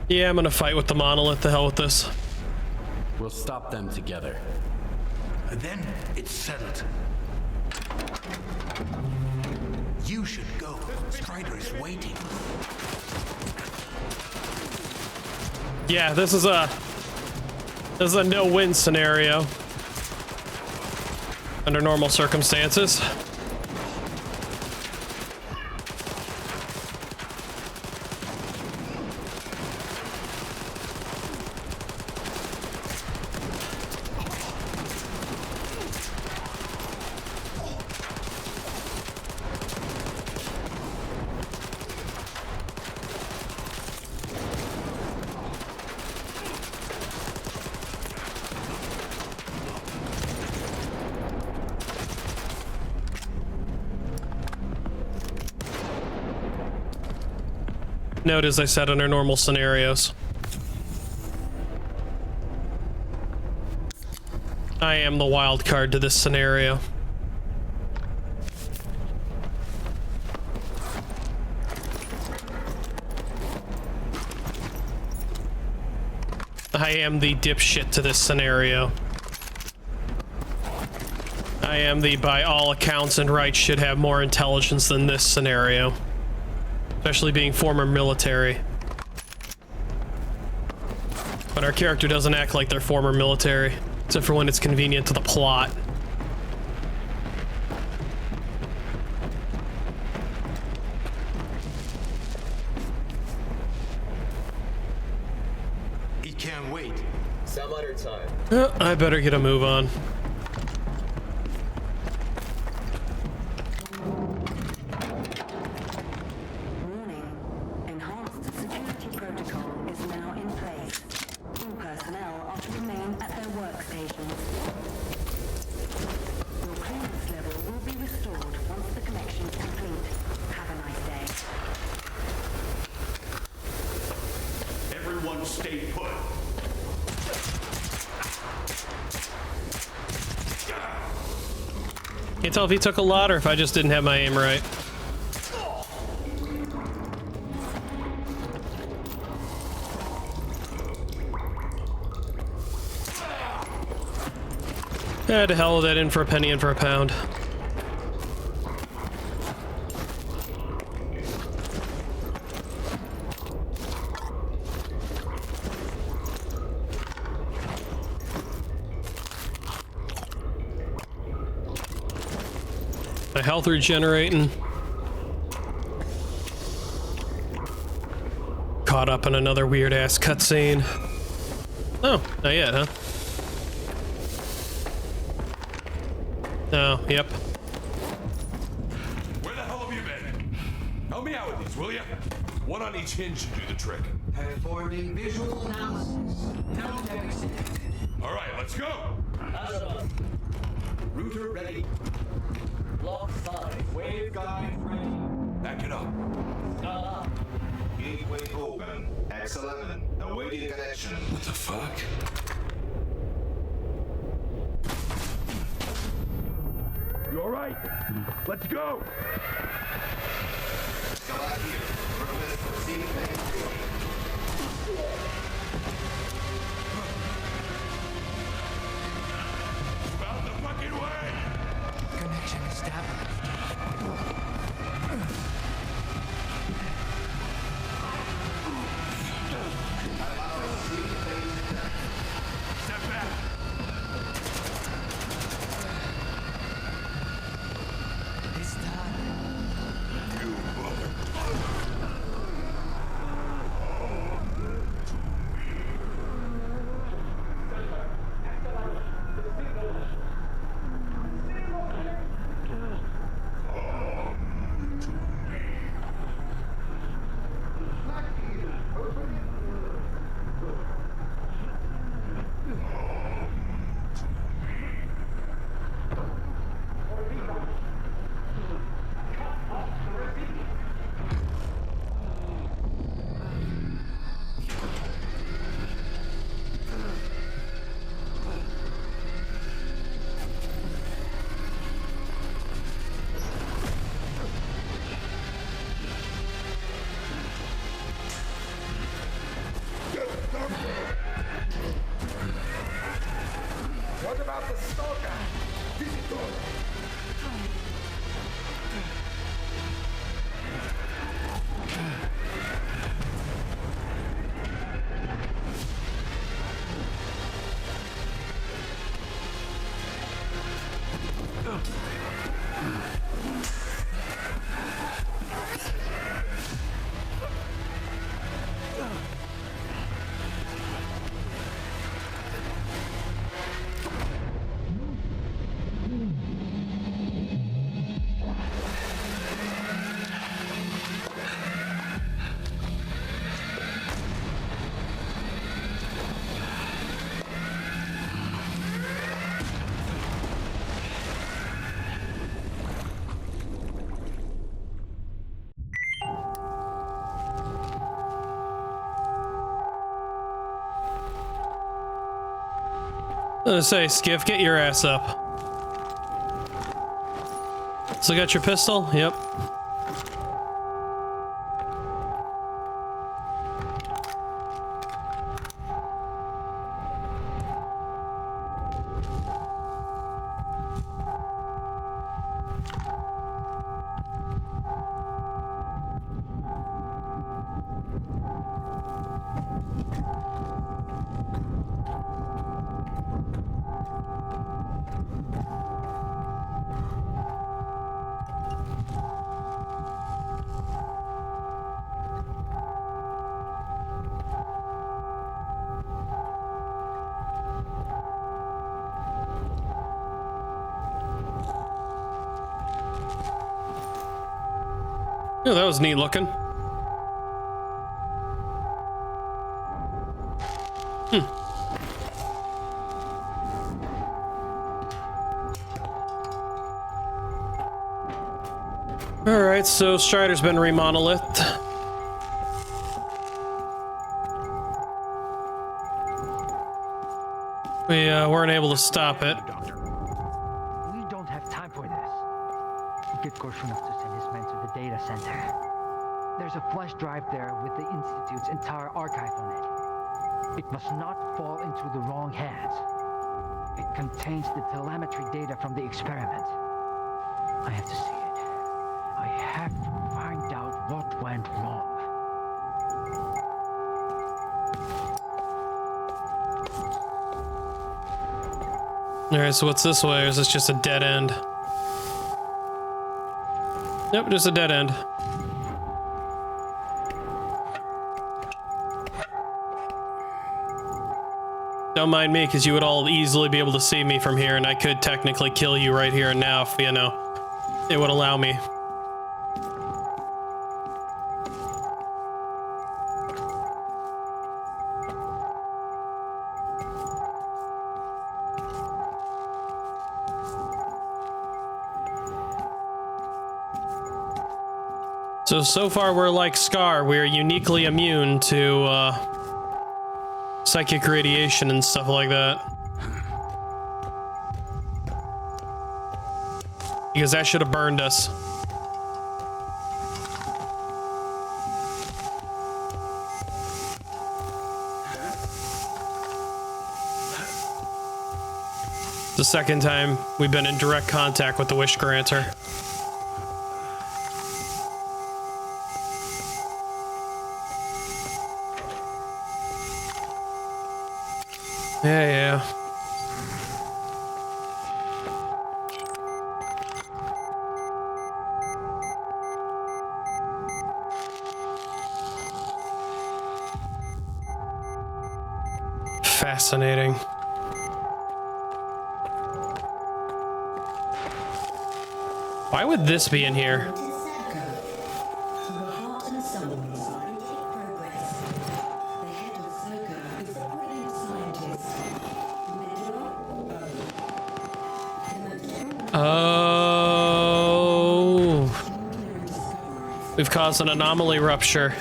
Yeah, I'm gonna fight with the Monolith. The hell with this. We'll stop them together. Then it's settled. You should go. Strider is waiting. Yeah, this is a no-win scenario under normal circumstances. Note, as I said, under normal scenarios. I am the wild card to this scenario. I am the dipshit to this scenario. I am the, by all accounts and rights, should have more intelligence than this scenario. Especially being former military. But our character doesn't act like they're former military, except for when it's convenient to the plot. It can't wait. Some other time. I better get a move on. Can't tell if he took a lot or if I just didn't have my aim right. Yeah, to hell with that, in for a penny, in for a pound. My health regenerating. Caught up in another weird ass cutscene. Oh, not yet, huh? Oh, yep. Where the hell have you been? Help me out with these, will ya? One on each hinge should do the trick. Performing visual analysis. No detected. All right, let's go. Router ready. Block 5. Waveguide ready. Back it up. Gateway open. X11. Awaiting connection. What the fuck? You all right? Let's go. Out the fucking way! Connection established. Step back. It's done. You mother. What about the Stalker? I'm gonna say, Skiff, get your ass up. Still got your pistol? Yep. Oh, that was neat looking. All right, so Strider's been re-monolithed. We weren't able to stop it. We don't have time for this. get Korshunoff to send his men to the data center. There's a flash drive there with the Institute's entire archive on it. It must not fall into the wrong hands. It contains the telemetry data from the experiment. I have to see it. I have to find out what went wrong. Alright, so what's this way, or is this just a dead end? Yep, just a dead end. Don't mind me, because you would all easily be able to see me from here, and I could technically kill you right here and now if, you know, it would allow me. So far we're like Scar, we're uniquely immune to, psychic radiation and stuff like that. Because that should have burned us. The second time we've been in direct contact with the Wish Granter. Yeah. Fascinating. Why would this be in here? Oh, we've caused an anomaly rupture.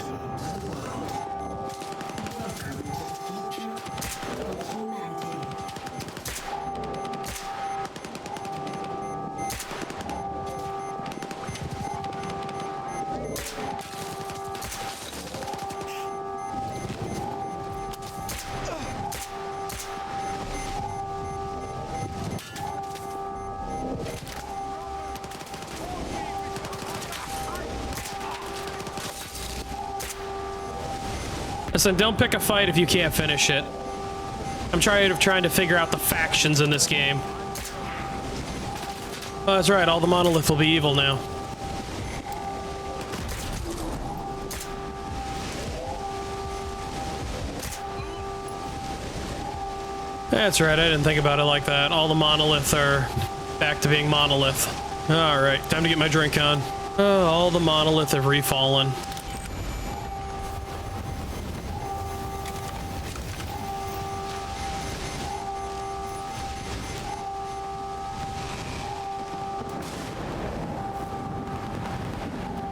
Listen, don't pick a fight if you can't finish it. I'm trying to figure out the factions in this game. Oh, that's right, all the Monolith will be evil now. That's right, I didn't think about it like that. All the Monolith are back to being Monolith. Alright, time to get my drink on. Oh, all the Monolith have refallen.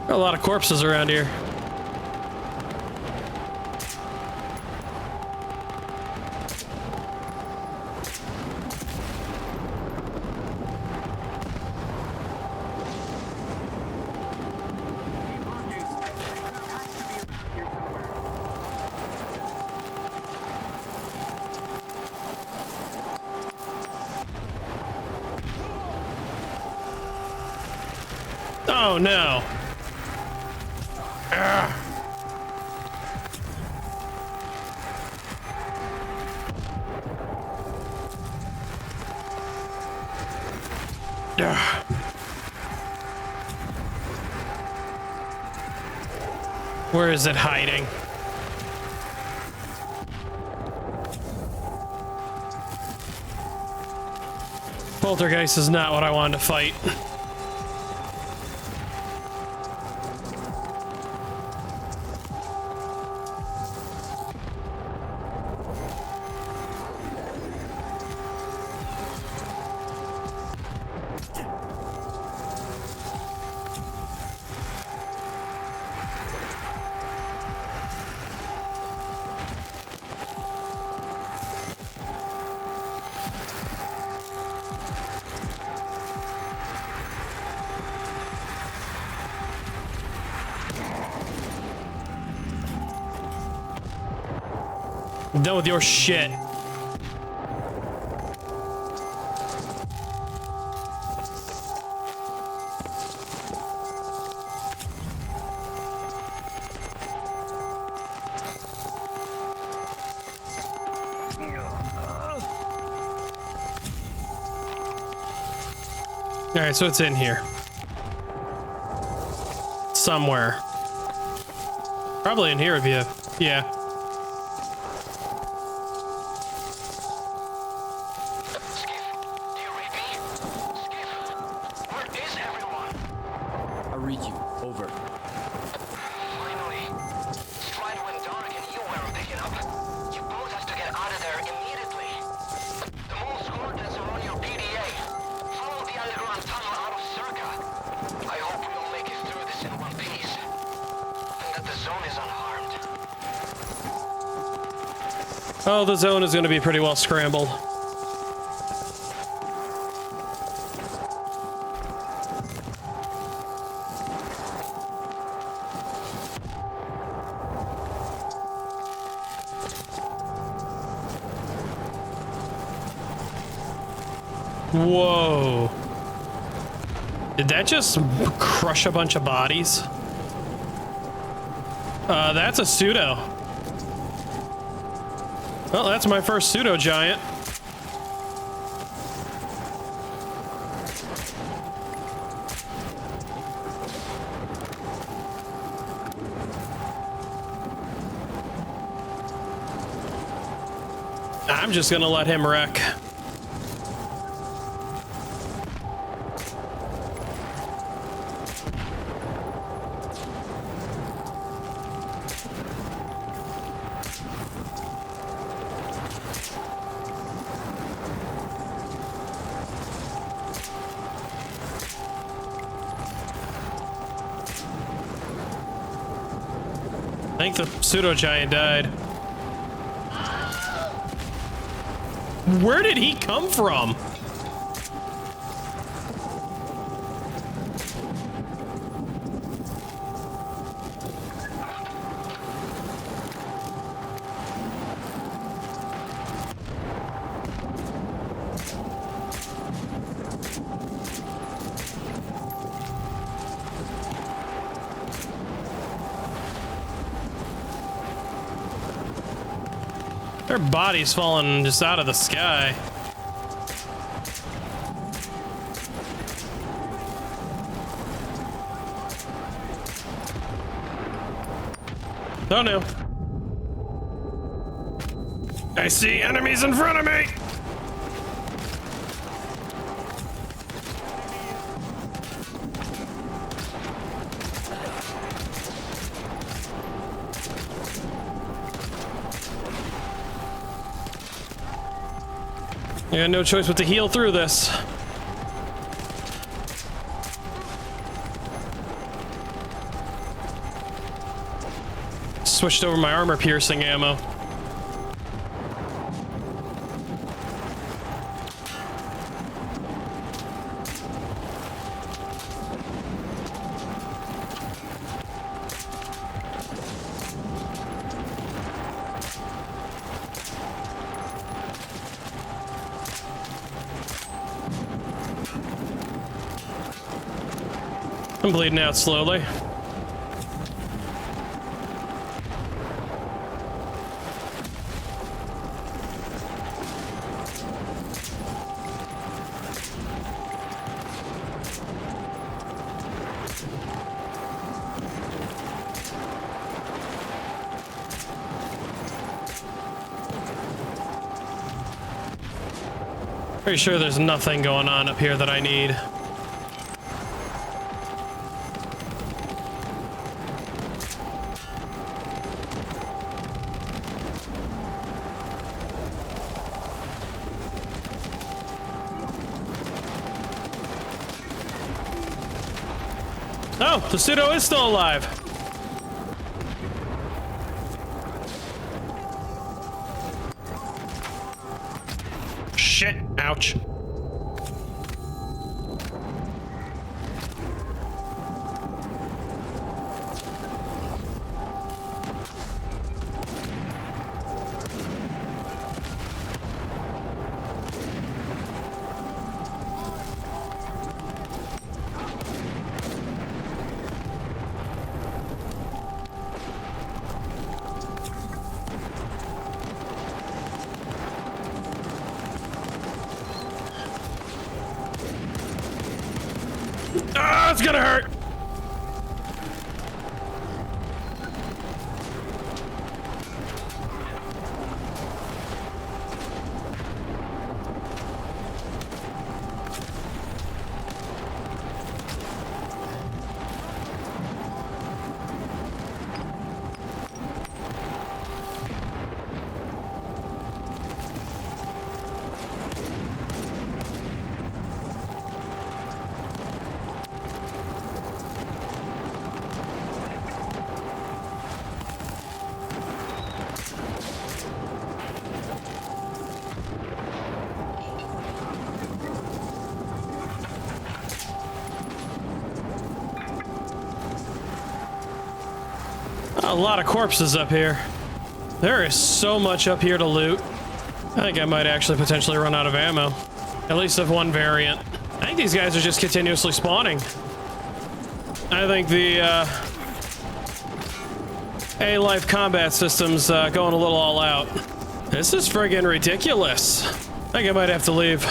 A lot of corpses around here. Oh no. Where is it hiding? Poltergeist is not what I wanted to fight. I'm done with your shit. All right, so it's in here. Somewhere. Probably in here if you, yeah. I read you. Over. Finally. Stride went dark and you weren't picking up. You both have to get out of there immediately. The moon's coordinates are on your PDA. Follow the underground tunnel out of Sircaa. I hope we all make it through this in one piece. And that the zone is unharmed. Oh, the zone is going to be pretty well scrambled. Whoa. Did that just crush a bunch of bodies? That's a pseudo. Well, that's my first pseudo giant. I'm just gonna let him wreck. I think the pseudo giant died. Where did he come from? Their bodies falling just out of the sky. Oh no. I see enemies in front of me! I got no choice but to heal through this. Switched over my armor piercing ammo. I'm bleeding out slowly. Pretty sure there's nothing going on up here that I need. Oh, the pseudo is still alive. Shit, ouch. that's gonna hurt. A lot of corpses up here. There is so much up here to loot. I think I might actually potentially run out of ammo. At least of one variant. I think these guys are just continuously spawning. I think the A-Life combat system's going a little all out. This is friggin' ridiculous. I think I might have to leave.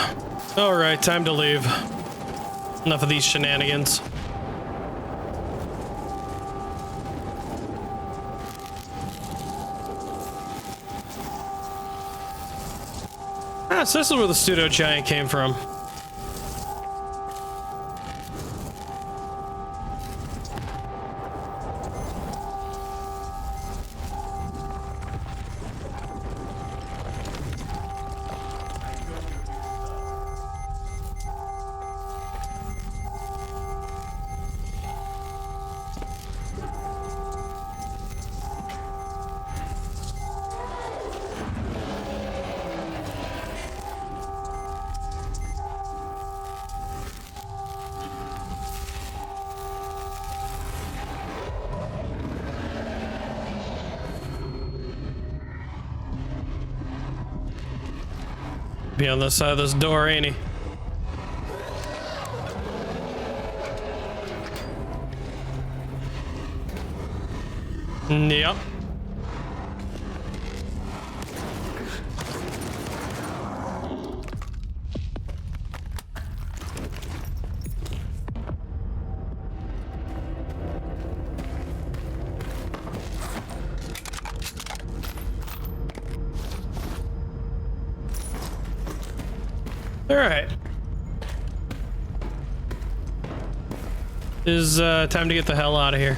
Alright, time to leave. Enough of these shenanigans. Ah, so this is where the pseudo giant came from. Be on the side of this door, ain't he? Yep. All right. Is time to get the hell out of here.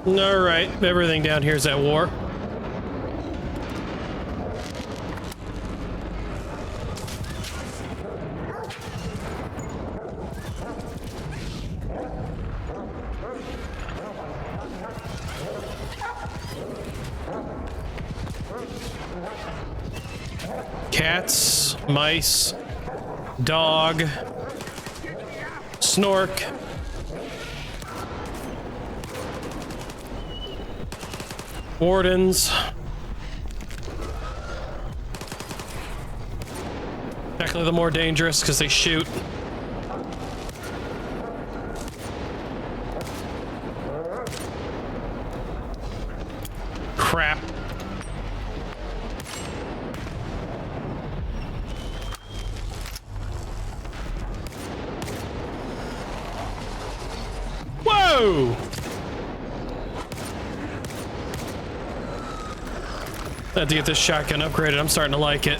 All right, everything down here is at war. Cats, mice, dog, snork. Wardens. Actually, the more dangerous because they shoot. Crap. Whoa! I have to get this shotgun upgraded. I'm starting to like it.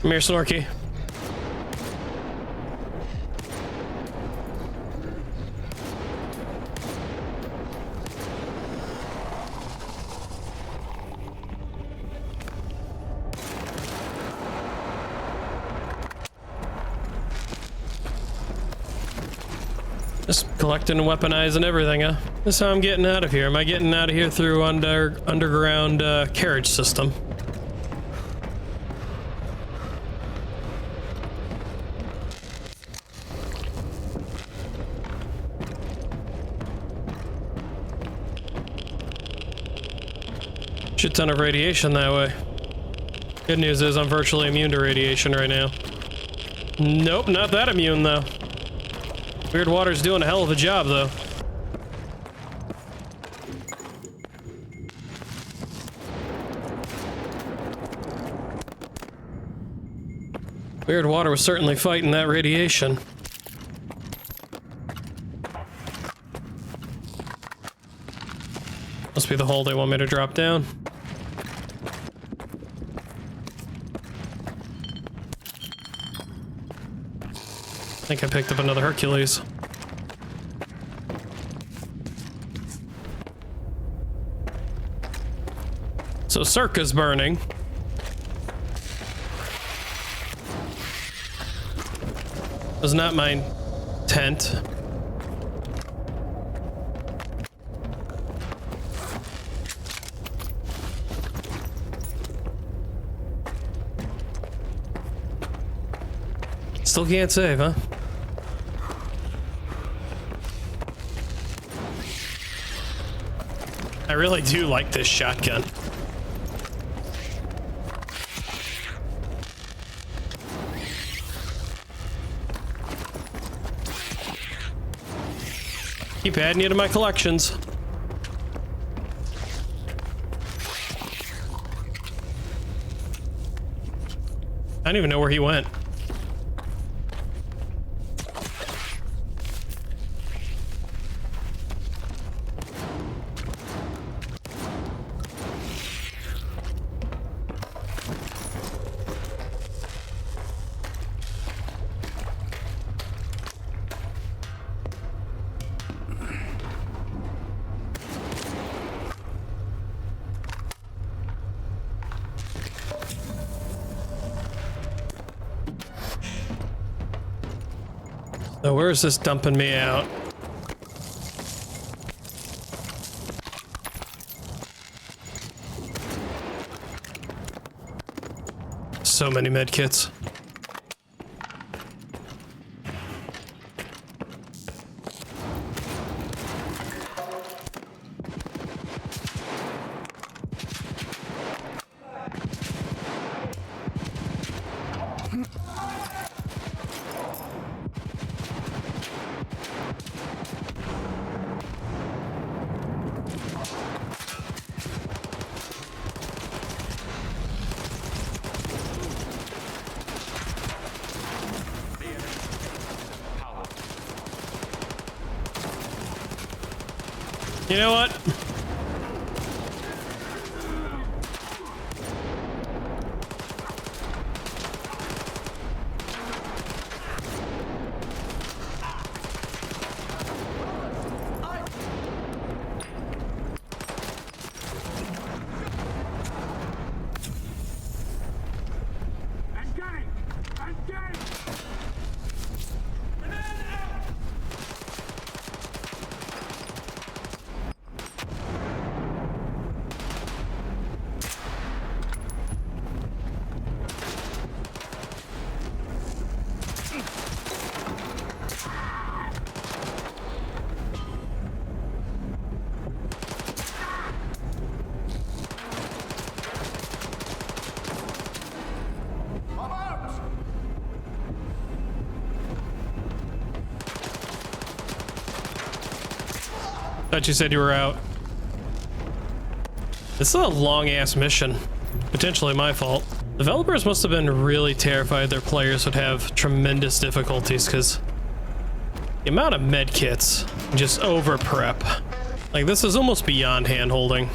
Come here, Snorky. Just collecting and weaponizing everything, huh? This is how I'm getting out of here. Am I getting out of here through underground carriage system? Shit ton of radiation that way. Good news is I'm virtually immune to radiation right now. Nope, not that immune though. Weird Water's doing a hell of a job though. Weird Water was certainly fighting that radiation. Must be the hole they want me to drop down. I think I picked up another Hercules. So Sircaa's burning. Was not my tent. Still can't save, huh? I really do like this shotgun. Keep adding you to my collections. I don't even know where he went. So where is this dumping me out? So many medkits. You know what? Thought you said you were out. This is a long-ass mission. Potentially my fault. Developers must have been really terrified their players would have tremendous difficulties, because the amount of medkits, just over prep. Like, this is almost beyond hand-holding.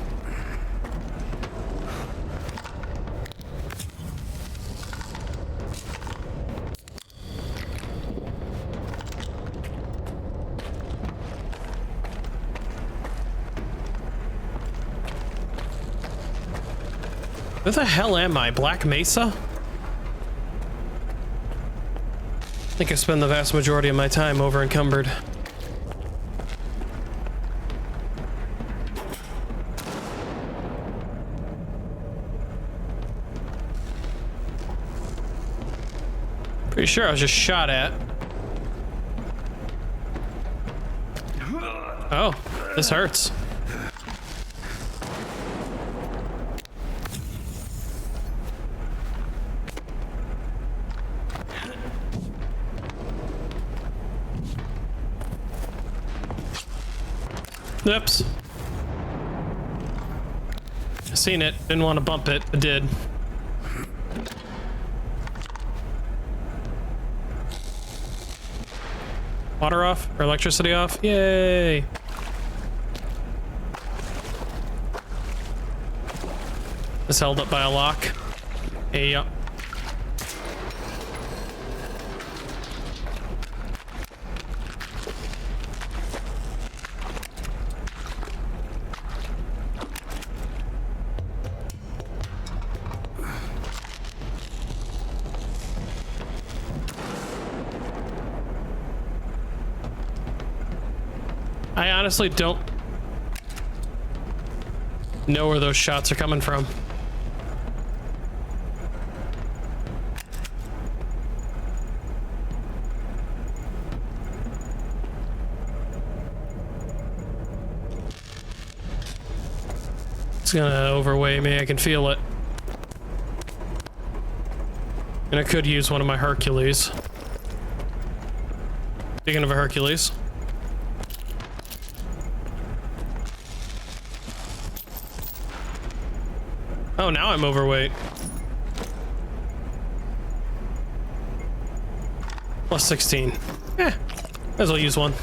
Where the hell am I? Black Mesa? I think I spend the vast majority of my time over encumbered. Pretty sure I was just shot at. Oh, this hurts. Oops. I seen it. Didn't want to bump it. I did. Water off or electricity off? Yay! It's held up by a lock. Hey, yeah. I honestly don't know where those shots are coming from. It's gonna overweigh me, I can feel it. And I could use one of my Hercules. Speaking of a Hercules. Oh, now I'm overweight. Plus 16. Eh, might as well use one.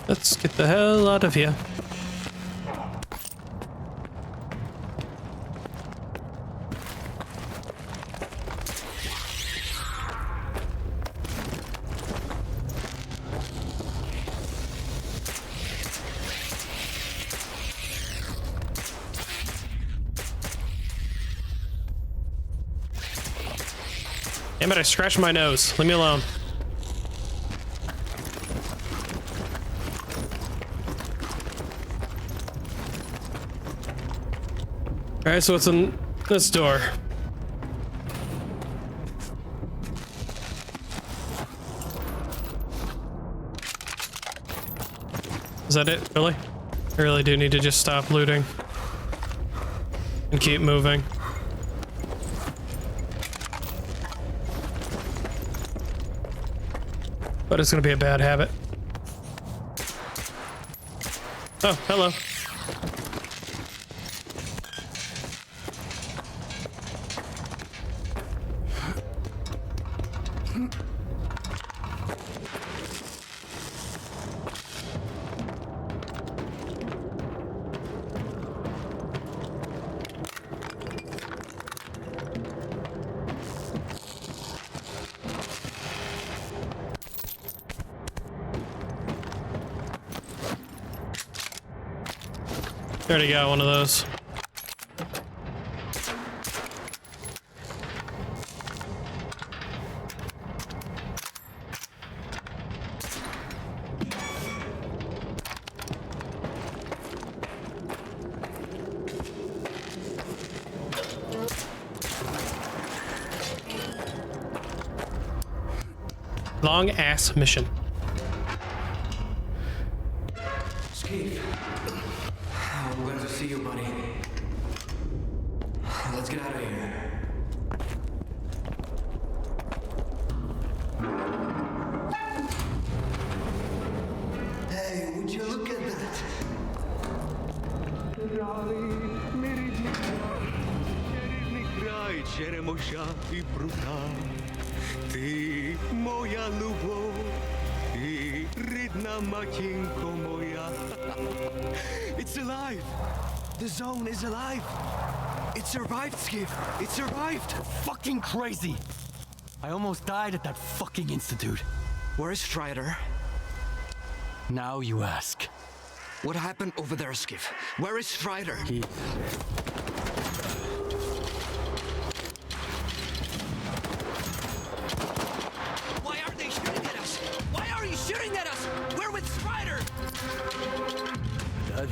Let's get the hell out of here. Damn it, I scratched my nose. Leave me alone. Alright, so what's in this door? Is that it? Really? I really do need to just stop looting and keep moving. But it's gonna be a bad habit. Oh, hello. Already got one of those. Long ass mission. Steve, I'm glad to see you, buddy. Let's get out of here. Hey, would you look at that? Ти моя любов і рідна матінко моя. It's alive. The zone is alive. It survived, Skiff. It survived. Fucking crazy. I almost died at that fucking institute. Where is Strider? Now you ask. What happened over there, Skiff? Where is Strider? Why are they shooting at us? Why are you shooting at us? We're with Strider! Dud.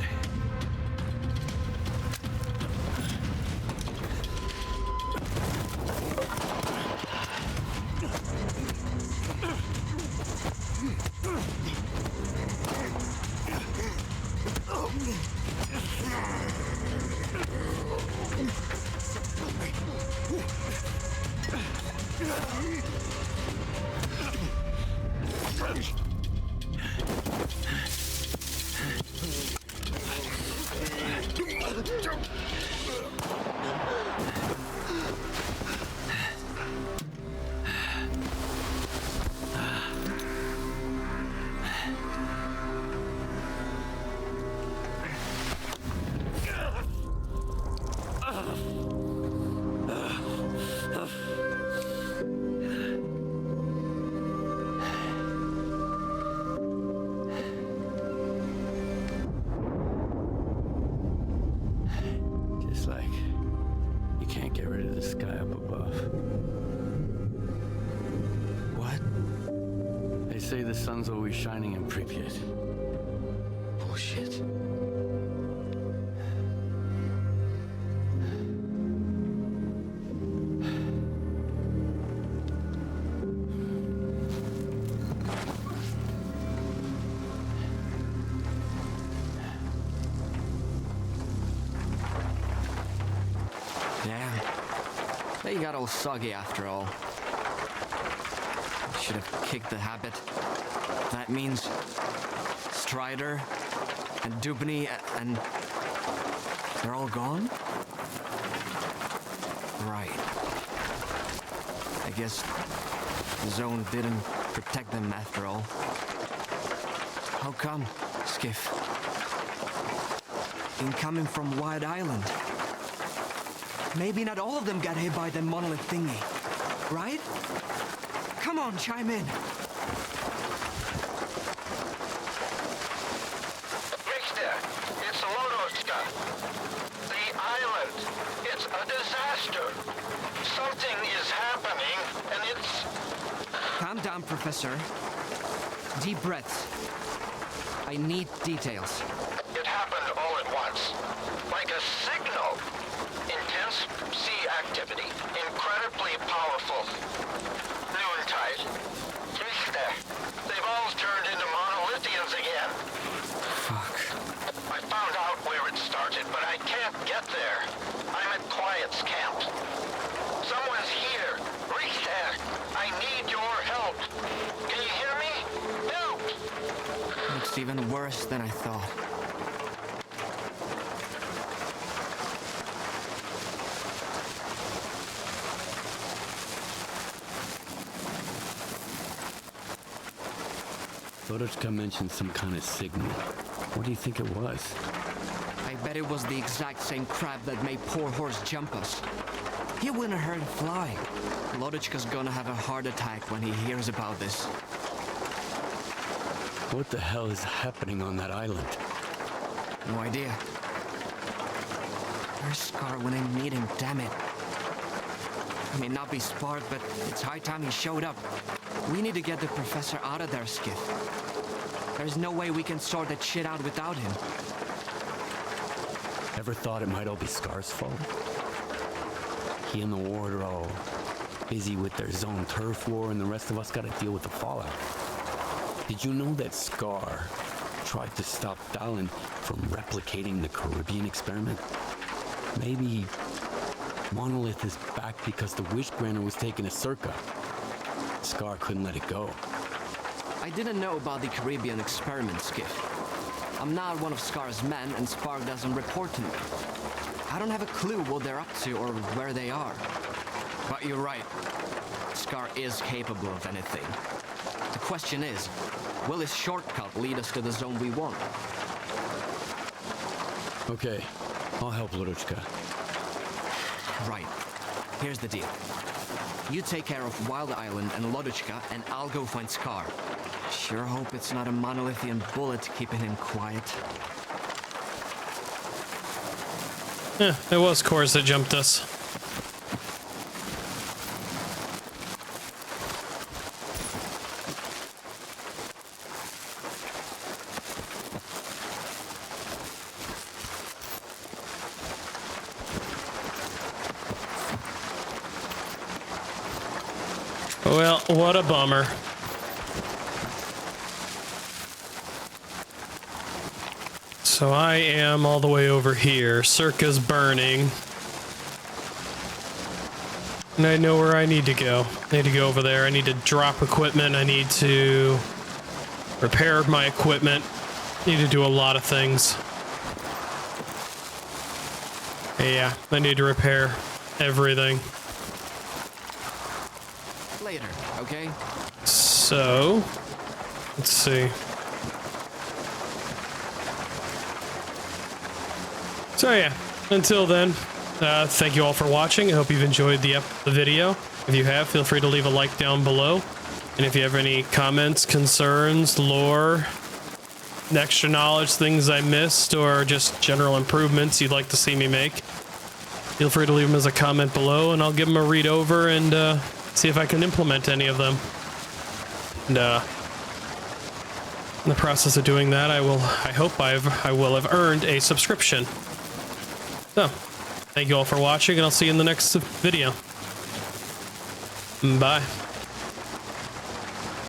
The sun's always shining in Pripyat. Bullshit. Damn. They got all soggy after all. Should have kicked the habit. That means Strider and Dubny and they're all gone? Right. I guess the zone didn't protect them after all. How come, Skiff? Incoming from Wide Island. Maybe not all of them got hit by the Monolith thingy, right? Come on, chime in. Richter, it's Lodoska. The island, it's a disaster. Something is happening, and it's... Calm down, Professor. Deep breaths. I need details. It happened all at once. Like a signal. Intense sea activity. Incredibly powerful. Noontide. Richter. They've all turned into Monolithians again. Fuck. I found out where it started, but I can't get there. I'm at Quiet's camp. Someone's here. Richter, I need your help. Can you hear me? Help! It's even worse than I thought. Lodoska mentioned some kind of signal. What do you think it was? I bet it was the exact same crab that made poor horse jump us. He wouldn't hurt a fly. Lodochka's gonna have a heart attack when he hears about this. What the hell is happening on that island? No idea. Where's Scar when I need him, damn it? He may not be smart, but it's high time he showed up. We need to get the professor out of there, Skiff. There's no way we can sort that shit out without him. Ever thought it might all be Scar's fault? He and the ward are all busy with their zone turf war, and the rest of us gotta deal with the fallout. Did you know that Scar tried to stop Dallin from replicating the Caribbean experiment? Maybe Monolith is back because the wish granter was taken to Sircaa. Scar couldn't let it go. I didn't know about the Caribbean experiment, Skiff. I'm not one of Scar's men, and Spark doesn't report to me. I don't have a clue what they're up to or where they are. But you're right. Scar is capable of anything. The question is, will his shortcut lead us to the zone we want? Okay, I'll help Lodochka. Right. Here's the deal. You take care of Wild Island and Lodochka, and I'll go find Scar. Sure hope it's not a monolithian bullet keeping him quiet. Yeah, it was Cores that jumped us. Well, what a bummer. So I am all the way over here. Sircaa's burning. And I know where I need to go. I need to go over there. I need to drop equipment. I need to repair my equipment. I need to do a lot of things. Yeah, I need to repair everything. Later, okay? So, let's see. So yeah, until then, thank you all for watching. I hope you've enjoyed the video. If you have, feel free to leave a like down below. And if you have any comments, concerns, lore, extra knowledge, things I missed, or just general improvements you'd like to see me make, feel free to leave them as a comment below, and I'll give them a read over and see if I can implement any of them. And in the process of doing that, I hope I will have earned a subscription. So, thank you all for watching, and I'll see you in the next video. Bye.